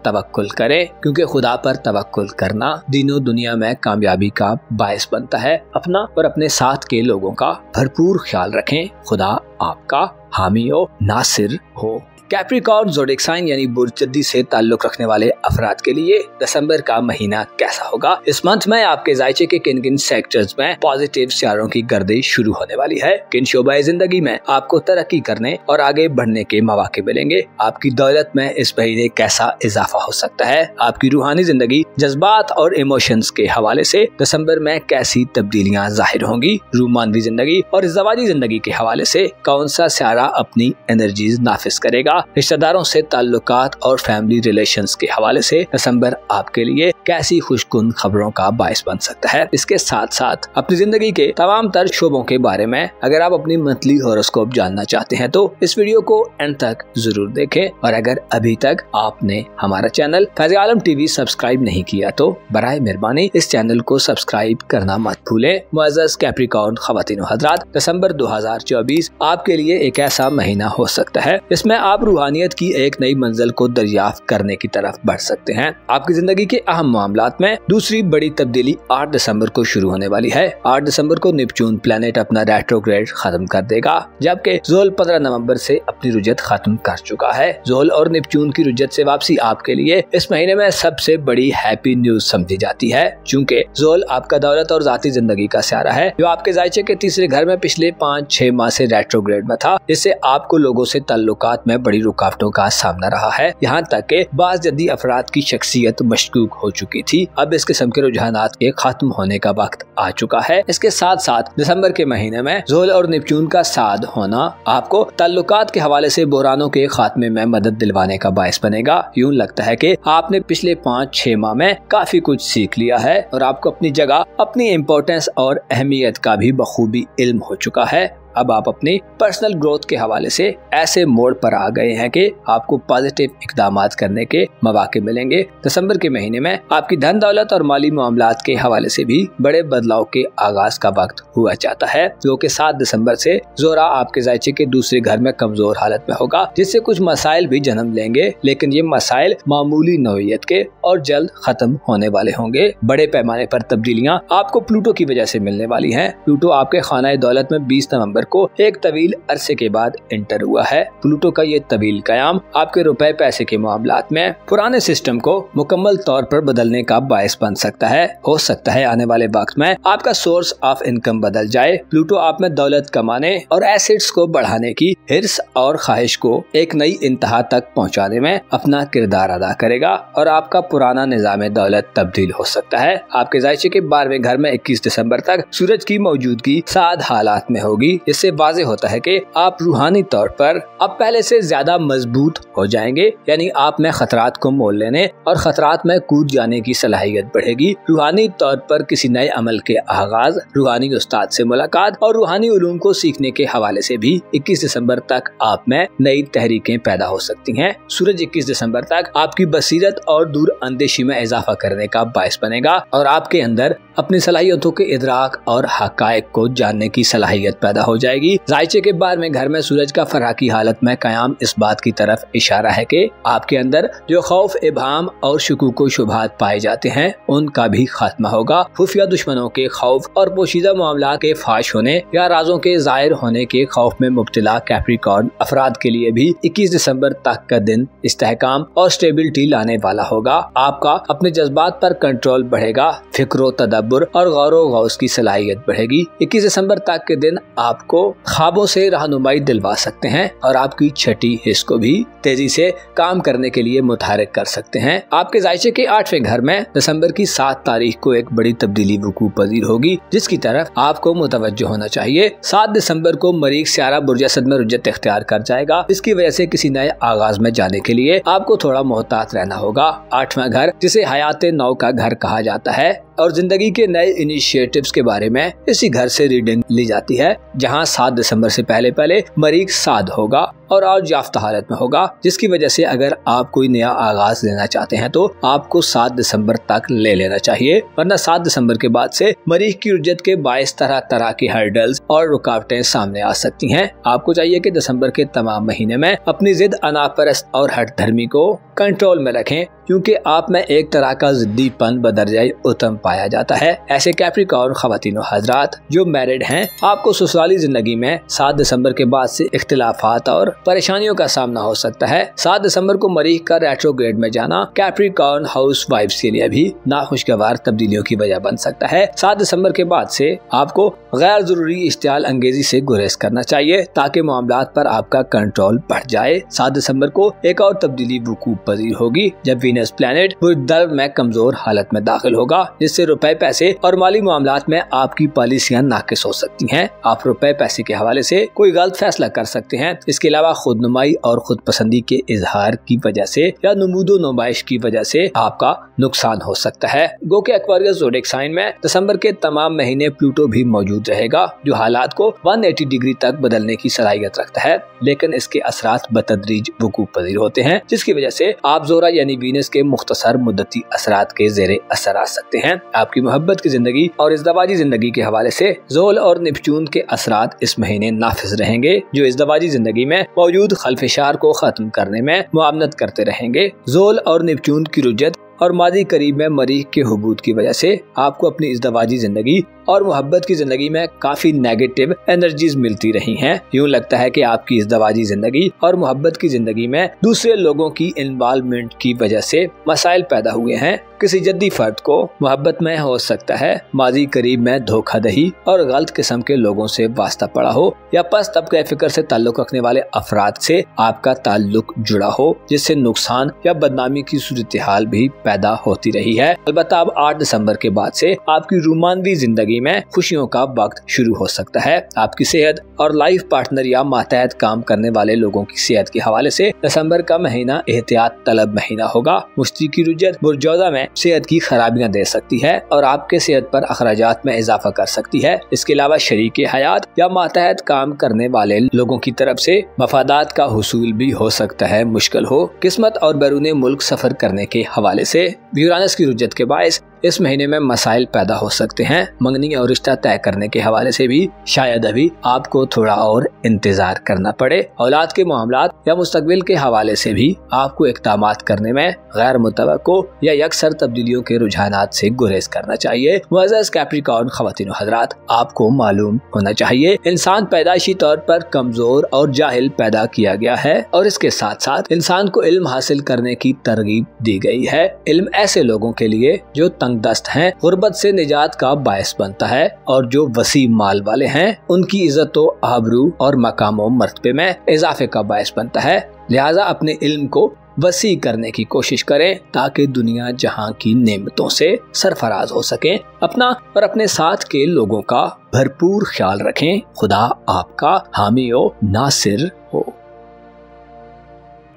तवक्कुल करें, क्योंकि खुदा पर तवक्कुल करना दीनों दुनिया में कामयाबी का बायस बनता है। अपना और अपने साथ के लोगों का भरपूर ख्याल रखें। खुदा आपका हामी हो, नासिर हो। कैप्रिकॉर्न ज़ोडिएक साइन यानी बुर्ज जद्दी से ताल्लुक रखने वाले अफराद के लिए दिसंबर का महीना कैसा होगा? इस मंथ में आपके जायचे के किन किन सेक्टर्स में पॉजिटिव सियारों की गर्दिश शुरू होने वाली है? किन शोबाए जिंदगी में आपको तरक्की करने और आगे बढ़ने के मौके मिलेंगे? आपकी दौलत में इस महीने कैसा इजाफा हो सकता है? आपकी रूहानी जिंदगी, जज्बात और इमोशंस के हवाले से दिसंबर में कैसी तब्दीलियाँ जाहिर होंगी? रूमानवी जिंदगी और ज़वाजी जिंदगी के हवाले से कौन सा सियारा अपनी एनर्जीज नाफिज करेगा? रिश्तेदारों से ताल्लुकात और फैमिली रिलेशंस के हवाले से दिसंबर आपके लिए कैसी खुशकुन खबरों का बायस बन सकता है? इसके साथ साथ अपनी जिंदगी के तमाम तर शोबों के बारे में अगर आप अपनी मंथली हॉरोस्कोप जानना चाहते हैं तो इस वीडियो को एंड तक जरूर देखें। और अगर अभी तक आपने हमारा चैनल फैज़ आलम टीवी सब्सक्राइब नहीं किया तो बराए मेहरबानी इस चैनल को सब्सक्राइब करना मत भूलें। मुअज़्ज़ज़ कैप्रिकॉर्न ख़वातीन व हज़रात, दिसंबर 2024 आपके लिए एक ऐसा महीना हो सकता है जिसमें आप रूहानियत की एक नई मंजिल को दरियाफ्त करने की तरफ बढ़ सकते हैं। आपकी जिंदगी के अहम मामलात में दूसरी बड़ी तब्दीली 8 दिसंबर को शुरू होने वाली है। 8 दिसंबर को नेपच्यून प्लैनेट अपना रेट्रोग्रेड खत्म कर देगा, जबकि ज़ोहल 15 नवंबर से अपनी रुजत खत्म कर चुका है। ज़ोहल और नेपच्यून की रुजत से वापसी आपके लिए इस महीने में सबसे बड़ी हैप्पी न्यूज समझी जाती है, चूँकि ज़ोहल आपका दौलत और जाती जिंदगी का सियारा है, जो आपके जायचे के तीसरे घर में पिछले 5-6 माह से रेट्रोग्रेड में था, जिससे आपको लोगों से ताल्लुकात में बड़ी रुकावटों का सामना रहा है। यहाँ तक कि बाज़ जद्दी अफराद की शख्सियत मशकूक हो चुकी थी। अब इस किस्म के रुझानात के खत्म होने का वक्त आ चुका है। इसके साथ साथ दिसंबर के महीने में ज़ोहल और नेपच्यून का साथ होना आपको ताल्लुकात के हवाले से बहरानों के खात्मे में मदद दिलवाने का बायस बनेगा। यूं लगता है कि आपने पिछले 5-6 माह में काफी कुछ सीख लिया है और आपको अपनी जगह, अपनी इम्पोर्टेंस और अहमियत का भी बखूबी इल्म हो चुका है। अब आप अपनी पर्सनल ग्रोथ के हवाले से ऐसे मोड़ पर आ गए हैं कि आपको पॉजिटिव इकदामात करने के मौके मिलेंगे। दिसंबर के महीने में आपकी धन दौलत और माली मामलात के हवाले से भी बड़े बदलाव के आगाज का वक्त हुआ चाहता है, जो कि 7 दिसंबर से ज़ोरा आपके जायचे के दूसरे घर में कमजोर हालत में होगा, जिससे कुछ मसाइल भी जन्म लेंगे, लेकिन ये मसाइल मामूली नौइयत के और जल्द खत्म होने वाले होंगे। बड़े पैमाने पर तब्दीलियाँ आपको प्लूटो की वजह से मिलने वाली है। प्लूटो आपके खाना दौलत में 20 नवंबर दिसंबर को एक तवील अरसे के बाद एंटर हुआ है। प्लूटो का ये तवील कयाम आपके रुपए पैसे के मामलात में पुराने सिस्टम को मुकम्मल तौर पर बदलने का बायस बन सकता है। हो सकता है आने वाले वक्त में आपका सोर्स ऑफ इनकम बदल जाए। प्लूटो आप में दौलत कमाने और एसेट्स को बढ़ाने की हिर्स और ख्वाहिश को एक नई इंतहा तक पहुंचाने में अपना किरदार अदा करेगा और आपका पुराना निजाम दौलत तब्दील हो सकता है। आपके जायचे के 12वें घर में 21 दिसंबर तक सूरज की मौजूदगी साद हालात में होगी, जिससे वाज़ेह होता है कि आप रूहानी तौर पर अब पहले से ज्यादा मजबूत हो जाएंगे। यानी आप में खतरात को मोल लेने और खतरात में कूद जाने की सलाहियत बढ़ेगी। रूहानी तौर पर किसी नए अमल के आगाज, रूहानी उस्ताद से मुलाकात और रूहानी उलूम को सीखने के हवाले से भी 21 दिसंबर तक आप में नई तहरीकें पैदा हो सकती हैं। सूरज 21 दिसंबर तक आपकी बसीरत और दूर अंदेशी में इजाफा करने का बायस बनेगा और आपके अंदर अपनी सलाहियतों के इदराक और हकायक को जानने की सलाहियत पैदा हो जाएगी। जायचे के 12वें घर में सूरज का फराकी हालत में कयाम इस बात की तरफ इशारा है कि आपके अंदर जो खौफ, इबाम और शुकूक व शुबहात पाए जाते हैं उनका भी खात्मा होगा। खुफिया दुश्मनों के खौफ और पोशीदा मामला के फाश होने या राजों के जाहिर होने के खौफ में मुब्तला कैप्रिकॉर्न अफराद के लिए भी 21 दिसंबर तक का दिन इस्तेहकाम और स्टेबिलिटी लाने वाला होगा। आपका अपने जज्बात पर कंट्रोल बढ़ेगा, फिक्र तदब्बुर और गौर गौस की सलाहियत बढ़ेगी। 21 दिसंबर तक के दिन आपको ख्वाबों से रहनुमाई दिलवा सकते हैं और आपकी छठी हिस्स को भी तेजी से काम करने के लिए मुतहरिक कर सकते हैं। आपके जायचे के 8वें घर में दिसंबर की 7 तारीख को एक बड़ी तब्दीली वकू पजीर होगी, जिसकी तरफ आपको मुतवज्जो होना चाहिए। 7 दिसंबर को मरीख सियारा बुर्ज असद में रुज्जत इख्तियार कर जाएगा। इसकी वजह से किसी नए आगाज में जाने के लिए आपको थोड़ा मोहतात रहना होगा। 8वां घर, जिसे हयात नौ का घर कहा जाता है और जिंदगी के नए इनिशिएटिव्स के बारे में इसी घर से रीडिंग ली जाती है, जहां 7 दिसंबर से पहले मरीख साद होगा और आज याफ्ता हालत में होगा, जिसकी वजह से अगर आप कोई नया आगाज लेना चाहते हैं तो आपको 7 दिसंबर तक ले लेना चाहिए, वरना 7 दिसंबर के बाद से मरीख की रुज्जत के बायस तरह तरह की हर्डल्स और रुकावटें सामने आ सकती हैं। आपको चाहिए कि दिसंबर के तमाम महीने में अपनी जिद, अनापरस्त और हट धर्मी को कंट्रोल में रखें, क्योंकि आप में एक तरह का जिद्दीपन बदरजाई उत्तम पाया जाता है। ऐसे कैप्रिकॉर्न ख़वातीन व हज़रात जो मैरिड हैं, आपको ससुराली जिंदगी में 7 दिसंबर के बाद से इख्तिलाफात और परेशानियों का सामना हो सकता है। 7 दिसंबर को मरीख का रेट्रोग्रेड में जाना कैप्रिकॉर्न हाउस वाइफ्स के लिए भी नाखुशगवार तब्दीलियों की वजह बन सकता है। 7 दिसंबर के बाद से आपको गैर जरूरी इश्तियाल अंगेजी से गुरेज करना चाहिए ताकि मामलात पर आपका कंट्रोल बढ़ जाए। 7 दिसंबर को एक और तब्दीली वकूफ पजीर होगी जब वीनस प्लैनेट बुर्ज दर्ब में कमजोर हालत में दाखिल होगा, जिससे रुपए पैसे और माली मामलात में आपकी पॉलिसियां नाकिस हो सकती हैं। आप रुपए पैसे के हवाले से कोई गलत फैसला कर सकते हैं। इसके अलावा खुदनुमाई और खुद पसंदी के इजहार की वजह से या नुमूदो नुमाइश की वजह से आपका नुकसान हो सकता है। गो के एक्वेरियस ज़ोडिएक साइन में दिसंबर के तमाम महीने प्लूटो भी मौजूद रहेगा, जो हालात को 180 डिग्री तक बदलने की सलाहियत रखता है, लेकिन इसके असरात बतदरीज वकूफ पजीर होते हैं, जिसकी वजह से आप जोरा यानी वीनस के मुख्तसर मुद्दती असरात के ज़ेरे असर आ सकते हैं। आपकी मोहब्बत की जिंदगी और इज़दवाजी जिंदगी के हवाले से ज़ोल और निपचून के असरात इस महीने नाफिज रहेंगे, जो इज़दवाजी जिंदगी में मौजूद खलफिशार को खत्म करने में मुआवनत करते रहेंगे। ज़ोल और निपचून की रुज्जत और मादी करीब में मरीख के हुबूत की वजह से आपको अपनी इज़दवाजी जिंदगी और मोहब्बत की जिंदगी में काफी नेगेटिव एनर्जीज मिलती रही हैं। यूं लगता है कि आपकी इज़दवाजी जिंदगी और मोहब्बत की जिंदगी में दूसरे लोगों की इन्वॉल्वमेंट की वजह से मसाइल पैदा हुए हैं। किसी जद्दी फर्द को मोहब्बत में हो सकता है माजी करीब में धोखाधड़ी और गलत किस्म के लोगों से वास्ता पड़ा हो, या पस तबके फिक्र से ताल्लुक रखने वाले अफराद से आपका ताल्लुक जुड़ा हो, जिससे नुकसान या बदनामी की सूरत हाल भी पैदा होती रही है। अलबत्ता अब 8 दिसंबर के बाद से आपकी रोमानवी जिंदगी में खुशियों का वक्त शुरू हो सकता है। आपकी सेहत और लाइफ पार्टनर या मातहत काम करने वाले लोगों की सेहत के हवाले से दिसंबर का महीना एहतियात तलब महीना होगा। मुश्ती की रुज्जत बुर्जौदा में सेहत की खराबियां दे सकती है और आपके सेहत पर अखराजात में इजाफा कर सकती है। इसके अलावा शरीके हयात या मातहत काम करने वाले लोगों की तरफ से मफादात का हुसूल भी हो सकता है मुश्किल हो। किस्मत और बैरून मुल्क सफर करने के हवाले से यूरानस की रुज्जत के बायस इस महीने में मसाइल पैदा हो सकते हैं। मंगनी और रिश्ता तय करने के हवाले से भी शायद अभी आपको थोड़ा और इंतजार करना पड़े। औलाद के मामलात या मुस्तकबिल के हवाले से भी आपको इक़दामात करने में गैर मुतवक्को या यकसर तब्दीलियों के रुझानात से गुरेज करना चाहिए। मुअज़्ज़ज़ कैप्रिकॉर्न ख़वातीन व हज़रात, आपको मालूम होना चाहिए इंसान पैदाइशी तौर पर कमजोर और जाहिल पैदा किया गया है और इसके साथ साथ इंसान को इल्म हासिल करने की तरगीब दी गई है। इल्म ऐसे लोगों के लिए जो तंगदस्त हैं, गुर्बत से निजात का बायस बनता है और जो वसी माल वाले हैं उनकी इज्जत व आबरू और मकाम व मर्तबे में इजाफे का बायस बनता है। लिहाजा अपने इल्म को वसी करने की कोशिश करें ताकि दुनिया जहां की नेमतों से सरफराज हो सके। अपना और अपने साथ के लोगों का भरपूर ख्याल रखें। खुदा आपका हामी व नासिर हो।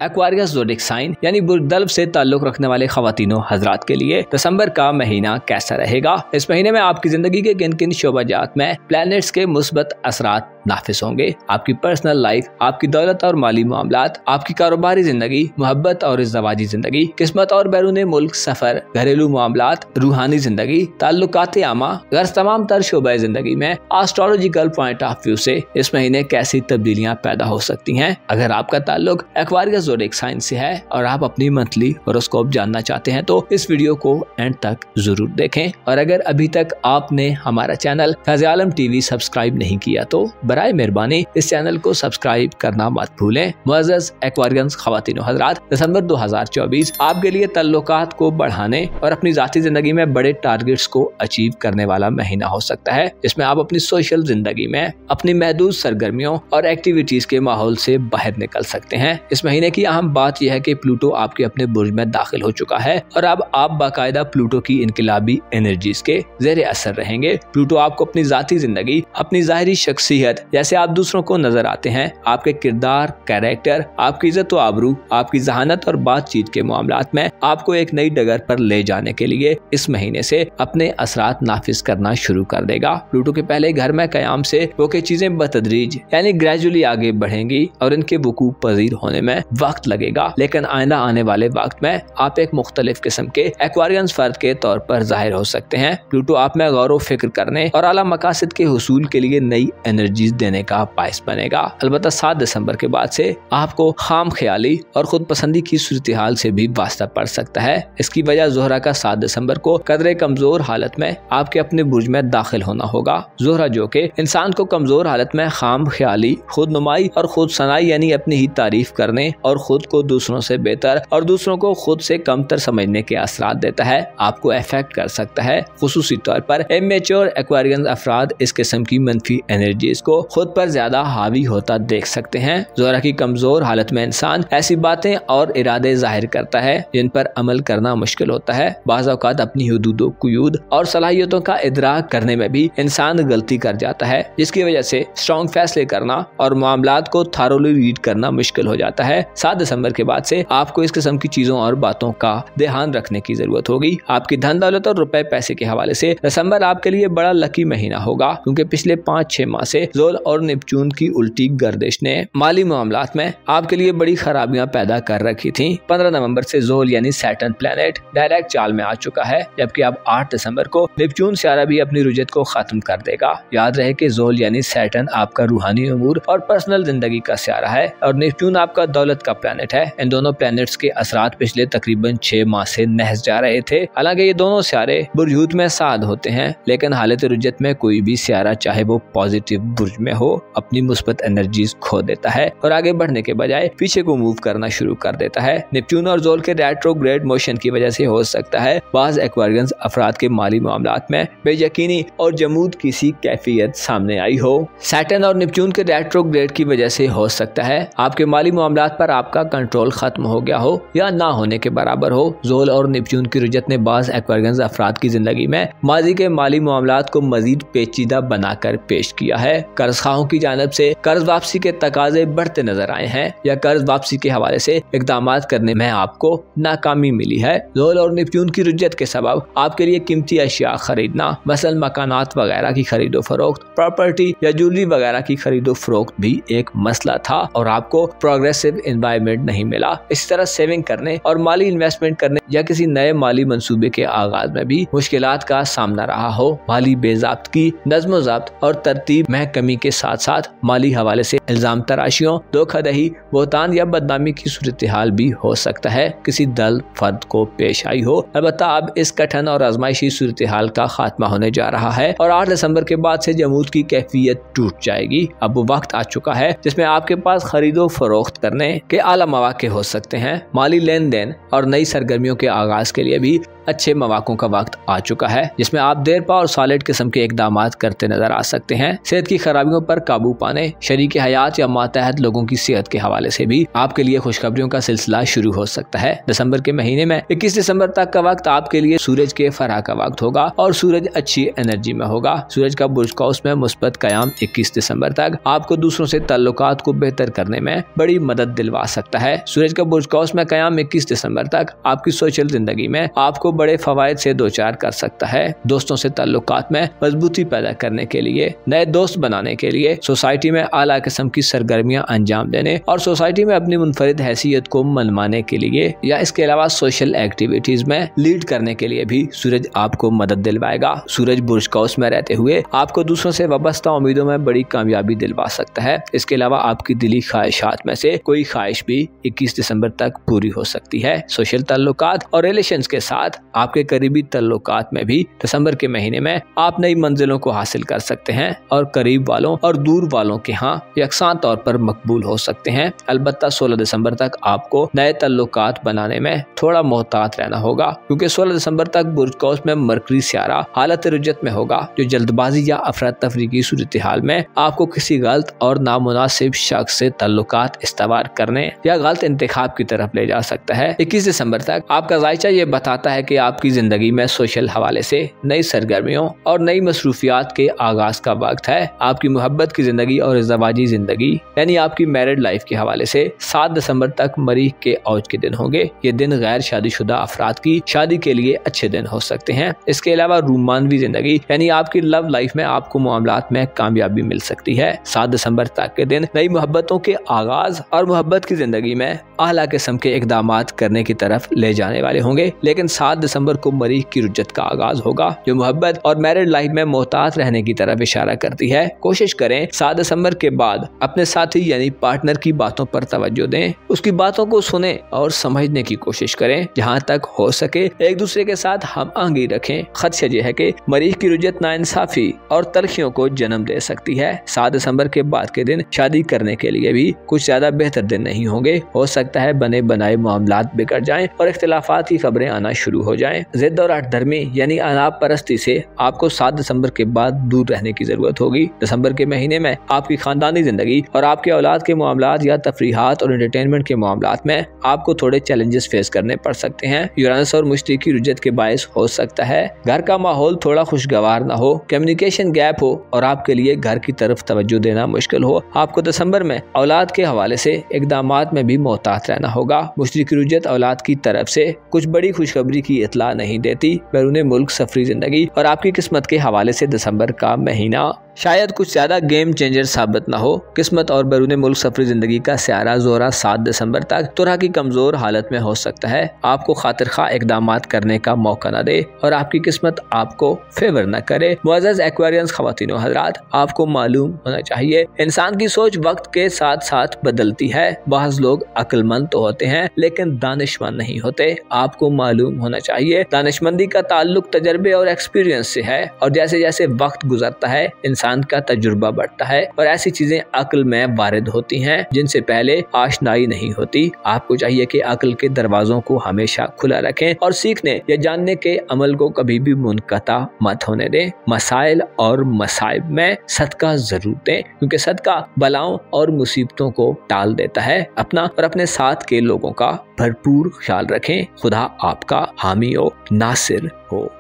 एक्वारियस ज़ोडिक साइन यानी बुर्दल्ब से ताल्लुक रखने वाले ख़वातीनों हज़रात के लिए दिसंबर का महीना कैसा रहेगा? इस महीने में आपकी जिंदगी के किन किन शोबाजात में प्लैनेट्स के मुस्बत असरात नाफिज होंगे? आपकी पर्सनल लाइफ, आपकी दौलत और माली मामलात, आपकी कारोबारी जिंदगी, मोहब्बत और इज़्ज़वाजी जिंदगी, किस्मत और बैरून मुल्क सफर, घरेलू मामलात, रूहानी जिंदगी, ताल्लुकात आमा, गर्ज तमाम तर शोबे जिंदगी में एस्ट्रोलॉजिकल पॉइंट ऑफ व्यू से इस महीने कैसी तब्दीलियां पैदा हो सकती हैं? अगर आपका ताल्लुक एक्वारियस ज़ोडिक साइन से है और आप अपनी मंथली होरोस्कोप जानना चाहते हैं तो इस वीडियो को एंड तक जरूर देखें। और अगर अभी तक आपने हमारा चैनल फ़ैज़ आलम टीवी सब्सक्राइब नहीं किया तो बराए मेहरबानी इस चैनल को सब्सक्राइब करना मत भूलें। मुअज़्ज़ज़ एक्वारियंस ख़वातीन व हज़रात, दिसंबर 2024 आपके लिए तल्लुकात को बढ़ाने और अपनी ज़ाती जिंदगी में बड़े टारगेट्स को अचीव करने वाला महीना हो सकता है, जिसमें आप अपनी सोशल जिंदगी में अपनी महदूद सरगर्मियों और एक्टिविटीज के माहौल से बाहर निकल सकते हैं। इस महीने की अहम बात यह है कि प्लूटो आपके अपने बुर्ज में दाखिल हो चुका है और अब आप बाकायदा प्लूटो की इनकलाबी एनर्जीज के ज़ेरे असर रहेंगे। प्लूटो आपको अपनी जाती जिंदगी, अपनी ज़ाहिरी शख्सियत, जैसे आप दूसरों को नजर आते हैं, आपके किरदार, कैरेक्टर, आपकी इज्जत व आबरू, आपकी जहानत और बातचीत के मामलात में आपको एक नई डगर पर ले जाने के लिए इस महीने से अपने असरात नाफिज करना शुरू कर देगा। प्लूटो के पहले घर में कयाम से वो के चीजें बतदरीज यानी ग्रेजुअली आगे बढ़ेंगी और इनके वकूफ पजीर होने में वक्त लगेगा, लेकिन आइंदा आने वाले वक्त में आप एक मुख्तलिफ किस्म के एक्वारियंस फर्द के तौर पर जाहिर हो सकते हैं। प्लूटो आप में गौर व फिक्र करने और आला मकासद के हुसूल के लिए नई एनर्जीज देने का बाइस बनेगा। अलबत्ता 7 दिसंबर के बाद से आपको खाम ख्याली और खुद पसंदी की सूरत हाल से भी वास्ता पड़ सकता है। इसकी वजह ज़ोहरा का 7 दिसंबर को कदरे कमजोर हालत में आपके अपने बुर्ज में दाखिल होना होगा। ज़ोहरा जो कि इंसान को कमजोर हालत में खाम ख्याली, खुद नुमाई और खुद सनाई यानी अपनी ही तारीफ करने और खुद को दूसरों से बेहतर और दूसरों को खुद से कमतर समझने के असरात देता है, आपको अफेक्ट कर सकता है। खुसूसी तौर पर इमेच्योर एक्वारियंस अफराद इस किस्म की मनफी एनर्जीज को खुद पर ज्यादा हावी होता देख सकते हैं। ज़ोहरा की कमजोर हालत में इंसान ऐसी बातें और इरादे जाहिर करता है जिन पर अमल करना मुश्किल होता है। बाज़ औक़ात अपनी हुदूद कुयूद और सलाहियतों का इदराक करने में भी इंसान गलती कर जाता है, जिसकी वजह से स्ट्रॉन्ग फैसले करना और मामलात को थारोली रीड करना मुश्किल हो जाता है। 7 दिसंबर के बाद से आपको इस किस्म की चीजों और बातों का ध्यान रखने की जरूरत होगी। आपकी धन दौलत और रुपए पैसे के हवाले से दिसंबर आपके लिए बड़ा लकी महीना होगा, क्योंकि पिछले 5-6 माह से ज़ोल और नेपच्यून की उल्टी गर्दिश ने माली मामलात में आपके लिए बड़ी खराबियां पैदा कर रखी थी। 15 नवंबर से ज़ोल यानी सैटर्न प्लैनेट डायरेक्ट चाल में आ चुका है, जबकि अब 8 दिसंबर को नेपच्यून सियारा भी अपनी रुजत को खत्म कर देगा। याद रहे कि ज़ोल यानी सैटर्न आपका रूहानी उमूर और पर्सनल जिंदगी का सियारा है और नेपच्यून आपका दौलत का प्लैनेट है। इन दोनों प्लैनेट्स के असरात पिछले तकरीबन 6 माह से नहस जा रहे थे। हालांकि ये दोनों सियारे बुर्ज हूत में साद होते हैं, लेकिन हालत रुजत में कोई भी सियारा चाहे वो पॉजिटिव बुर्ज में हो अपनी मुस्बत एनर्जीज खो देता है और आगे बढ़ने के बजाय पीछे को मूव करना शुरू कर देता है। नेपच्यून और ज़ोल के रेट्रोग्रेड मोशन की वजह से हो सकता है बाज़ एक्वारियंस अफराद के माली मामलात में बेयकीनी और जमूद किसी कैफियत सामने आई हो। सैटर्न और नेपच्यून के रेट्रोग्रेड की वजह से हो सकता है आपके माली मामलात पर आपका कंट्रोल खत्म हो गया हो या ना होने के बराबर हो। ज़ोल और नेपच्यून की रुजत ने बाज़ एक्वारियंस अफराद की जिंदगी में माजी के माली मामलात को मजीद पेचीदा बनाकर पेश किया है। कर्जखाहों की जानिब से कर्ज वापसी के तकाजे बढ़ते नजर आए हैं या कर्ज वापसी के हवाले से इकदाम करने में आपको नाकामी मिली है। ज़ोल और नेपच्यून की रुज्जत के सबब आपके लिए कीमती अशिया खरीदना, मसलन मकानात वगैरह की खरीदो फरोख्त, प्रॉपर्टी या ज्वेलरी वगैरह की खरीदो फरोख्त भी एक मसला था और आपको प्रोग्रेसिव एनवायरनमेंट नहीं मिला। इसी तरह सेविंग करने और माली इन्वेस्टमेंट करने या किसी नए माली मंसूबे के आगाज में भी मुश्किलात का सामना रहा हो। माली बेज़ाब्तगी, नज़्म ज़ब्त और तरतीब में कमी के साथ साथ माली हवाले से इल्जाम तराशियों, धोखाधड़ी, बोहतान या बदनामी की सूरत हाल भी हो सकता है किसी दल फर्द को पेश आई हो। अलबत्ता अब इस कठिन और आजमाइशी सूरत हाल का खात्मा होने जा रहा है और 8 दिसंबर के बाद से जमूद की कैफियत टूट जाएगी। अब वो वक्त आ चुका है जिसमें आपके पास खरीदो फरोख्त करने के आला मौके हो सकते हैं। माली लेन देन और नई सरगर्मियों के आगाज के लिए भी अच्छे मौकों का वक्त आ चुका है जिसमें आप देर पा और सॉलिड किस्म के इकदाम करते नजर आ सकते हैं। सेहत की खराबियों पर काबू पाने, शरीक हयात या मातहत लोगों की सेहत के हवाले से भी आपके लिए खुशखबरियों का सिलसिला शुरू हो सकता है। दिसंबर के महीने में 21 दिसंबर तक का वक्त आपके लिए सूरज के फराह का वक्त होगा और सूरज अच्छी एनर्जी में होगा। सूरज का बुर्ज कौस में मुस्बत कयाम 21 दिसंबर तक आपको दूसरों से ताल्लुकात को बेहतर करने में बड़ी मदद दिलवा सकता है। सूरज का बुर्ज कौस में कयाम 21 दिसंबर तक आपकी सोशल जिंदगी में आपको बड़े फवायद से दो चार कर सकता है। दोस्तों से ताल्लुकात में मजबूती पैदा करने के लिए, नए दोस्त बनाने के लिए, सोसाइटी में आला किस्म की सरगर्मियां अंजाम देने और सोसाइटी में अपनी मुनफरिद हैसियत को मनवाने के लिए या इसके अलावा सोशल एक्टिविटीज में लीड करने के लिए भी सूरज आपको मदद दिलवाएगा। सूरज बुर्ज कौस में रहते हुए आपको दूसरों से वाबस्ता उम्मीदों में बड़ी कामयाबी दिलवा सकता है। इसके अलावा आपकी दिली ख्वाहिशात में से कोई ख्वाहिश भी 21 दिसंबर तक पूरी हो सकती है। सोशल ताल्लुकात और रिलेशंस के साथ आपके करीबी ताल्लुकात में भी दिसंबर के महीने में आप नई मंजिलों को हासिल कर सकते हैं और करीब वालों और दूर वालों के यहाँ यकसां तौर पर मकबूल हो सकते हैं। अलबत्ता 16 दिसंबर तक आपको नए ताल्लुकात बनाने में थोड़ा मोहतात रहना होगा क्योंकि 16 दिसंबर तक बुर्ज कौस में मरकरी सियारा हालत रुज्जत में होगा जो जल्दबाजी या अफरा तफरी की सूरत हाल में आपको किसी गलत और नामुनासिब शख्स से ताल्लुकात इस्तेवार करने या गलत इंतखाब की तरफ ले जा सकता है। 21 दिसंबर तक आपका जायचा ये बताता है कि आपकी जिंदगी में सोशल हवाले से नई सरगर्मियों और नई मसरूफियात के आगाज का वक्त है। आपकी मोहब्बत की जिंदगी और इज़्ज़वाजी जिंदगी यानी आपकी मैरिड लाइफ के हवाले से 7 दिसंबर तक मरीख के औज के दिन होंगे। ये दिन गैर शादीशुदा अफराद की शादी के लिए अच्छे दिन हो सकते हैं। इसके अलावा रूमानवी जिंदगी यानी आपकी लव लाइफ में आपको मामलात में कामयाबी मिल सकती है। 7 दिसंबर तक के दिन नई मोहब्बतों के आगाज और मोहब्बत की जिंदगी में आला किस्म के इकदामात करने की तरफ ले जाने वाले होंगे। लेकिन 7 दिसंबर को मरीख की रुज्जत का आगाज होगा जो मोहब्बत और मैरिड लाइफ में मोहतात रहने की तरफ इशारा करती है। कोशिश करें 7 दिसंबर के बाद अपने साथी यानी पार्टनर की बातों पर तवज्जो दें, उसकी बातों को सुने और समझने की कोशिश करें। जहाँ तक हो सके एक दूसरे के साथ हम आहंगी रखें। खदशा यह है कि मरीख की रुज्जत नाइंसाफी और तलखियों को जन्म दे सकती है। 7 दिसंबर के बाद के दिन शादी करने के लिए भी कुछ ज्यादा बेहतर दिन नहीं होंगे। हो सकता है बने बनाए मामलात बिगड़ जाएं और इख्तिलाफात की खबरें आना शुरू हो जाएं। जिद और हठधर्मी यानी अनाप परस्ती से आपको 7 दिसंबर के बाद दूर रहने की जरूरत होगी। दिसंबर के महीने में आपकी खानदानी जिंदगी और आपके औलाद के मामलात या तफरीहात और एंटरटेनमेंट के मामलात में आपको थोड़े चैलेंजेस फेस करने पड़ सकते हैं। यूरानस और मुश्तरी की रुज्जत के बायस हो सकता है घर का माहौल थोड़ा खुशगवार न हो, कम्युनिकेशन गैप हो और आपके लिए घर की तरफ तवज्जो देना मुश्किल हो। आपको दिसंबर में औलाद के हवाले से इकदामात में भी मोहतात रहना होगा। मुश्तरी की रुज्जत औलाद की तरफ से कुछ बड़ी खुशखबरी की इतला नहीं देती। बैरून मुल्क सफरी जिंदगी और आपकी किस्मत के हवाले से दिसंबर का महीना शायद कुछ ज्यादा गेम चेंजर साबित न हो। किस्मत और बैरून मुल्क सफरी जिंदगी का स्यारा जोरा 7 दिसंबर तक तुरह की कमजोर हालत में हो सकता है। आपको खातिर खा इकदामात करने का मौका न दे और आपकी किस्मत आपको फेवर न करे। मुअज़्ज़ज़ एक्वेरियंस ख़वातीनो हज़रात, आपको मालूम होना चाहिए इंसान की सोच वक्त के साथ साथ बदलती है। बाज़ लोग अक्लमंद तो होते हैं लेकिन दानिशमंद नहीं होते। आपको मालूम होना चाहिए दानिशमंदी का ताल्लुक तजर्बे और एक्सपीरियंस से है और जैसे जैसे वक्त गुजरता है इंसान का तजुर्बा बढ़ता है और ऐसी चीजें अक्ल में वारिद होती हैं जिनसे पहले आशनाई नहीं होती। आपको चाहिए कि अक्ल के दरवाजों को हमेशा खुला रखें और सीखने या जानने के अमल को कभी भी मुनक़ता मत होने दें। मसाइल और मसाइब में सदका जरूर दें क्योंकि सदका बलाओं और मुसीबतों को टाल देता है। अपना और अपने साथ के लोगों का भरपूर ख्याल रखें। खुदा आपका हामी हो, नासिर हो।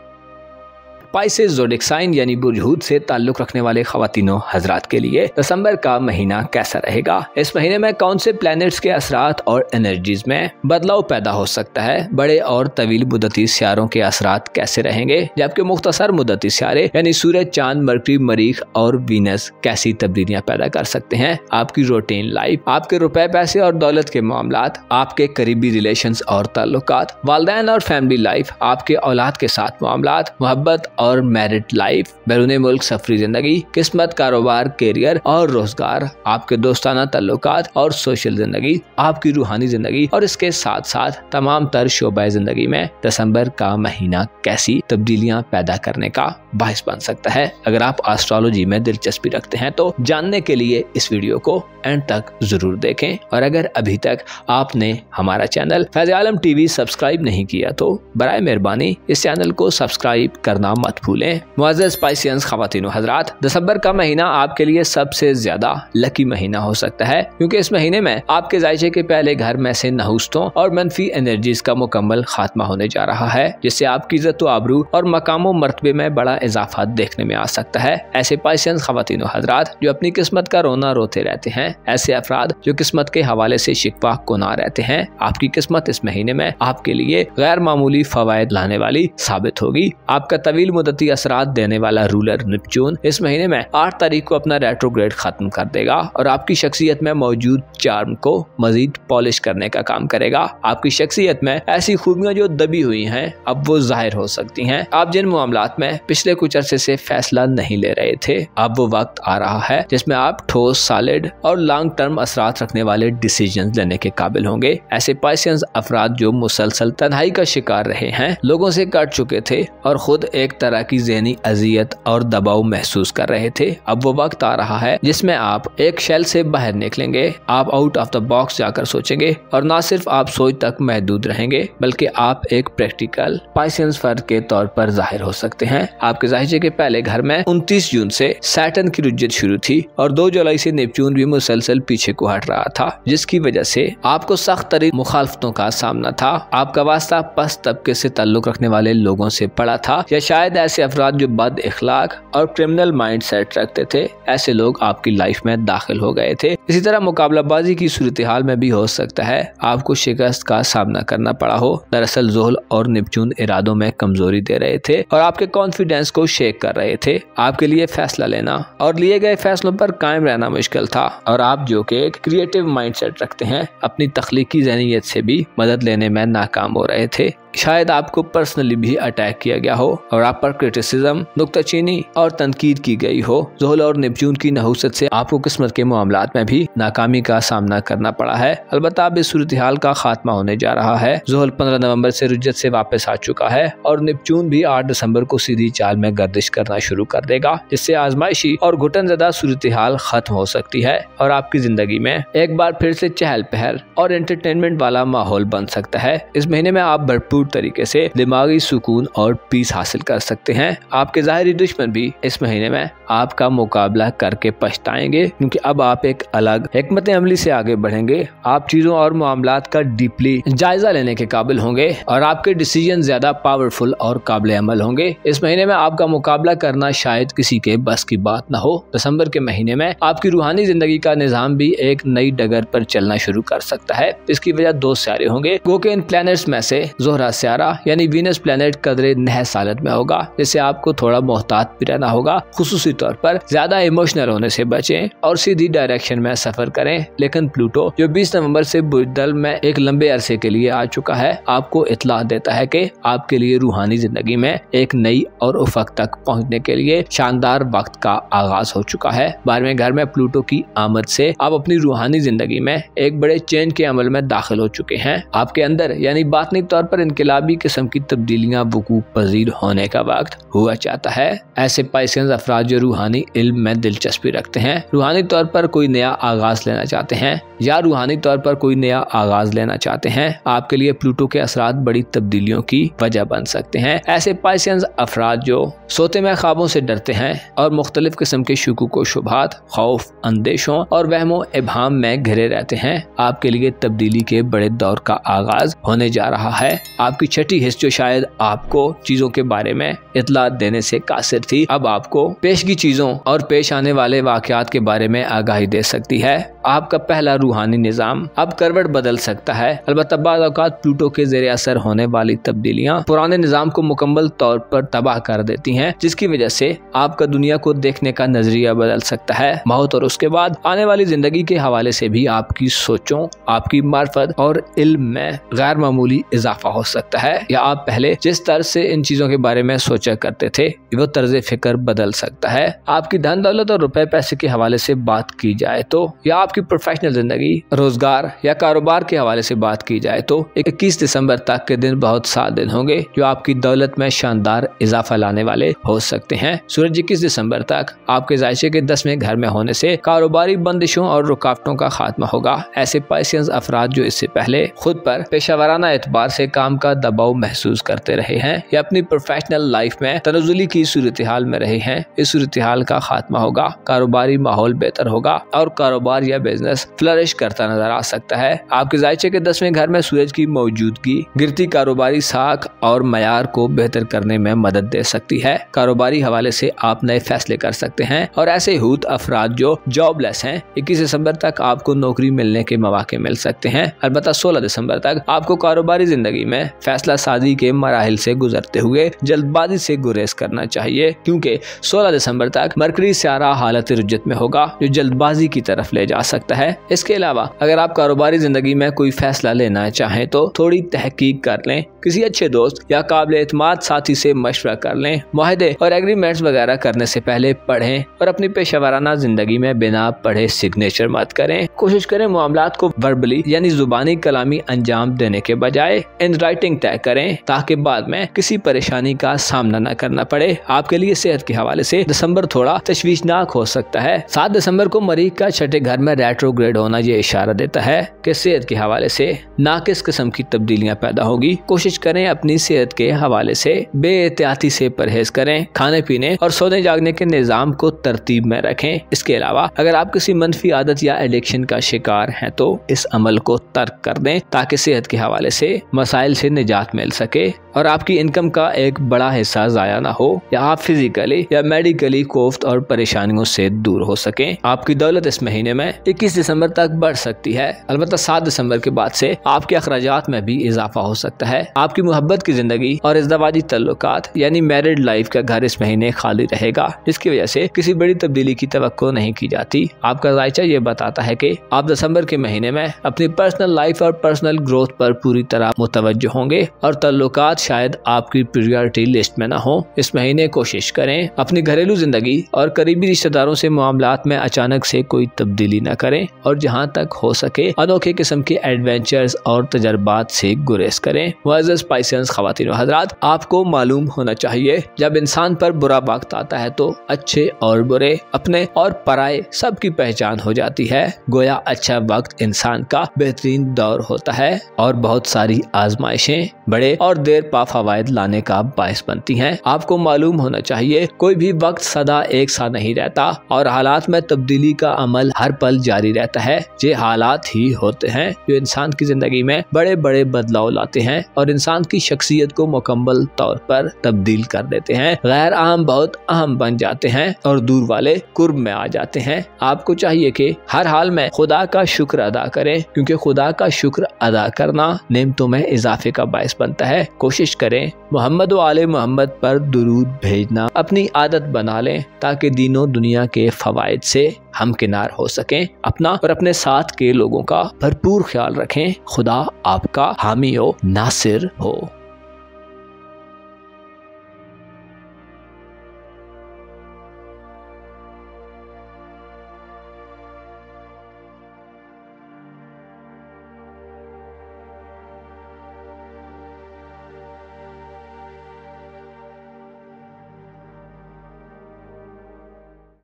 पाइसेस ज़ोडिएक साइन यानी बुर्ज हूत से ताल्लुक रखने वाले ख्वातीनों हजरात के लिए दिसंबर का महीना कैसा रहेगा। इस महीने में कौन से प्लैनेट्स के असरात और एनर्जीज में बदलाव पैदा हो सकता है। बड़े और तवील मुद्दती सियारों के असरात कैसे रहेंगे, जबकि मुख्तसर मुद्दती सियारे यानी सूरज, चांद, मरकरी, मरीख और वीनस कैसी तब्दीलियां पैदा कर सकते हैं। आपकी रूटीन लाइफ, आपके रुपए, पैसे और दौलत के मामलात, आपके करीबी रिलेशंस और ताल्लुकात, वालिदैन और फैमिली लाइफ, आपके औलाद के साथ मामलात, मोहब्बत और मैरिड लाइफ, बैरून मुल्क सफरी जिंदगी, किस्मत, कारोबार, कैरियर और रोजगार, आपके दोस्ताना ताल्लुकात और सोशल जिंदगी, आपकी रूहानी जिंदगी और इसके साथ साथ तमाम तर शोबा जिंदगी में दिसंबर का महीना कैसी तब्दीलियां पैदा करने का बाइस बन सकता है। अगर आप एस्ट्रोलॉजी में दिलचस्पी रखते हैं तो जानने के लिए इस वीडियो को एंड तक जरूर देखें। और अगर अभी तक आपने हमारा चैनल फैज़ आलम टीवी सब्सक्राइब नहीं किया तो बराए मेहरबानी इस चैनल को सब्सक्राइब करना मत भूलें। मुअज़्ज़ज़ पाइसियंस ख़वातीन हज़रात, दिसंबर का महीना आपके लिए सबसे ज्यादा लकी महीना हो सकता है, क्योंकि इस महीने में आपके जायचे के पहले घर में से नहुस्तों और मनफी एनर्जीज का मुकम्मल खात्मा होने जा रहा है, जिससे आपकी इज़्ज़त व आबरू और मकाम व मर्तबे में बड़ा इजाफा देखने में आ सकता है। ऐसे पाइसियंस ख़वातीन हज़रात जो अपनी किस्मत का रोना रोते रहते हैं, ऐसे अफराद जो किस्मत के हवाले से शिकवा गुनाह रहते हैं, आपकी किस्मत इस महीने में आपके लिए गैर मामूली फवायद लाने वाली साबित होगी। आपका तवील मुद्दती असरात देने वाला रूलर नेपच्यून इस महीने में 8 तारीख को अपना रेट्रोग्रेड खत्म कर देगा और आपकी शख्सियत में मौजूद चार्म को मजीद पॉलिश करने का काम करेगा। आपकी शख्सियत में ऐसी खूबियां जो दबी हुई हैं अब वो जाहिर हो सकती हैं। आप जिन मामलात में पिछले कुछ अरसे से फैसला नहीं ले रहे थे, अब वो वक्त आ रहा है जिसमें आप ठोस, सॉलिड और लॉन्ग टर्म असरात रखने वाले डिसीजन लेने के काबिल होंगे। ऐसे पाइसियंस अफराद जो मुसलसल तन्हाई का शिकार रहे हैं, लोगों से कट चुके थे और खुद एक तरह की ज़हनी अजियत और दबाव महसूस कर रहे थे, अब वो वक्त आ रहा है जिसमें आप एक शेल से बाहर निकलेंगे। आप आउट ऑफ द बॉक्स जाकर सोचेंगे और न सिर्फ आप सोच तक महदूद रहेंगे, बल्कि आप एक प्रैक्टिकल पाइसियंस फर्द के तौर पर जाहिर हो सकते हैं। आपके जाहिर के पहले घर में 29 जून से सैटर्न की रुज्जत शुरू थी और 2 जुलाई से नेपच्यून भी मुसलसल पीछे को हट रहा था, जिसकी वजह से आपको सख्त तरीन मुखालफतों का सामना था। आपका वास्ता पस्त तबके से ताल्लुक रखने वाले लोगों से पड़ा था, या शायद ऐसे अफराद जो बद इखलाक और क्रिमिनल माइंड सेट रखते थे, ऐसे लोग आपकी लाइफ में दाखिल हो गए थे। इसी तरह मुकाबलाबाजी की सूरत हाल में भी हो सकता है आपको शिकस्त का सामना करना पड़ा हो। दरअसल ज़ोहल और नेपच्यून इरादों में कमजोरी दे रहे थे और आपके कॉन्फिडेंस को शेक कर रहे थे। आपके लिए फैसला लेना और लिए गए फैसलों पर कायम रहना मुश्किल था और आप जो कि एक क्रिएटिव माइंडसेट रखते हैं, अपनी तख्लीकी ज़हनियत से भी मदद लेने में नाकाम हो रहे थे। शायद आपको पर्सनली भी अटैक किया गया हो और आप पर क्रिटिसिज्म, नुक्ताचीनी और तनकीद की गई हो। ज़ोहल और नेपच्यून की नहुसत से आपको किस्मत के मामलात में भी नाकामी का सामना करना पड़ा है। अलबत्ता अब इस सूरत हाल का खात्मा होने जा रहा है। ज़ोहल 15 नवंबर से रुज्जत से वापस आ चुका है और नेपच्यून भी 8 दिसंबर को सीधी चाल में गर्दिश करना शुरू कर देगा, जिससे आजमाइशी और घुटनज़दा सूरत हाल खत्म हो सकती है और आपकी जिंदगी में एक बार फिर से चहल पहल और एंटरटेनमेंट वाला माहौल बन सकता है। इस महीने में आप भरपूर तरीके से दिमागी सुकून और पीस हासिल कर सकते हैं। आपके ज़ाहिरी दुश्मन भी इस महीने में आपका मुकाबला करके पछताएंगे, क्योंकि अब आप एक अलग हिकमत अमली से आगे बढ़ेंगे। आप चीजों और मामलात का डीपली जायजा लेने के काबिल होंगे और आपके डिसीजन ज्यादा पावरफुल और काबिल अमल होंगे। इस महीने में आपका मुकाबला करना शायद किसी के बस की बात न हो। दिसंबर के महीने में आपकी रूहानी जिंदगी का निजाम भी एक नई डगर पर चलना शुरू कर सकता है। इसकी वजह 2 सियारे होंगे, क्योंकि इन प्लैनेट्स में से ज़ोहरा सियारा यानी वीनस प्लैनेट कदरे नहस हालत में होगा, जिससे आपको थोड़ा मोहतात भी रहना होगा। खुसूसी तौर पर ज्यादा इमोशनल होने से बचें और सीधी डायरेक्शन में सफर करें। लेकिन प्लूटो जो 20 नवंबर से बुर्दल में एक लंबे अरसे के लिए आ चुका है, आपको इत्तला देता है कि आपके लिए रूहानी जिंदगी में एक नई और उफक तक पहुंचने के लिए शानदार वक्त का आगाज हो चुका है। 12वें घर में प्लूटो की आमद से आप अपनी रूहानी जिंदगी में एक बड़े चेंज के अमल में दाखिल हो चुके हैं। आपके अंदर यानी बातनी तौर पर इनकलाबी किस्म की तब्दीलियां वकूफ पजीर होने का वक्त हुआ चाहता है। ऐसे पाइसियंस अफराद जो रूहानी इल्म में दिलचस्पी रखते हैं, रूहानी तौर पर कोई नया आगाज लेना चाहते हैं या रूहानी तौर पर कोई नया आगाज लेना चाहते हैं, आपके लिए प्लूटो के असरात बड़ी तब्दीलियों की वजह बन सकते हैं। ऐसे पाइसियंस अफराद जो सोते में ख्वाबों से डरते हैं और मुख्तलिफ किस्म के शुकूक व शुबहात, खौफ, अंदेशों और वहमो इबहाम में घिरे रहते हैं, आपके लिए तब्दीली के बड़े दौर का आगाज होने जा रहा है। आपकी छठी हिस्स जो शायद आपको चीजों के बारे में इतला देने से कासिर थी, अब आपको पेशगी चीजों और पेश आने वाले वाकयात के बारे में आगाही दे सकती है। आपका पहला रूहानी निजाम अब करवट बदल सकता है। अलबत्ता बाज़ औक़ात प्लूटो के ज़ेरे असर होने वाली तब्दीलियां पुराने निजाम को मुकम्मल तौर पर तबाह कर देती हैं, जिसकी वजह से आपका दुनिया को देखने का नजरिया बदल सकता है। मौत और उसके बाद आने वाली जिंदगी के हवाले से भी आपकी सोचों, आपकी मार्फत और इल्म में गैर मामूली इजाफा हो सकता है, या आप पहले जिस तरह से इन चीजों के बारे में सोचा करते थे वो तर्ज फिक्र बदल सकता है। आपकी धन दौलत और रुपए पैसे के हवाले से बात की जाए तो, या आपकी प्रोफेशनल जिंदगी, रोजगार या कारोबार के हवाले से बात की जाए तो 21 दिसंबर तक के दिन बहुत साल दिन होंगे जो आपकी दौलत में शानदार इजाफा लाने वाले हो सकते हैं। सूरज 21 दिसंबर तक आपके जायचे के 10वें घर में होने से कारोबारी बंदिशों और रुकावटों का खात्मा होगा। ऐसे पाइसियंस अफराद जो इससे पहले खुद पर पेशावराना एतबार से काम का दबाव महसूस करते रहे हैं या अपनी प्रोफेशनल लाइफ में तनज़ुली की सूरत हाल में रहे हैं, इस सूरत हाल का खात्मा होगा, कारोबारी माहौल बेहतर होगा और कारोबार या बिजनेस फ्लरिश करता नजर आ सकता है। आपके जायचे के 10वें घर में सूरज की मौजूदगी गिरती कारोबारी साख और मयार को बेहतर करने में मदद दे सकती है। कारोबारी हवाले से आप नए फैसले कर सकते हैं और ऐसे हूत अफराद जो जॉबलेस हैं 21 दिसंबर तक आपको नौकरी मिलने के मौके मिल सकते हैं। अलबत्ता 16 दिसंबर तक आपको कारोबारी जिंदगी में फैसला साजी के मराहिल से गुजरते हुए जल्दबाजी से गुरेज करना चाहिए, क्योंकि 16 दिसंबर तक मरकरी सियारा हालत रुज्जत में होगा जो जल्दबाजी की तरफ ले जा सकता है। इसके अलावा अगर आप कारोबारी जिंदगी में कोई फैसला लेना चाहें तो थोड़ी तहकीक कर लें, किसी अच्छे दोस्त या काबिल एतमाद साथी से मशवरा कर लें। मुआहदे और एग्रीमेंट्स वगैरह करने से पहले पढ़ें और अपनी पेशेवराना जिंदगी में बिना पढ़े सिग्नेचर मत करें। कोशिश करें मामलात को वर्बली यानी जुबानी कलामी अंजाम देने के बजाय इन राइटिंग तय करें, ताकि बाद में किसी परेशानी का सामना न करना पड़े। आपके लिए सेहत के हवाले से दिसंबर थोड़ा तशवीशनाक हो सकता है। 7 दिसंबर को मरीज का छठे घर में रेट्रोग्रेड होना ये इशारा देता है कि सेहत के हवाले से नाकिस किस्म की तब्दीलियां पैदा होगी। कोशिश करें अपनी सेहत के हवाले से बेएहतियाती से परहेज करें, खाने पीने और सोने जागने के निजाम को तरतीब में रखें। इसके अलावा अगर आप किसी मनफी आदत या एडिक्शन का शिकार हैं तो इस अमल को तर्क कर दें, ताकि सेहत के हवाले से मसाइल से निजात मिल सके और आपकी इनकम का एक बड़ा हिस्सा जाया ना हो, या आप फिजिकली या मेडिकली कोफ्त और परेशानियों से दूर हो सकें। आपकी दौलत इस महीने में 21 दिसंबर तक बढ़ सकती है। अलबत्ता 7 दिसंबर के बाद से आपके अखराजात में भी इजाफा हो सकता है। आपकी मोहब्बत की जिंदगी और इज़्दवाजी तल्लुकात यानी मैरिड लाइफ का घर इस महीने खाली रहेगा, जिसकी वजह से किसी बड़ी तब्दीली की तवक्को नहीं की जाती। आपका जायचा ये बताता है कि आप दिसंबर के महीने में अपनी पर्सनल लाइफ और पर्सनल ग्रोथ पर पूरी तरह मुतवज्जो होंगे और तल्लुकात शायद आपकी प्रायोरिटी लिस्ट में न हो। इस महीने कोशिश करें अपनी घरेलू जिंदगी और करीबी रिश्तेदारों से मामलात में अचानक से कोई तब्दीली न करें और जहां तक हो सके अनोखे किस्म के एडवेंचर्स और तजर्बात से गुरेज करें। मुअज़्ज़ज़ पाइसेंस ख़वातीन व हज़रात, आपको मालूम होना चाहिए जब इंसान पर बुरा वक्त आता है तो अच्छे और बुरे, अपने और पराये सब की पहचान हो जाती है। गोया अच्छा वक्त इंसान का बेहतरीन दौर होता है और बहुत सारी आजमाइशें बड़े और देर पा फवायद लाने का बायस बनती हैं। आपको मालूम होना चाहिए कोई भी वक्त सदा एक सा नहीं रहता और हालात में तब्दीली का अमल हर पल जारी रहता है। ये हालात ही होते हैं जो इंसान की जिंदगी में बड़े बड़े बदलाव लाते हैं और इंसान की शख्सियत को मुकम्मल तौर पर तब्दील कर देते हैं। गैर अहम बहुत अहम बन जाते हैं और दूर वाले कुर्ब में आ जाते हैं। आपको चाहिए कि हर हाल में खुदा का शुक्र अदा करें, क्योंकि खुदा का शुक्र अदा करना नेमतों में इजाफे का बायस बनता है। कोशिश करें मोहम्मद व आले मोहम्मद पर दुरूद भेजना अपनी आदत बना लें, ताकि दीनों दुनिया के फवायद से हम किनार हो सकें। अपना और अपने साथ के लोगों का भरपूर ख्याल रखें। खुदा आपका हामी हो, नासिर हो।